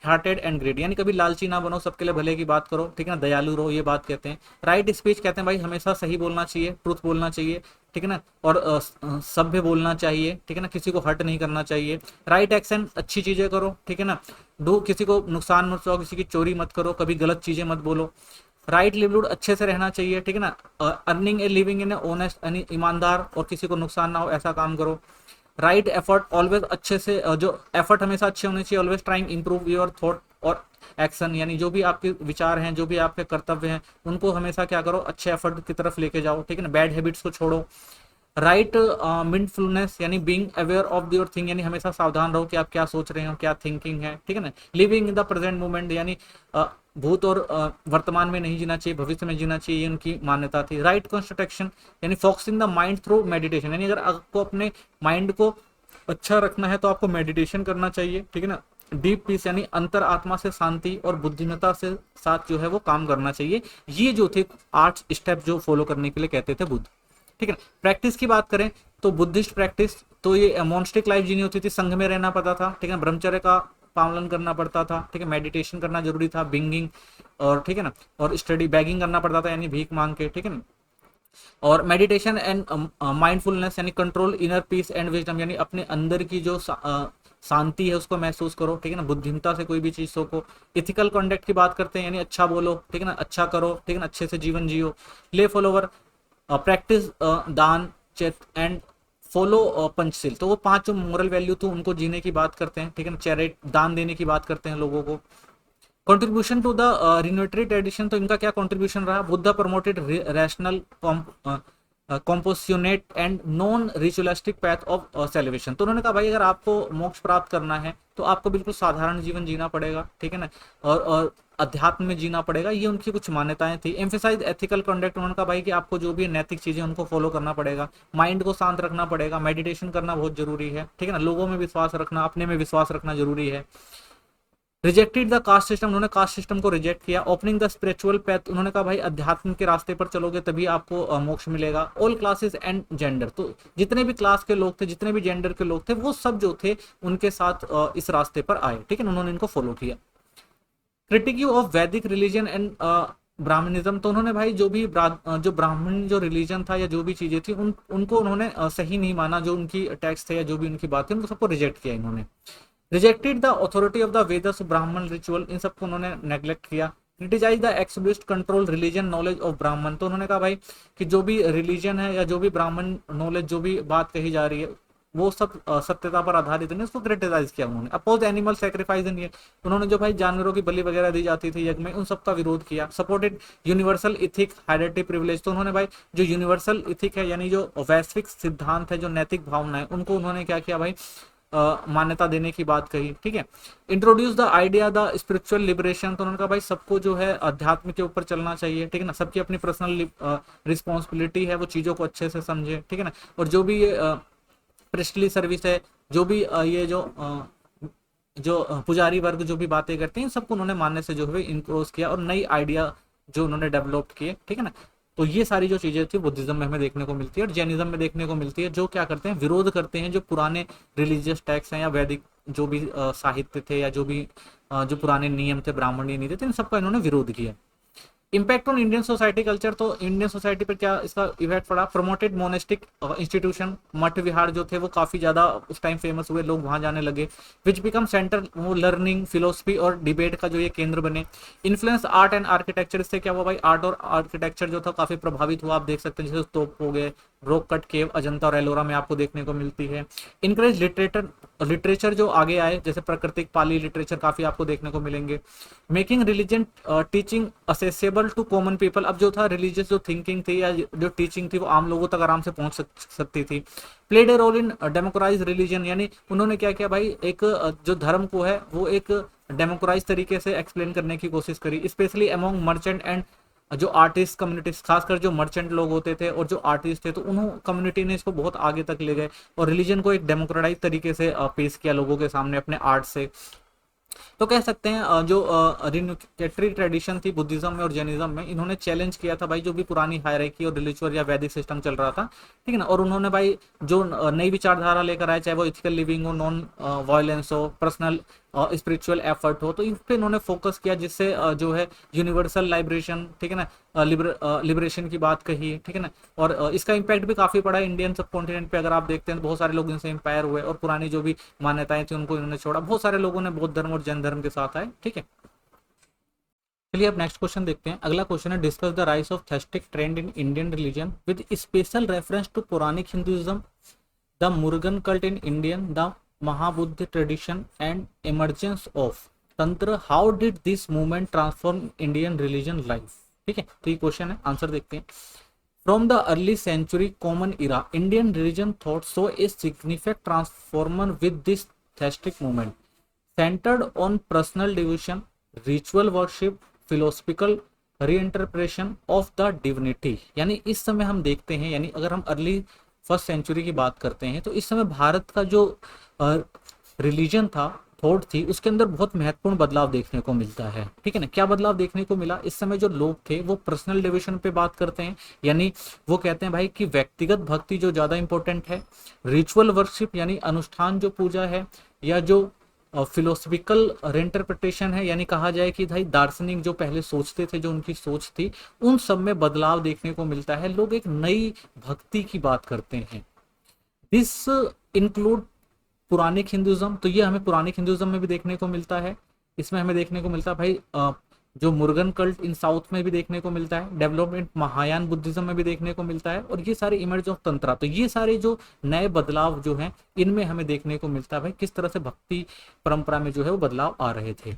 hearted and great, यानी कभी लालची ना बनो, सबके लिए भले की बात करो, ठीक है ना, दयालु रहो, ये बात कहते हैं। राइट स्पीच, कहते हैं भाई हमेशा सही बोलना चाहिए, ट्रूथ बोलना चाहिए, ठीक है ना, और सभ्य बोलना चाहिए, ठीक है ना, किसी को हर्ट नहीं करना चाहिए। राइट एक्शन, अच्छी चीजें करो, ठीक है ना, डू, किसी को नुकसान मत पहुंचाओ, किसी की चोरी मत करो, कभी गलत चीजें मत बोलो। राइट लिवलीहुड, अच्छे से रहना चाहिए, ठीक है ना, earning a living in honest, यानी ईमानदार और किसी को नुकसान ना हो ऐसा काम करो। राइट एफर्ट, ऑलवेज अच्छे से जो एफर्ट हमेशा अच्छे होने चाहिए। Always trying improve your thought और एक्शन, यानी जो भी आपके विचार हैं, जो भी आपके कर्तव्य हैं उनको हमेशा क्या करो, अच्छे एफर्ट की तरफ लेके जाओ, ठीक है ना, बैड हैबिट्स को छोड़ो। राइट मिंडफुलनेस, यानी being aware of your thing, यानी हमेशा सावधान रहो कि आप क्या सोच रहे हो, क्या थिंकिंग है, ठीक है ना। Living in the present moment, यानी भूत और वर्तमान में नहीं जीना चाहिए, भविष्य में जीना चाहिए, ये उनकी मान्यता थी। राइट कंस्ट्रक्शन, यानी focusing the mind through meditation, यानी अगर आपको अपने माइंड को अच्छा रखना है तो आपको मेडिटेशन करना चाहिए, ठीक है ना। डीप पीस, यानी अंतर आत्मा से शांति और बुद्धिमत्ता से साथ जो है वो काम करना चाहिए। ये जो थे 8 स्टेप जो फॉलो करने के लिए कहते थे बुद्ध, ठीक है ना। प्रैक्टिस की बात करें तो बुद्धिस्ट प्रैक्टिस, तो ये मोनास्टिक लाइफ जीनी होती थी, संघ में रहना पड़ता था, ठीक है, ब्रह्मचर्य का पालन करना पड़ता था, ठीक है, मेडिटेशन करना जरूरी था, बिंगिंग और ठीक है ना, और स्टडी बैगिंग करना पड़ता था, यानी भीख मांग के, ठीक है ना। और मेडिटेशन एंड माइंडफुलनेस, यानी control inner peace and wisdom, यानी अपने अंदर की जो शांति है उसको महसूस करो, ठीक है ना, बुद्धिमत्ता से कोई भी चीजों को। इथिकल कंडक्ट की बात करते हैं, यानी अच्छा बोलो, ठीक है ना, अच्छा करो, ठीक है ना, अच्छे से जीवन जियो। ले फॉलोवर, प्रैक्टिस दान चेत एंड फॉलो पंचशील, तो वो 5 जो मोरल वैल्यू थी उनको जीने की बात करते हैं, ठीक है ना, चैरिट दान देने की बात करते हैं लोगों को। Contribution to the renunciatory tradition, तो इनका क्या कंट्रीब्यूशन रहा, Buddha promoted rational compassionate and non ritualistic path of celebration, तो उन्होंने कहा भाई अगर आपको मोक्ष प्राप्त करना है तो आपको बिल्कुल साधारण जीवन जीना पड़ेगा, ठीक है ना, और अध्यात्म में जीना पड़ेगा, ये उनकी कुछ मान्यताएं थी। एम्फेसाइज एथिकल कंडक्ट, उन्होंने कहा भाई कि आपको जो भी नैतिक चीजें उनको फॉलो करना पड़ेगा, माइंड को शांत रखना पड़ेगा, मेडिटेशन करना बहुत जरूरी है, ठीक है ना, लोगों में विश्वास रखना, अपने में विश्वास रखना जरूरी है। रिजेक्टेड द कास्ट सिस्टम, उन्होंने कास्ट सिस्टम को रिजेक्ट किया। ओपनिंग द स्पिरिचुअल पैथ, उन्होंने कहा भाई अध्यात्म के रास्ते पर चलोगे तभी आपको मोक्ष मिलेगा। ऑल क्लासेस एंड जेंडर, तो जितने भी क्लास के लोग थे, जितने भी जेंडर के लोग थे, वो सब जो थे उनके साथ इस रास्ते पर आए, ठीक है ना, उन्होंने इनको फॉलो किया। क्रिटिक ऑफ वैदिक रिलीजन एंड ब्राह्मणिज्म, तो उन्होंने भाई जो भी जो ब्राह्मण जो रिलीजन था या जो भी चीजें थी उनको उन्होंने सही नहीं माना, जो उनकी टेक्स्ट थे या जो भी उनकी बात थी उनको सबको रिजेक्ट किया इन्होंने। Rejected the authority of the Vedas, Brahmin ritual, इन सबको उन्होंने नेग्लेक्ट किया। Criticise the explicit control religion knowledge of Brahmin, तो उन्होंने कहा भाई कि जो भी रिलीजन है या जो भी ब्राह्मण नॉलेज जो भी बात कही जा रही है वो सब सत्यता पर आधारित नहीं, उसको क्रिटिसाइज किया उन्होंने। अपोज एनिमल सेक्रीफाइस इन ये, उन्होंने जो भाई जानवरों की बलि वगैरह दी जाती थी यज्ञ में, उन सब का विरोध किया। Supported universal ethic hierarchy privilege, तो उन्होंने भाई जो यूनिवर्सल इथिक है यानी जो वैश्विक सिद्धांत है, जो नैतिक भावना है, उनको उन्होंने क्या किया भाई, मान्यता देने की बात कही। ठीक है, introduce the idea the spiritual liberation, तो उन्होंने कहा भाई सबको जो है अध्यात्म के ऊपर चलना चाहिए। ठीक है ना, सबकी अपनी पर्सनल रिस्पॉन्सिबिलिटी है, वो चीजों को अच्छे से समझे। ठीक है ना, और जो भी ये प्रेस्टली सर्विस है, जो भी ये जो पुजारी वर्ग जो भी बातें करते हैं, सबको उन्होंने मानने से जो है इनक्रोज किया, और नई आइडिया जो उन्होंने डेवलप किए। ठीक है ना, तो ये सारी जो चीजें थी बुद्धिज्म में हमें देखने को मिलती है और जैनिज्म में देखने को मिलती है, जो क्या करते हैं, विरोध करते हैं जो पुराने रिलीजियस टेक्स्ट हैं या वैदिक जो भी साहित्य थे, या जो भी जो पुराने नियम थे, ब्राह्मणीय नीति थे, इन सबका इन्होंने विरोध किया। Impact on Indian society culture, तो इंडियन सोसाइटी पर क्या इसका इफेक्ट पड़ा। प्रमोटेड मोनेस्टिक इंस्टीट्यूशन, मठ विहार जो थे वो काफी ज्यादा उस टाइम फेमस हुए, लोग वहां जाने लगे। विच बिकम सेंटर वो लर्निंग, फिलोसफी और डिबेट का जो ये केंद्र बने। इन्फ्लुएंस आर्ट एंड आर्किटेक्चर, इससे क्या हुआ भाई, आर्ट और आर्किटेक्चर जो था काफी प्रभावित हुआ। आप देख सकते हैं जैसे स्तूप हो गए, रॉक कट केव अजंता और एलोरा में आपको देखने को मिलती है। इनकरेज लिटरेचर जो आगे आए, जैसे प्राकृतिक पाली लिटरेचर काफी आपको देखने को मिलेंगे। Making religion teaching accessible to common people, अब जो था रिलीजियस जो थिंकिंग थी या जो टीचिंग थी वो आम लोगों तक आराम से पहुंच सकती थी। Played a role in democratise religion, यानी उन्होंने क्या किया भाई, एक जो धर्म को है वो एक डेमोक्राइज तरीके से एक्सप्लेन करने की कोशिश करी, स्पेशली अमॉन्ग मर्चेंट एंड जो आर्टिस्ट कम्युनिटी, खासकर जो मर्चेंट लोग होते थे और जो आर्टिस्ट थे, तो उन्होंने कम्युनिटी ने इसको बहुत आगे तक ले गए और रिलीजन को एक डेमोक्रेटाइज तरीके से पेश किया लोगों के सामने अपने आर्ट से। तो कह सकते हैं जो रिन्यूकेटरी ट्रेडिशन थी बुद्धिज्म में और जैनिज्म में, इन्होंने चैलेंज किया था भाई जो भी पुरानी हायरार्की और रिलीजियस या वैदिक सिस्टम चल रहा था। ठीक है ना, और उन्होंने भाई जो नई विचारधारा लेकर आए, चाहे वो इथिकल लिविंग हो, नॉन वायलेंस हो, पर्सनल स्पिरिचुअल एफर्ट हो, तो इन पे इन्होंने फोकस किया, जिससे जो है यूनिवर्सल लाइब्रेशन, ठीक है ना, लिबरेशन की बात कही। ठीक है ना, और इसका इम्पैक्ट भी काफी पड़ा इंडियन सब कॉन्टिनेंट पे। अगर आप देखते हैं तो बहुत सारे लोग इनसे इंपायर हुए और पुरानी जो भी मान्यताएं थी उनको इन्होंने छोड़ा। बहुत सारे लोगों ने बौद्ध धर्म और जैन धर्म के साथ आए। ठीक है, चलिए अब नेक्स्ट क्वेश्चन देखते हैं। अगला क्वेश्चन है, discuss the rise of theistic trend in Indian religion with special reference to Puranic Hinduism, the Murugan cult in Indian, the Mahabuddha tradition and emergence of Tantra, how did this movement transform Indian religion life. ठीक है, तो ये क्वेश्चन है, आंसर देखते हैं। From the early century common era Indian religion thought saw a significant transformer with this theistic movement centered on personal devotion, ritual worship, philosophical reinterpretation of the divinity। यानी इस समय हम देखते हैं, यानी अगर हम अर्ली फर्स्ट सेंचुरी की बात करते हैं तो इस समय भारत का जो रिलीजन था, थॉट थी, उसके अंदर बहुत महत्वपूर्ण बदलाव देखने को मिलता है। ठीक है ना, क्या बदलाव देखने को मिला, इस समय जो लोग थे वो पर्सनल डिवोशन पे बात करते हैं, यानी वो कहते हैं भाई कि व्यक्तिगत भक्ति जो ज्यादा इंपॉर्टेंट है, रिचुअल वर्शिप यानी अनुष्ठान जो पूजा है, या जो फिलोसफिकल रेंटरप्रिटेशन है, यानी कहा जाए कि भाई दार्शनिक जो पहले सोचते थे, जो उनकी सोच थी, उन सब में बदलाव देखने को मिलता है। लोग एक नई भक्ति की बात करते हैं। दिस इंक्लूड पुरानिक हिंदुइज्म, तो ये हमें पुरानिक हिंदुइज्म में भी देखने को मिलता है। इसमें हमें देखने को मिलता है भाई जो मुर्गन कल्ट इन साउथ में भी देखने को मिलता है, डेवलपमेंट महायान बुद्धिज्म में भी देखने को मिलता है, और ये सारे इमर्ज ऑफ तंत्रा, तो ये सारे जो नए बदलाव जो हैं इनमें हमें देखने को मिलता है भाई किस तरह से भक्ति परंपरा में जो है वो बदलाव आ रहे थे।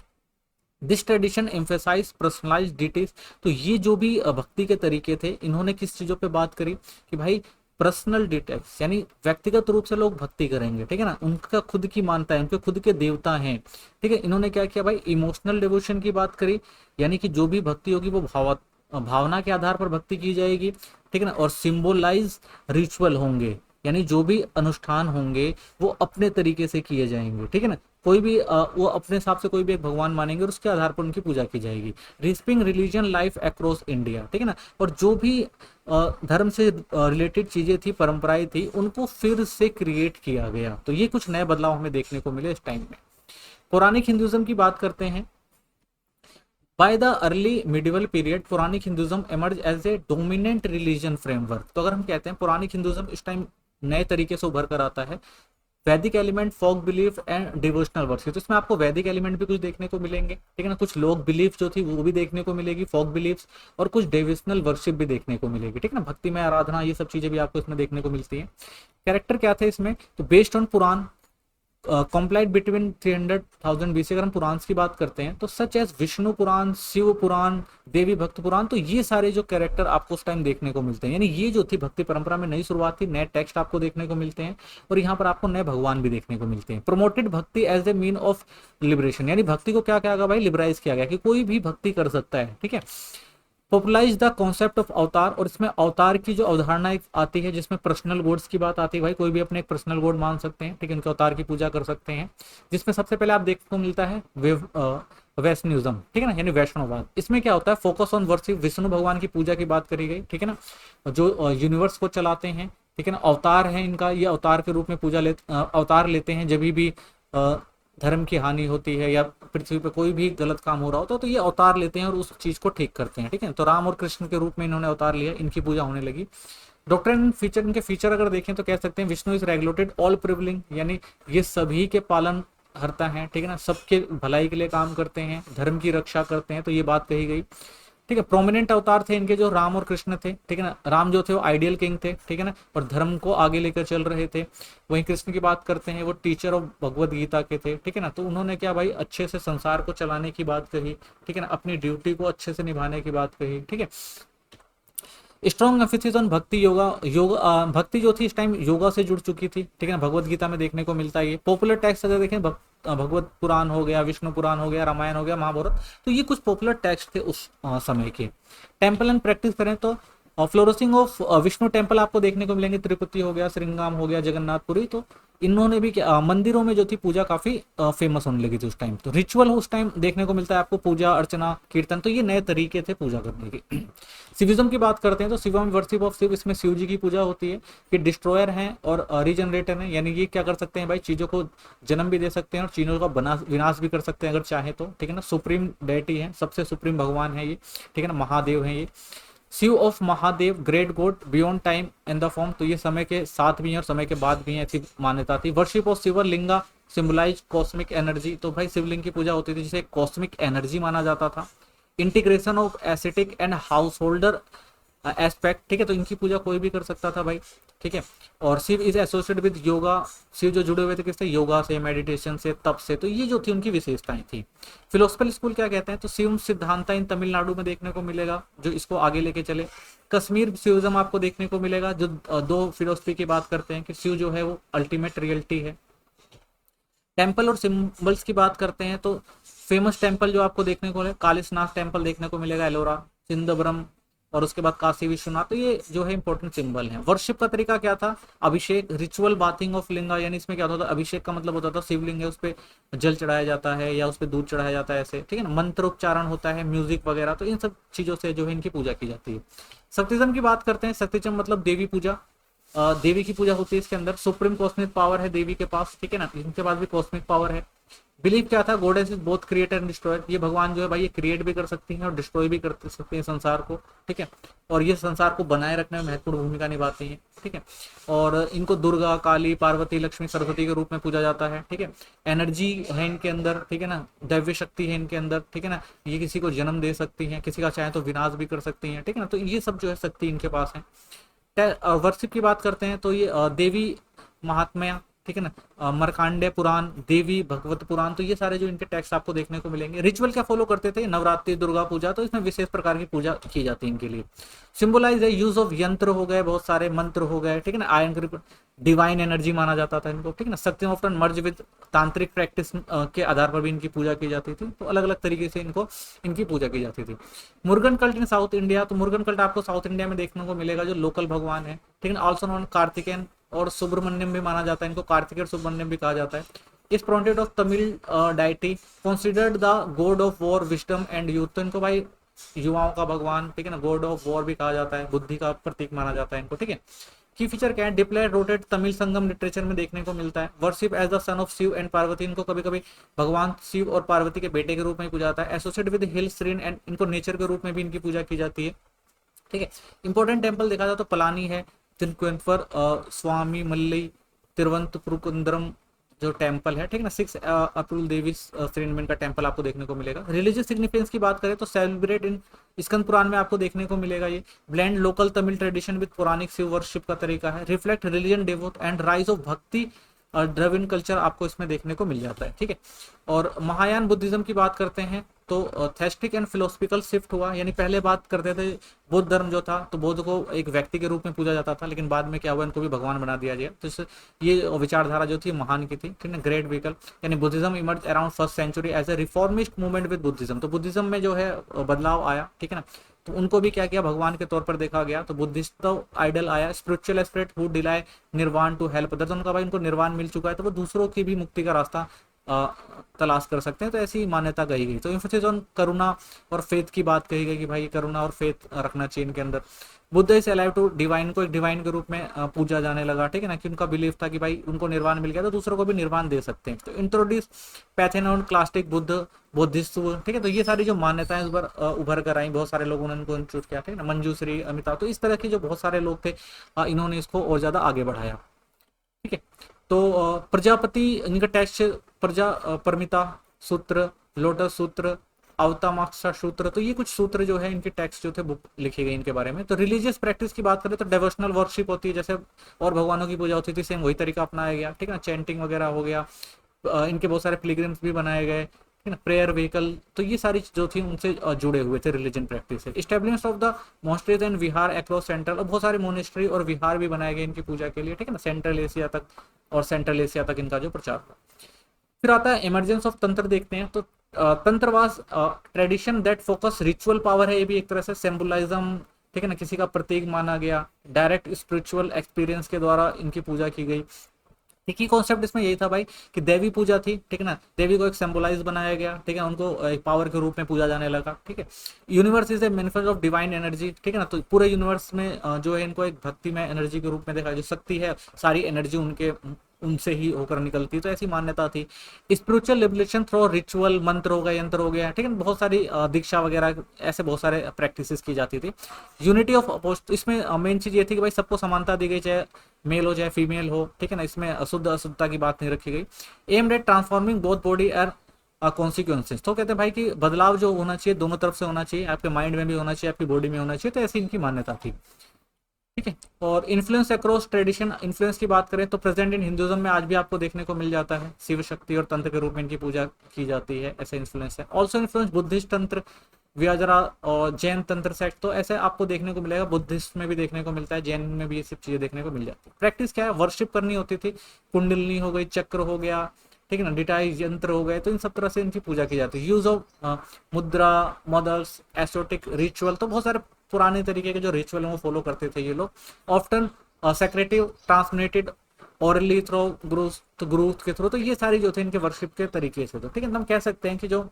This tradition emphasise personalised details, तो ये जो भी भक्ति के तरीके थे, इन्होंने किस चीजों पे बात करी कि भाई पर्सनल डिटेल्स, यानी व्यक्तिगत रूप से लोग भक्ति करेंगे। ठीक है ना, उनका खुद की मानता है, उनके खुद के देवता हैं। ठीक है, इन्होंने क्या किया भाई, इमोशनल डिवोशन की बात करी, यानी कि जो भी भक्ति होगी वो भावना के आधार पर भक्ति की जाएगी। ठीक है ना, और सिंबोलाइज रिचुअल होंगे, यानी जो भी अनुष्ठान होंगे वो अपने तरीके से किए जाएंगे। ठीक है ना, कोई भी वो अपने हिसाब से कोई भी एक भगवान मानेंगे और उसके आधार पर उनकी पूजा की जाएगी। रिस्पिंग रिलीजन लाइफ अक्रॉस इंडिया, ठीक है ना, और जो भी धर्म से रिलेटेड चीजें थी, परंपराएं थी, उनको फिर से क्रिएट किया गया। तो ये कुछ नए बदलाव हमें देखने को मिले इस टाइम में। पौराणिक हिंदुइज्म की बात करते हैं। By the early medieval period Puranic Hinduism emerge as a dominant religion framework, तो अगर हम कहते हैं पौराणिक हिंदुइज्म इस टाइम नए तरीके से उभर कर आता है। Vedic element, folk belief and devotional worship, तो इसमें आपको वैदिक एलिमेंट भी कुछ देखने को मिलेंगे। ठीक है ना, कुछ लोक बिलीफ जो थी वो भी देखने को मिलेगी, फोक बिलीफ्स, और कुछ डिवोशनल वर्शिप भी देखने को मिलेगी। ठीक है ना, भक्ति में आराधना, ये सब चीजें भी आपको इसमें देखने को मिलती है। कैरेक्टर क्या थे इसमें, तो based on Purana, compiled between 300,000 BC। अगर हम पुराण की बात करते हैं तो सच एज विष्णु पुराण, शिव पुराण, देवी भक्त पुराण, तो ये सारे जो कैरेक्टर आपको उस टाइम देखने को मिलते हैं, यानी ये जो थी भक्ति परंपरा में नई शुरुआत थी, नए टेक्स्ट आपको देखने को मिलते हैं और यहाँ पर आपको नए भगवान भी देखने को मिलते हैं। Promoted bhakti as a mean of liberation, यानी भक्ति को क्या किया गया भाई, लिबराइज किया गया कि कोई भी भक्ति कर सकता है, ठीक है। पॉपुलराइज द कॉन्सेप्ट ऑफ अवतार, और इसमें अवतार की जो अवधारणा एक आती है जिसमें पर्सनल गॉड्स की बात आती है, भाई कोई भी अपने एक पर्सनल गॉड मान सकते हैं, ठीक है, उनके अवतार की पूजा कर सकते हैं। जिसमें सबसे पहले आप देखने को मिलता है वैष्णविज्म, ठीक है ना, यानी वैष्णववाद। इसमें क्या होता है, फोकस ऑन वर्शिप, विष्णु भगवान की पूजा की बात करी गई, ठीक है ना, जो यूनिवर्स को चलाते हैं, ठीक है ना, अवतार है इनका, ये अवतार के रूप में अवतार लेते हैं जब भी धर्म की हानि होती है या पृथ्वी पे कोई भी गलत काम हो रहा होता है तो ये अवतार लेते हैं और उस चीज को ठीक करते हैं, ठीक है। तो राम और कृष्ण के रूप में इन्होंने अवतार लिया, इनकी पूजा होने लगी। डॉक्ट्रिन फीचर, इनके फीचर अगर देखें तो कह सकते हैं Vishnu is regulated all prevailing, यानी ये सभी के पालन हरता है, ठीक है ना, सबके भलाई के लिए काम करते हैं, धर्म की रक्षा करते हैं, तो ये बात कही गई, ठीक है। प्रोमिनेंट अवतार थे इनके जो राम और कृष्ण थे, ठीक है ना, राम जो थे वो आइडियल किंग थे, ठीक है ना, और धर्म को आगे लेकर चल रहे थे। वहीं कृष्ण की बात करते हैं, वो टीचर ऑफ भगवत गीता के थे, ठीक है ना, तो उन्होंने क्या भाई अच्छे से संसार को चलाने की बात कही, ठीक है ना, अपनी ड्यूटी को अच्छे से निभाने की बात कही, ठीक है। स्ट्रॉन्ग एम्फेसिस ऑन भक्ति योगा, भक्ति जो थी इस टाइम योगा से जुड़ चुकी थी, ठीक है ना, भगवत गीता में देखने को मिलता है ये। पॉपुलर टेक्स्ट अगर देखें, भगवत पुराण हो गया, विष्णु पुराण हो गया, रामायण हो गया, महाभारत, तो ये कुछ पॉपुलर टेक्स्ट थे उस समय के। टेम्पल एंड प्रैक्टिस करें तो फ्लोरिशिंग ऑफ विष्णु टेम्पल आपको देखने को मिलेंगे, तिरुपति हो गया, श्रृंगाम हो गया, जगन्नाथपुरी, तो इन्होंने भी मंदिरों में जो थी पूजा काफी फेमस होने लगी थी उस टाइम। तो रिचुअल उस टाइम देखने को मिलता है आपको, पूजा अर्चना कीर्तन, तो ये नए तरीके थे पूजा करने के। शिविज्म की बात करते हैं तो शिवम वर्शिप ऑफ शिव, इसमें शिव जी की पूजा होती है कि डिस्ट्रॉयर हैं और रीजनरेटर हैं, यानी ये क्या कर सकते हैं भाई, चीजों को जन्म भी दे सकते हैं और चीजों का विनाश भी कर सकते हैं अगर चाहे तो, ठीक है ना। सुप्रीम डेटी है, सबसे सुप्रीम भगवान है ये, ठीक है ना, महादेव है ये। Shiva of Mahadev great god beyond time in the form, तो ये समय के साथ भी हैं और समय के बाद भी हैं, ऐसी मान्यता थी। Worship of Shivalinga symbolise cosmic energy, तो भाई शिवलिंग की पूजा होती थी जिसे कॉस्मिक एनर्जी माना जाता था। Integration of aesthetic and house holder aspect, ठीक है, तो इनकी पूजा कोई भी कर सकता था भाई, ठीक है। और Shiva is associated with yoga, Shiva जो जुड़े हुए थे किससे, योगा से, मेडिटेशन से, तप से, तो ये जो थी उनकी विशेषताएं थी। फिलोसफिकल स्कूल क्या कहते हैं, तो शिव सिद्धांता इन तमिलनाडु में देखने को मिलेगा जो इसको आगे लेके चले। कश्मीर शिविज्म आपको देखने को मिलेगा जो दो फिलोसफी की बात करते हैं कि शिव जो है वो अल्टीमेट रियलिटी है। टेम्पल और सिंबल्स की बात करते हैं तो फेमस टेम्पल जो आपको देखने को मिलेगा, कालिसनाथ टेम्पल देखने को मिलेगा एलोरा, सिंदबरम, और उसके बाद काशी विश्वनाथ, तो ये जो है इंपॉर्टेंट सिंबल है। वर्शिप का तरीका क्या था, अभिषेक, रिचुअल बाथिंग ऑफ लिंगा, यानी इसमें क्या होता था, अभिषेक का मतलब होता था शिवलिंग है उस पर जल चढ़ाया जाता है या उस पर दूध चढ़ाया जाता है ऐसे, ठीक है ना। मंत्र उच्चारण होता है, म्यूजिक वगैरह, तो इन सब चीजों से जो है इनकी पूजा की जाती है। शक्तिज्म की बात करते हैं, शक्तिज्म मतलब देवी पूजा, देवी की पूजा होती है इसके अंदर। सुप्रीम कॉस्मिक पावर है देवी के पास, ठीक है ना, इनके पास भी कॉस्मिक पावर है। बिलीव क्या था, goddess is both creator and destroyer, ये भगवान जो है भाई ये क्रिएट भी कर सकती हैं और डिस्ट्रॉय भी कर सकती हैं संसार को, ठीक है, और ये संसार को बनाए रखने में महत्वपूर्ण भूमिका निभाती हैं, ठीक है। और इनको दुर्गा, काली, पार्वती, लक्ष्मी, सरस्वती के रूप में पूजा जाता है, ठीक है। एनर्जी है इनके अंदर, ठीक है ना, दैव्य शक्ति है इनके अंदर, ठीक है ना, ये किसी को जन्म दे सकती हैं, किसी का चाहे तो विनाश भी कर सकती हैं, ठीक है ना, तो ये सब जो है शक्ति इनके पास है। वर्शिप की बात करते हैं तो ये देवी महात्म्य, ठीक है ना, मरकांडे पुराण, देवी भगवत पुराण, तो ये सारे जो इनके टेक्स्ट आपको देखने को मिलेंगे। रिचुअल क्या फॉलो करते थे, नवरात्रि, दुर्गा पूजा, तो इसमें विशेष प्रकार की पूजा की जाती है इनके लिए। सिंबलाइज है यूज ऑफ यंत्र हो गए, बहुत सारे मंत्र हो गए, ठीक है ना, आयन डिवाइन एनर्जी माना जाता था इनको, ठीक है ना। शक्ति ऑफ्टन मर्ज विद तांत्रिक प्रैक्टिस के आधार पर भी इनकी पूजा की जाती थी, तो अलग अलग तरीके से इनकी पूजा की जाती थी। मुर्गन कल्ट इन साउथ इंडिया, तो मुर्गन कल्ट आपको साउथ इंडिया में देखने को मिलेगा जो लोकल भगवान है, ठीक है, ऑल्सो नॉन कार्तिकेयन और सुब्रमण्यम भी माना जाता है इनको, कार्तिकेय और सुब्रमण्यम भी कहा जाता है। इस prominent of Tamil deity considered the god of war, wisdom and youth, तो इनको भाई युवाओं का भगवान, ठीक है ना, गॉड ऑफ वॉर भी कहा जाता है, बुद्धि का प्रतीक माना जाता है इनको, ठीक है। की फीचर क्या है, deeply rooted Tamil Sangam literature में देखने को मिलता है। Worship as the son of Shiva and Parvati, इनको कभी कभी भगवान शिव और पार्वती के बेटे के रूप में पूजा जाता है। एसोसिएट विद हिल श्रीन एंड, इनको नेचर के रूप में भी इनकी पूजा की जाती है, ठीक है। इंपॉर्टेंट टेम्पल देखा जाए तो पलानी है, तिरुवनंतपुरम, स्वामी मल्ली, तिरुवनंतपुरम, जो टेम्पल है, ठीक है ना, 6 अप्रैल देवी श्रीनिवास का टेम्पल आपको देखने को मिलेगा। रिलीजियस सिग्निफिकेंस की बात करें तो सेलिब्रेट इन स्कंद पुराण में आपको देखने को मिलेगा। ये blend local Tamil tradition with पौराणिक शिव वर्शिप का तरीका है, reflect religion devote and rise of भक्ति द्रविड़ कल्चर आपको इसमें देखने को मिल जाता है, ठीक है। और महायान बुद्धिज्म की बात करते हैं तो थेस्टिक एंड फिलोसफिकल शिफ्ट हुआ, यानी पहले बात करते थे बौद्ध धर्म जो था तो बुद्ध को एक व्यक्ति के रूप में पूजा जाता था, लेकिन बाद में क्या हुआ, इनको भी भगवान बना दिया गया। तो ये विचारधारा जो थी महान की थी, ठीक है, ग्रेट व्हीकल। यानी Buddhism emerge around first century as a reformist movement with Buddhism. तो बुद्धिज्म में जो है बदलाव आया, ठीक है ना, तो उनको भी क्या किया, भगवान के तौर पर देखा गया। तो बुद्धिस्ट तो आइडल आया, स्पिरिचुअल एस्पिरेट हु डिलाय निर्वाण टू हेल्प अदर्स, उनका भाई उनको निर्वाण मिल चुका है तो वो दूसरों की भी मुक्ति का रास्ता तलाश कर सकते हैं, तो ऐसी मान्यता कही गई। तो इम्फोसिस ऑन करुणा और फेथ की बात कही गई कि भाई करुणा और फेथ रखना चाहिए इनके अंदर। Buddha is alive to divine, को एक डिवाइन के रूप में पूजा जाने लगा, ठीक है ना, कि उनका बिलीफ था कि भाई उनको निर्वाण मिल गया तो दूसरों को भी निर्वाण दे सकते हैं। तो इंट्रोड्यूस पैथेनॉन क्लास्टिक बुद्ध बुद्धिस्ट, ठीक है, तो ये सारी जो मान्यताएं उस पर उभर कर आई, बहुत सारे लोगों ने इनको इंट्रोड्यूस किया, ठीक है ना, मंजूश्री, अमिताभ, तो इस तरह के जो बहुत सारे लोग थे इन्होंने इसको और ज्यादा आगे बढ़ाया, ठीक है। तो प्रजापति इनका टेक्स्ट प्रजा परमिता सूत्र, लोटस सूत्र, अवतामाक्षा सूत्र, तो ये कुछ सूत्र जो है इनके टेक्स्ट जो थे बुक लिखे गए इनके बारे में। तो रिलीजियस प्रैक्टिस की बात करें तो डिवोशनल वर्शिप होती है, जैसे और भगवानों की पूजा होती थी, सेम वही तरीका अपनाया गया, ठीक है ना, चैंटिंग वगैरह हो गया। इनके बहुत सारे पिलग्रिम्स भी बनाए गए, ठीक है ना, प्रेयर व्हीकल, तो ये सारी जो थी उनसे जुड़े हुए थे रिलीजन प्रैक्टिस से। Establishment of the monasteries and Vihar across central, और बहुत सारे मोनेस्ट्री और विहार भी बनाए गए इनकी पूजा के लिए, ठीक है ना, सेंट्रल एशिया तक और सेंट्रल एशिया तक इनका जो प्रचार हुआ। फिर आता है इमरजेंस ऑफ तंत्र, देखते हैं। तो Tantra was tradition that focus ritual power है, ये भी एक तरह से सिंबलिज्म, ठीक है ना, किसी का प्रतीक माना गया। डायरेक्ट स्पिरिचुअल एक्सपीरियंस के द्वारा इनकी पूजा की गई। एक ही कॉन्सेप्ट इसमें यही था भाई कि देवी पूजा थी, ठीक है ना, देवी को एक सिंबलाइज बनाया गया, ठीक है, उनको एक पावर के रूप में पूजा जाने लगा, ठीक है। Universe is a manifest of divine energy, ठीक है ना, तो पूरे यूनिवर्स में जो है इनको एक भक्ति में एनर्जी के रूप में देखा, जो शक्ति है सारी एनर्जी उनसे ही होकर निकलती, तो ऐसी मान्यता थी। स्पिरिचुअल लिबरेशन थ्रू रिचुअल, मंत्र हो गया, यंत्र हो गया, ठीक है, बहुत सारी दीक्षा वगैरह ऐसे बहुत सारे प्रैक्टिसेस की जाती थी। यूनिटी ऑफ अपोस्ट, इसमें मेन चीज ये थी कि भाई सबको समानता दी गई, चाहे मेल हो चाहे फीमेल हो, ठीक है ना, इसमें अशुद्ध अशुद्धता की बात नहीं रखी गई। Aimed at transforming both body और कॉन्सिक्वेंसेस, तो कहते हैं भाई कि बदलाव जो होना चाहिए दोनों तरफ से होना चाहिए, आपके माइंड में भी होना चाहिए, आपकी बॉडी में होना चाहिए, तो ऐसी इनकी मान्यता थी, ठीक है। और इन्फ्लुएंस अक्रॉस ट्रेडिशन, इन्फ्लुएंस की बात करें तो प्रेजेंट इन हिंदुज्म में आज भी आपको देखने को मिल जाता है, शिव शक्ति और तंत्र के रूप में इनकी पूजा की जाती है, ऐसे इन्फ्लुएंस है। ऑल्सो इन्फ्लुएंस बुद्धिस्ट तंत्र, व्याजरा और जैन तंत्र सेक्ट, तो ऐसे आपको देखने को मिलेगा, बुद्धिस्ट में भी देखने को मिलता है, जैन में भी ये सब चीजें देखने को मिल जाती है। प्रैक्टिस क्या है, वर्शिप करनी होती थी, कुंडलिनी हो गई, चक्र हो गया, ठीक है ना, डिटाइज यंत्र हो गए, तो इन सब तरह से इनकी पूजा की जाती है। यूज ऑफ मुद्रा, मॉडल्स, एस्टोटिक रिचुअल, तो बहुत सारे पुराने तरीके के जो रिचुअल है वो फॉलो करते थे ये लोग। ऑफ्टन सेक्रेटिव ट्रांसमिटेड ओरली थ्रू गुरु के थ्रू, तो ये सारी जो थे इनके वर्शिप के तरीके से, तो ठीक है, हम कह सकते हैं कि जो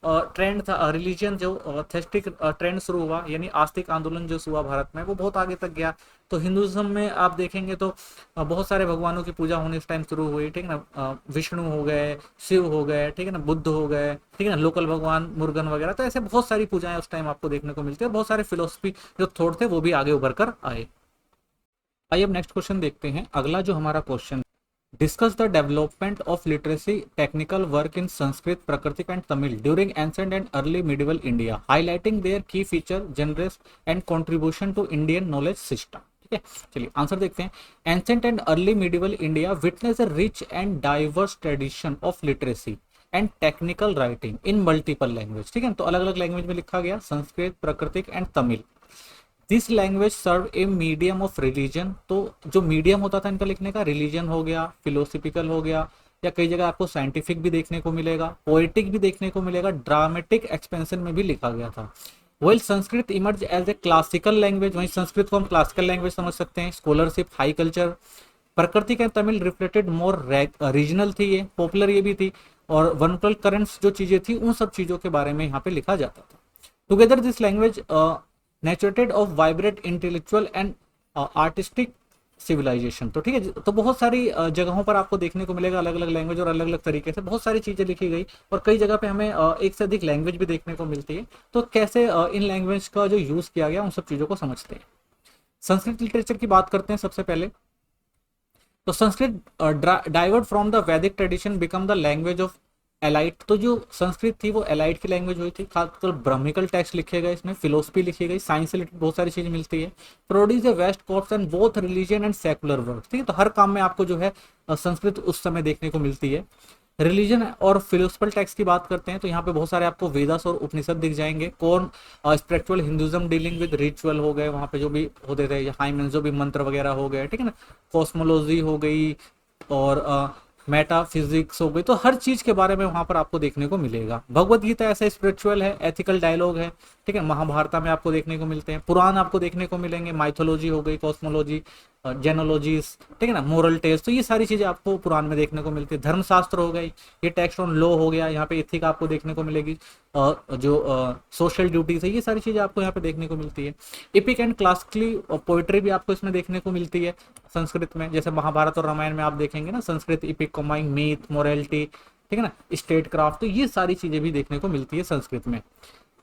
ट्रेंड था रिलीजियन, जो थेस्टिक ट्रेंड शुरू हुआ, यानी आस्तिक आंदोलन जो हुआ भारत में, वो बहुत आगे तक गया। तो हिंदुज्म में आप देखेंगे तो बहुत सारे भगवानों की पूजा होने इस टाइम शुरू हुई, ठीक है ना, विष्णु हो गए, शिव हो गए, ठीक है ना, बुद्ध हो गए, ठीक है ना, लोकल भगवान मुर्गन वगैरह, तो ऐसे बहुत सारी पूजाएं उस टाइम आपको देखने को मिलती है। बहुत सारे फिलोसफी जो थॉट थे वो भी आगे उभर कर आए। आइए अब नेक्स्ट क्वेश्चन देखते हैं। अगला जो हमारा question, discuss the development of literacy technical work in Sanskrit, Prakrit and Tamil during ancient and early medieval India, highlighting their key feature, genres and contribution to Indian knowledge system. ठीक है, चलिए आंसर देखते हैं। Ancient and early medieval India witness a rich and diverse tradition of literacy and technical writing in multiple language, ठीक है, तो अलग अलग लैंग्वेज में लिखा गया, Sanskrit, Prakrit and Tamil. This language serve a medium of religion, तो जो मीडियम होता था इनका लिखने का, रिलीजन हो गया, फिलोसफिकल हो गया, या कई जगह आपको साइंटिफिक भी देखने को मिलेगा, पोएटिक भी देखने को मिलेगा, ड्रामेटिक एक्सपेंशन में भी लिखा गया था। Well Sanskrit emerge as a classical language, वहीं संस्कृत को हम क्लासिकल लैंग्वेज समझ सकते हैं, scholarship, high culture. Prakrit and Tamil reflected more regional थी, ये पॉपुलर ये भी थी, और वर्नकल करंट्स जो चीजें थी उन सब चीजों के बारे में यहाँ पे लिखा जाता था। Together this language nurtured of vibrant intellectual and artistic civilisation, तो ठीक है, तो बहुत सारी जगहों पर आपको देखने को मिलेगा अलग अलग लैंग्वेज और अलग अलग तरीके से बहुत सारी चीजें लिखी गई, और कई जगह पे हमें एक से अधिक लैंग्वेज भी देखने को मिलती है। तो कैसे इन लैंग्वेज का जो यूज किया गया उन सब चीजों को समझते हैं। संस्कृत लिटरेचर की बात करते हैं सबसे पहले। तो Sanskrit divert from the Vedic tradition become the language of elite. तो जो संस्कृत थी वो एलाइट की लैंग्वेज हुई थी, खासकर ब्राह्मिकल टेक्स्ट लिखे गए, इसमें फिलोसफी लिखी गई, साइंस से रिलेटेड बहुत सारी चीजें मिलती है। Produce a vast corpus and both religion and secular work. ठीक है, तो हर काम में आपको जो है संस्कृत उस समय देखने को मिलती है। रिलीजन और फिलोसफल टेक्स्ट की बात करते हैं तो यहाँ पे बहुत सारे आपको वेदास और उपनिषद दिख जाएंगे। कौन spiritual Hinduism dealing with ritual हो गए, वहाँ पे जो भी होते थे हाइमन जो भी मंत्र वगैरह हो गए, ठीक है ना, कॉस्मोलॉजी हो गई और मेटाफिजिक्स हो गई, तो हर चीज के बारे में वहां पर आपको देखने को मिलेगा। भगवत गीता ऐसा स्पिरिचुअल है, एथिकल डायलॉग है, ठीक है। महाभारत में आपको देखने को मिलते हैं, पुराण आपको देखने को मिलेंगे, माइथोलॉजी हो गई, कॉस्मोलॉजी, जेनोलॉजीज, ठीक है ना, मोरल टेस्ट, तो ये सारी चीजें आपको पुराण में देखने को मिलती है। धर्मशास्त्र हो गई, ये टेक्स्ट ऑन लॉ हो गया, यहाँ पे एथिक आपको देखने को मिलेगी, जो सोशल ड्यूटीज है, ये सारी चीजें आपको यहाँ पे देखने को मिलती है। इपिक एंड क्लासिकली पोइट्री भी आपको इसमें देखने को मिलती है संस्कृत में, जैसे महाभारत और रामायण में आप देखेंगे ना, संस्कृत इपिक कॉम्बाइंग मीथ, मोरलिटी, ठीक है ना, स्टेट क्राफ्ट, तो ये सारी चीजें भी देखने को मिलती है संस्कृत में।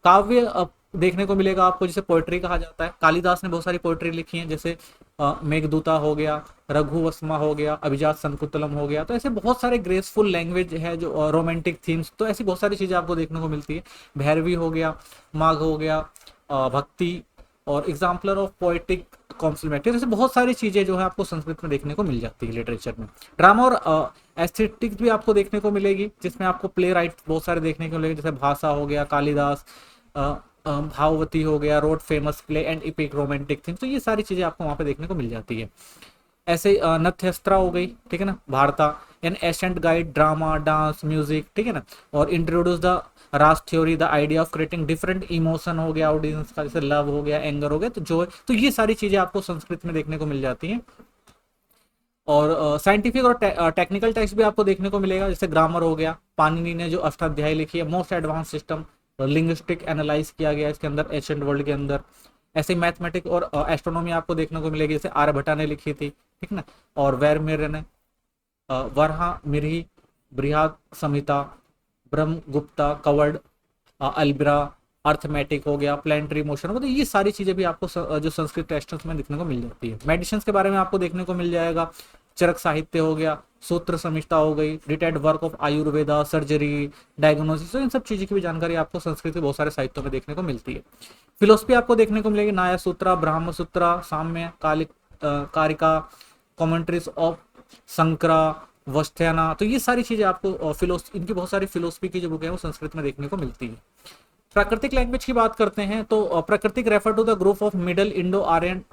काव्य देखने को मिलेगा आपको, जिसे पोइट्री कहा जाता है। कालिदास ने बहुत सारी पोइट्री लिखी है, जैसे मेघदूता हो गया, रघुवंशमा हो गया, अभिजात शकुंतलम हो गया, तो ऐसे बहुत सारे ग्रेसफुल लैंग्वेज है जो रोमांटिक थीम्स, तो ऐसी बहुत सारी चीजें आपको देखने को मिलती है। भैरवी हो गया, माघ हो गया, भक्ति और एग्जाम्पलर ऑफ पोएटिक कॉम्प्लीमेंट, जैसे बहुत सारी चीजें जो है आपको संस्कृत में देखने को मिल जाती है लिटरेचर में। ड्रामा और एस्थेटिक्स भी आपको देखने को मिलेगी, जिसमें आपको प्ले राइट बहुत सारे देखने को मिलेंगे, जैसे भाषा हो गया, कालिदास, भाववती हो गया, road famous play and EPIC romantic theme, तो ये सारी चीजें आपको वहां पे देखने को मिल जाती है। ऐसे नथ्यस्त्रा हो गई, ठीक है ना, Bharata, an ancient guide, drama, dance, music, ठीक है ना, और introduce the rasa theory, the idea of creating different emotion हो गया ऑडियंस का, जैसे लव हो गया, एंगर हो गया, तो जो, तो ये सारी चीजें आपको संस्कृत में देखने को मिल जाती हैं। और साइंटिफिक और टेक्निकल टेक्स्ट भी आपको देखने को मिलेगा, जैसे ग्रामर हो गया, पाणिनि ने जो अष्टाध्यायी लिखी है, most advance system linguistic analyse किया गया इसके अंदर, एशियंट वर्ल्ड के अंदर। ऐसे मैथमेटिक और एस्ट्रोनॉमी आपको देखने को मिलेगी, जैसे आर्यभट्टा ने लिखी थी, ठीक ना, और वेरमेर ने, वरहा मिर्ही, बृहद संहिता, ब्रह्मगुप्ता, कवर्ड, अल्ब्रा, अर्थमेटिक हो गया, प्लानिटरी मोशन हो गया, तो ये सारी चीजें भी आपको जो संस्कृत टेक्स्ट में देखने को मिल जाती है। मेडिसिन के बारे में आपको देखने को मिल जाएगा, चरक साहित्य हो गया, सूत्र समीक्षा हो गई, detailed work of Ayurveda, surgery, diagnosis, तो इन सब चीजों की भी जानकारी आपको संस्कृत के बहुत सारे साहित्यों में देखने को मिलती है। फिलोसफी आपको देखने को मिलेगी, न्याय सूत्र, ब्राह्म सूत्र, साम्य, कारिका, कमेंट्रीज ऑफ शंकरा, वस्त्याना, तो ये सारी चीजें आपको इनकी बहुत सारी फिलोसफी की जो बुक है वो संस्कृत में देखने को मिलती है। प्राकृतिक लैंग्वेज की बात करते हैं तो Prakrit refer to the group of middle Indo Aryan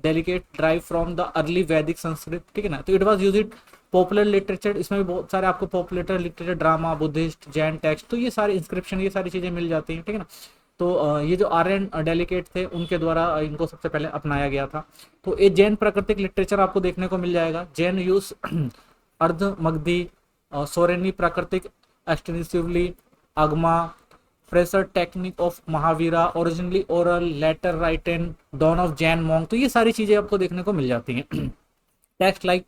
dialects derived from the early Vedic Sanskrit, ठीक है ना, तो it was used popular literature, इसमें भी बहुत सारे आपको popular literature, drama, Buddhist, Jain text, तो ये सारे इंस्क्रिप्शन, ये सारी चीजें मिल जाती हैं, ठीक है ना। तो ये जो आर्यन डेलिकेट थे उनके द्वारा इनको सबसे पहले अपनाया गया था। तो ये जैन प्राकृतिक लिटरेचर आपको देखने को मिल जाएगा, जैन यूज अर्ध Magadhi, Sauraseni Prakrit, extensively Agama, pressure technique of Mahavira, originally oral, later written, down of Jain monk, तो ये सारी चीजें आपको देखने को मिल जाती हैं। टेक्स्ट लाइक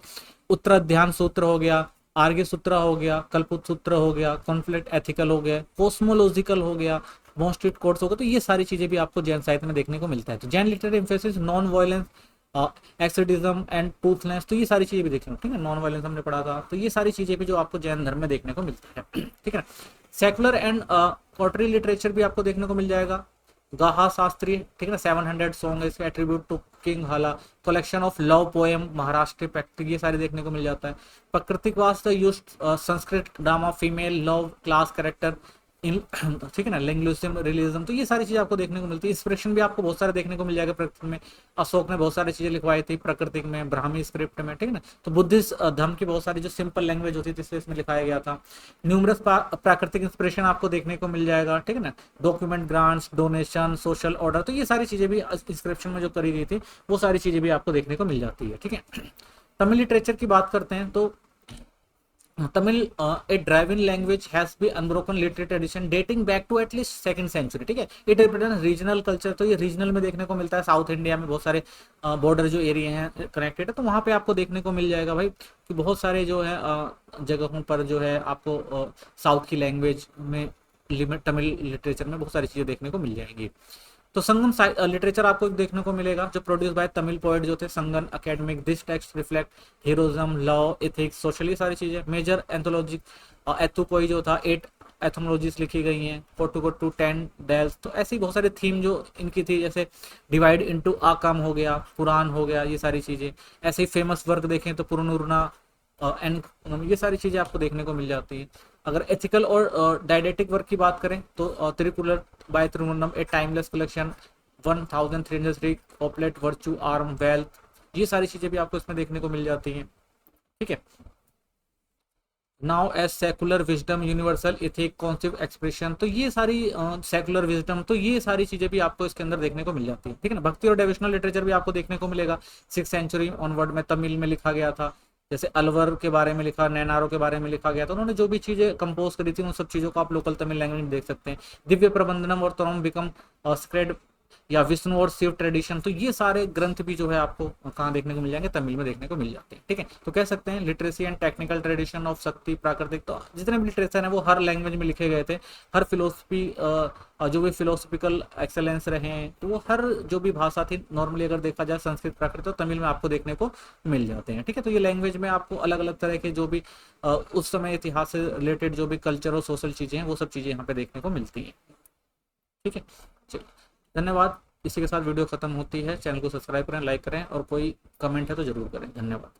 उत्तराध्यान सूत्र हो गया, आर्य सूत्र हो गया, कल्पुत सूत्र हो गया, कॉन्फ्लिक्ट एथिकल हो गया, कोस्मोलॉजिकल हो गया, मोस्टिट कोड्स हो गया, तो ये सारी चीजें भी आपको जैन साहित्य में देखने को मिलता है। तो Jain literary emphasis non violence, asceticism and truthness, तो ये सारी चीजें भी देखने को, ठीक है, नॉन वायलेंस हमने पढ़ा था, तो ये सारी चीजें भी जो आपको जैन धर्म में देखने को मिलती है, ठीक है ना। सेकुलर एंड पोएट्री लिटरेचर भी आपको देखने को मिल जाएगा, गाहा शास्त्री, ठीक है ना, 700 सॉन्ग है इसके, एट्रीब्यूट टू किंग हाला, collection of love poem, Maharashtra pectic, ये सारे देखने को मिल जाता है। प्राकृतिक वास्तव use Sanskrit drama, female love, class character, ठीक है ना, लिंग्विज्म, रियलिज्म, तो ये सारी चीजें आपको देखने को मिलती है। इंस्पिरेशन भी आपको बहुत सारे देखने को मिल जाएगा प्रकृति में, अशोक ने बहुत सारी चीजें लिखवाई थी प्राकृतिक में, ब्राह्मी स्क्रिप्ट में, ठीक है ना, तो बुद्धिस्ट धर्म की बहुत सारी जो सिंपल लैंग्वेज होती थी इसलिए इसमें लिखाया गया था। न्यूमरस प्राकृतिक इंस्पिरेशन आपको देखने को मिल जाएगा, ठीक है ना, document, grants, donation, social order, तो ये सारी चीजें भी इंस्क्रिप्शन में जो करी गई थी वो सारी चीजें भी आपको देखने को मिल जाती है, ठीक है। तमिल लिटरेचर की बात करते हैं तो Tamil, a drive-in language has been unbroken literary tradition dating back to at least second century, ठीक है। It represents regional culture, तो ये रीजनल में देखने को मिलता है, साउथ इंडिया में बहुत सारे बॉर्डर जो एरिया हैं कनेक्टेड है, तो वहाँ पे आपको देखने को मिल जाएगा भाई कि बहुत सारे जो है जगहों पर जो है आपको साउथ की लैंग्वेज में तमिल लिटरेचर में बहुत सारी चीज़ें देखने को मिल जाएंगी। तो संगम लिटरेचर आपको देखने को मिलेगा जो प्रोड्यूस बाय तमिल पोएट जो थे Sangam academic. This text reflect heroism, love, ethics, social, ये सारी चीजें। मेजर एंथोलॉजी एथु कोई जो था 8 एथोलॉजीज लिखी गई हैं, 4 to 10 डेल्स। तो ऐसी बहुत सारी थीम जो इनकी थी, जैसे डिवाइड इनटू आकम हो गया, पुराण हो गया, ये सारी चीजें। ऐसे ही फेमस वर्क देखें तो पुरनुरना एंड ये सारी चीजें आपको देखने को मिल जाती है। अगर एथिकल और डायडेटिक वर्क की बात करें तो Tirukkural by Thiruvalluvar a timeless collection, 1303 couplet, virtue, arm, wealth, ये सारी चीजें भी आपको इसमें देखने को मिल जाती हैं। ठीक है। Now as secular wisdom, universal ethic, concept expression, तो ये सारी सेकुलर विजडम, तो ये सारी चीजें भी आपको इसके अंदर देखने को मिल जाती है। ठीक है ना। भक्ति और डेविशनल लिटरेचर भी आपको देखने को मिलेगा। 6th century ऑनवर्ड में तमिल में लिखा गया था। जैसे अलवर के बारे में लिखा, नैनारो के बारे में लिखा गया था। उन्होंने जो भी चीजें कंपोज करी थी उन सब चीजों को आप लोकल तमिल लैंग्वेज में देख सकते हैं। दिव्य प्रबंधनम और तरुण बिकम स्क्रेड या विष्णु और शिव ट्रेडिशन, तो ये सारे ग्रंथ भी जो है आपको कहाँ देखने को मिल जाएंगे, तमिल में देखने को मिल जाते हैं। ठीक है। तो कह सकते हैं literacy and technical tradition of शक्ति प्राकृतिक, तो जितने भी लिटरेचर है वो हर लैंग्वेज में लिखे गए थे। हर फिलोसफी जो भी फिलोसफिकल एक्सेलेंस रहे हैं, तो वो हर जो भी भाषा थी, नॉर्मली अगर देखा जाए संस्कृत, प्राकृत, तो तमिल में आपको देखने को मिल जाते हैं। ठीक है। तो ये लैंग्वेज में आपको अलग अलग तरह के जो भी उस समय इतिहास से रिलेटेड जो भी कल्चर और सोशल चीजें हैं, वो सब चीजें यहाँ पे देखने को मिलती हैं। ठीक है। चलिए, धन्यवाद। इसी के साथ वीडियो खत्म होती है। चैनल को सब्सक्राइब करें, लाइक करें, और कोई कमेंट है तो जरूर करें। धन्यवाद।